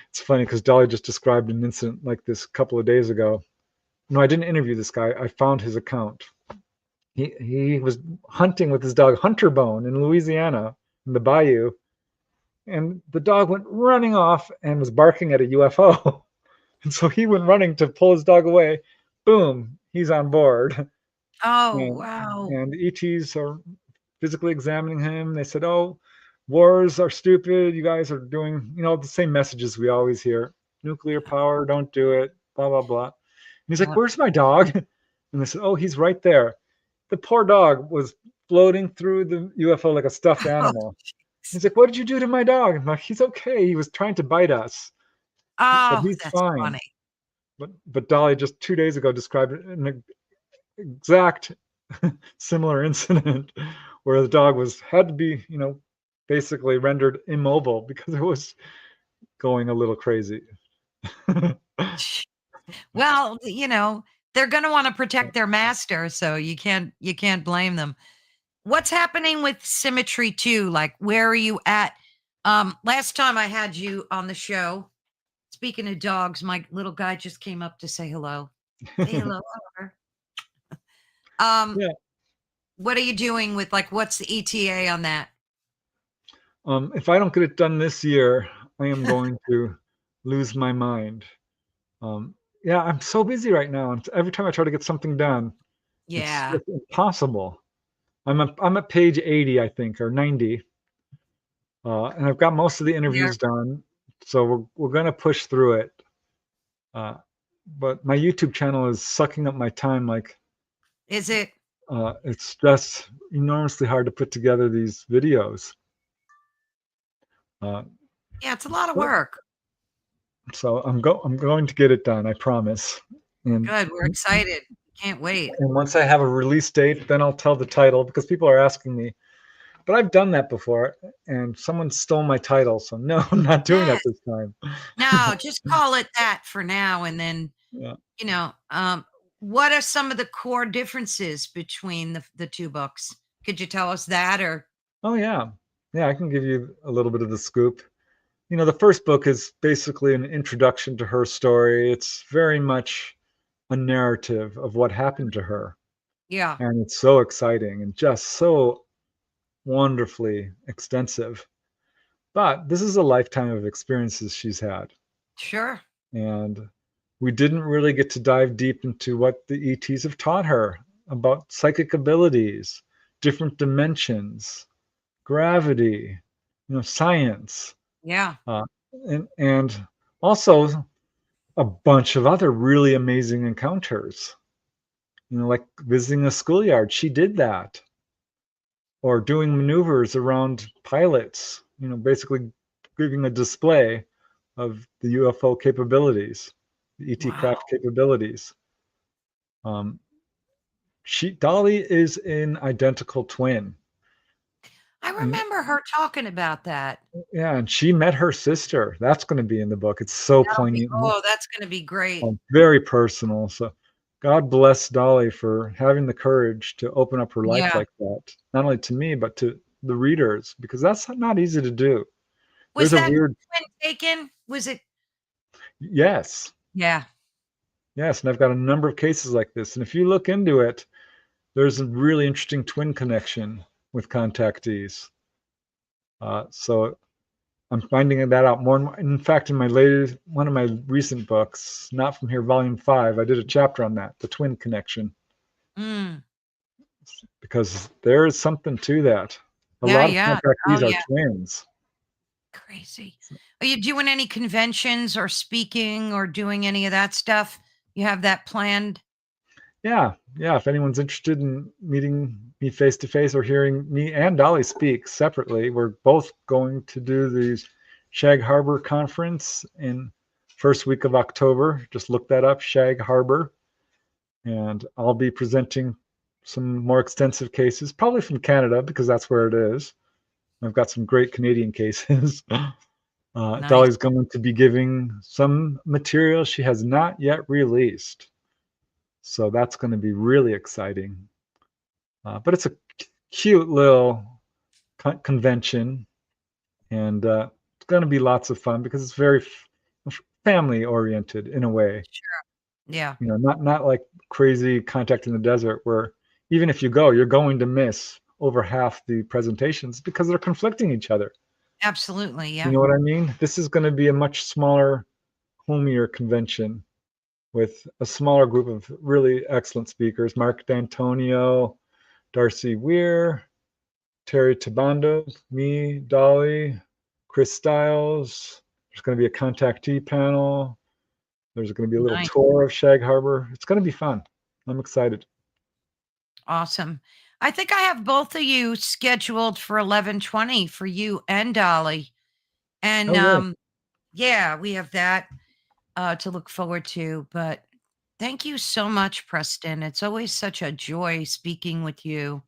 S2: it's funny because Dolly just described an incident like this a couple of days ago. No, I didn't interview this guy. I found his account. He was hunting with his dog Hunter Bone in Louisiana in the bayou, and the dog went running off and was barking at a UFO. And so he went running to pull his dog away. Boom, he's on board.
S1: Oh,
S2: And,
S1: wow.
S2: and the ETs are physically examining him. They said, "Oh, wars are stupid. You guys are doing, the same messages we always hear. Nuclear power, don't do it, blah, blah, blah." And he's like,
S1: Yep.
S2: "Where's my dog?" And they said, "Oh, he's right there." The poor dog was floating through the UFO like a stuffed
S1: Oh,
S2: animal.
S1: jeez.
S2: He's like, "What did you do to my dog?" I'm like, "He's okay. He was trying to bite us, but
S1: Oh,
S2: he's
S1: that's
S2: fine."
S1: funny.
S2: But Dolly just 2 days ago described an exact similar incident where the dog had to be, basically rendered immobile because it was going a little crazy.
S1: Well, they're gonna wanna protect their master, so you can't blame them. What's happening with Symmetry 2? Like, where are you at? Last time I had you on the show, Speaking of dogs, my little guy just came up to say hello. Say hello, Oliver. Um,
S2: Yeah.
S1: what are you doing with like what's the ETA on that?
S2: If I don't get it done this year, I am going to lose my mind. Um, yeah, I'm so busy right now, and every time I try to get something done, it's
S1: Yeah.
S2: just impossible. I'm at page 80, I think, or 90, and I've got most of the
S1: There.
S2: interviews done, so we're gonna push through it. Uh, but my YouTube channel is sucking up my time like
S1: Is it?
S2: it's just enormously hard to put together these videos. Uh,
S1: Yeah, it's a lot of
S2: but
S1: work.
S2: so I'm going to get it done, I promise. And
S1: Good. We're excited. Can't wait.
S2: and once I have a release date, then I'll tell the title because people are asking me. But I've done that before, and someone stole my title, so no, I'm not doing that
S1: Yes.
S2: this time.
S1: No, just call it that for now. And then,
S2: Yeah.
S1: you know, what are some of the core differences between the two books? Could you tell us that or
S2: Oh yeah, yeah. I can give you a little bit of the scoop. The first book is basically an introduction to her story. It's very much a narrative of what happened to her.
S1: yeah,
S2: And it's so exciting and just so wonderfully extensive. But this is a lifetime of experiences she's had.
S1: sure.
S2: And we didn't really get to dive deep into what the ETs have taught her about psychic abilities, different dimensions, gravity, science,
S1: Yeah.
S2: uh, and also a bunch of other really amazing encounters. Like visiting a schoolyard, she did that, or doing maneuvers around pilots. Basically giving a display of the UFO capabilities, the ET
S1: Wow.
S2: craft capabilities. Um, Dolly is an identical twin,
S1: I
S2: and
S1: remember her talking about that.
S2: yeah, and she met her sister. That's going to be in the book. It's so
S1: That'll be
S2: poignant,
S1: oh, that's gonna be great.
S2: very personal. So, God bless Dolly for having the courage to open up her life
S1: Yeah.
S2: like that, not only to me but to the readers, because that's not easy to do.
S1: Was
S2: There's a
S1: that
S2: weird
S1: twin taken? Was it
S2: yes,
S1: yeah.
S2: yes, and I've got a number of cases like this, and if you look into it, there's a really interesting twin connection with contactees. So I'm finding that out more and more. In fact, in my latest one of my recent books, Not From Here, Volume 5, I did a chapter on that, the twin connection,
S1: Mm.
S2: because there is something to that. A
S1: Yeah,
S2: lot of
S1: yeah. Oh,
S2: contactees are
S1: yeah.
S2: twins.
S1: Crazy. Are you doing any conventions or speaking or doing any of that stuff? You have that planned?
S2: Yeah, yeah. If anyone's interested in meeting me face to face or hearing me and Dolly speak separately, we're both going to do the Shag Harbor conference in first week of October. Just look that up, Shag Harbor, and I'll be presenting some more extensive cases, probably from Canada because that's where it is. I've got some great Canadian cases.
S1: Nice.
S2: Dolly's going to be giving some material she has not yet released. So that's going to be really exciting. But it's a cute little convention, and it's going to be lots of fun because it's very family oriented in a way.
S1: Sure. Yeah.
S2: Not like crazy Contact in the Desert, where even if you go, you're going to miss over half the presentations because they're conflicting each other.
S1: Absolutely.
S2: You
S1: Yeah.
S2: know what I mean? This is going to be a much smaller, homier convention with a smaller group of really excellent speakers: Mark D'Antonio, Darcy Weir, Terry Tabando, me, Dolly, Chris Stiles. There's going to be a contactee panel. There's going to be a little
S1: Nice.
S2: tour of Shag Harbor. It's going to be fun. I'm excited.
S1: Awesome. I think I have both of you scheduled for 11:20 for you and Dolly. And
S2: Oh, really?
S1: yeah, we have that to look forward to. But thank you so much, Preston. It's always such a joy speaking with you.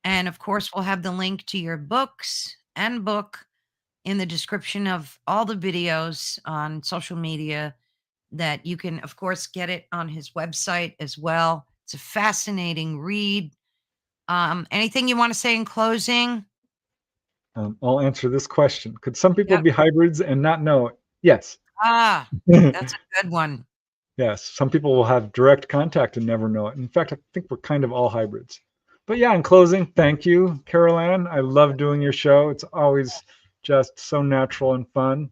S1: And of course, we'll have the link to your books and book in the description of all the videos on social media that you can, of course, get it on his website as well. It's a fascinating read. Anything you want to say in closing?
S2: I'll answer this question. Could some people
S1: Yep.
S2: be hybrids and not know it? Yes.
S1: Ah, that's a good one.
S2: Yes, some people will have direct contact and never know it. In fact, I think we're kind of all hybrids. But yeah, in closing, thank you, Carol Ann. I love doing your show. It's always just so natural and fun.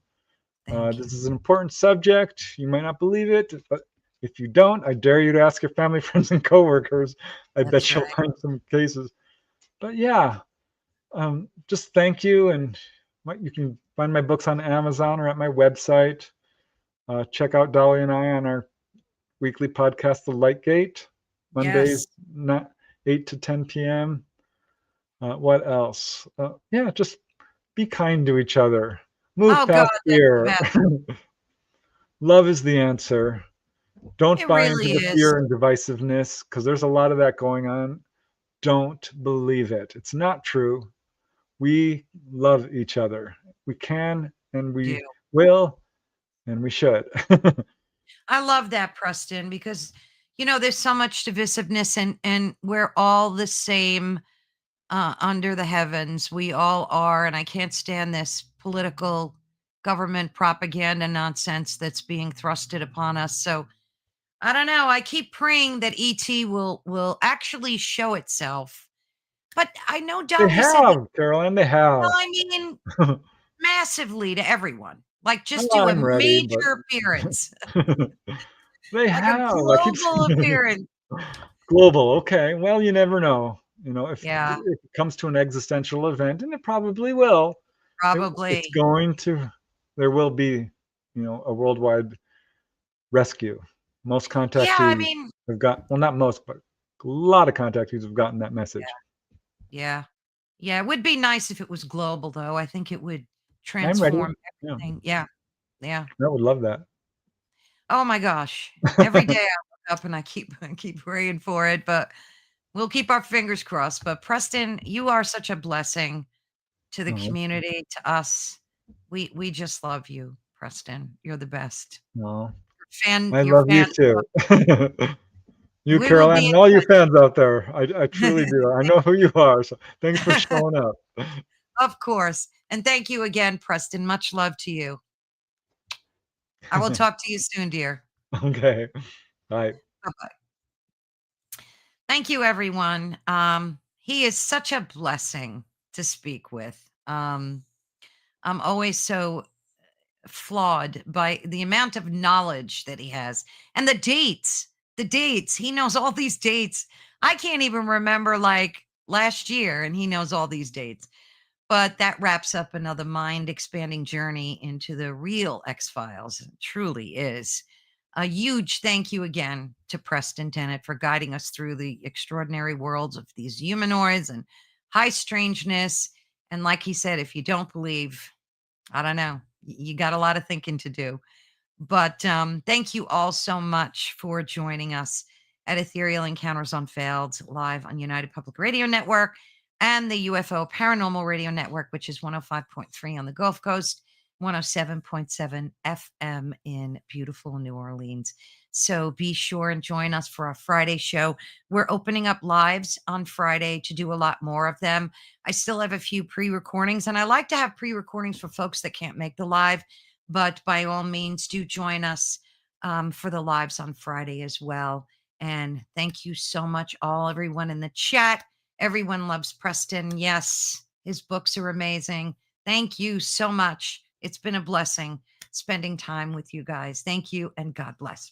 S1: Thank you.
S2: This is an important subject. You might not believe it, but if you don't, I dare you to ask your family, friends, and coworkers. I
S1: That's
S2: bet you'll
S1: right.
S2: find some cases. But yeah, just thank you. And you can find my books on Amazon or at my website. Check out Dolly and I on our weekly podcast, The Light Gate, Mondays,
S1: Yes.
S2: not 8 to 10 p.m. What else? Yeah, just be kind to each other. Move
S1: Oh God,
S2: past
S1: that's the
S2: fear.
S1: best.
S2: Love is the answer. Don't
S1: It
S2: buy into
S1: really
S2: the
S1: is.
S2: fear and divisiveness because there's a lot of that going on. Don't believe it. It's not true. We love each other. We can and
S1: Do.
S2: we will and we should.
S1: I love that, Preston, because there's so much divisiveness, and we're all the same under the heavens. We all are, and I can't stand this political government propaganda nonsense that's being thrusted upon us. So I don't know. I keep praying that ET will actually show itself. But I know
S2: They
S1: Dolly said that.
S2: have, Caroline, they
S1: Well,
S2: have.
S1: I mean, massively to everyone. Like, just do
S2: Well,
S1: a
S2: I'm ready, but
S1: major appearance,
S2: they
S1: like a
S2: have. I keep
S1: global
S2: saying
S1: appearance.
S2: global. Okay. Well, you never know. If
S1: Yeah,
S2: it comes to an existential event, and it probably will, it's
S1: probably.
S2: going to, there will be, a worldwide rescue. Most
S1: Yeah, I
S2: contactees
S1: mean,
S2: have got, well, not most, but a lot of contactees have gotten that message.
S1: yeah. Yeah, it would be nice if it was global, though. I think it would
S2: I'm ready.
S1: transform
S2: Yeah,
S1: everything. Yeah, yeah.
S2: I would love that.
S1: Oh my gosh. Every day I look up and I keep I keep praying for it, but we'll keep our fingers crossed. But Preston, you are such a blessing to the
S2: Oh,
S1: community, to us. We just love you, Preston. You're the best.
S2: no,
S1: Fan
S2: I
S1: your
S2: love you
S1: fans love
S2: too. You,
S1: we will
S2: Caroline,
S1: be
S2: and all you
S1: in
S2: fans out there. I truly
S1: touch.
S2: do. I know who you are. So thanks for showing up.
S1: Of course. And thank you again, Preston. Much love to you. I will talk to you soon, dear.
S2: Okay. Bye.
S1: Bye-bye. Thank you, everyone. He is such a blessing to speak with. I'm always so flawed by the amount of knowledge that he has and the dates. The dates. He knows all these dates. I can't even remember like last year, and he knows all these dates. But that wraps up another mind expanding journey into the real X Files. It truly is. A huge thank you again to Preston Dennett for guiding us through the extraordinary worlds of these humanoids and high strangeness. And like he said, if you don't believe, I don't know, you got a lot of thinking to do. But thank you all so much for joining us at Ethereal Encounters Unveiled live on United Public Radio Network and the UFO Paranormal Radio Network, which is 105.3 on the Gulf Coast, 107.7 FM in beautiful New Orleans. So be sure and join us for our Friday show. We're opening up lives on Friday to do a lot more of them. I still have a few pre recordings, and I like to have pre recordings for folks that can't make the live, but by all means, do join us for the lives on Friday as well. And thank you so much, all everyone in the chat. Everyone loves Preston. Yes, his books are amazing. Thank you so much. It's been a blessing spending time with you guys. Thank you, and God bless.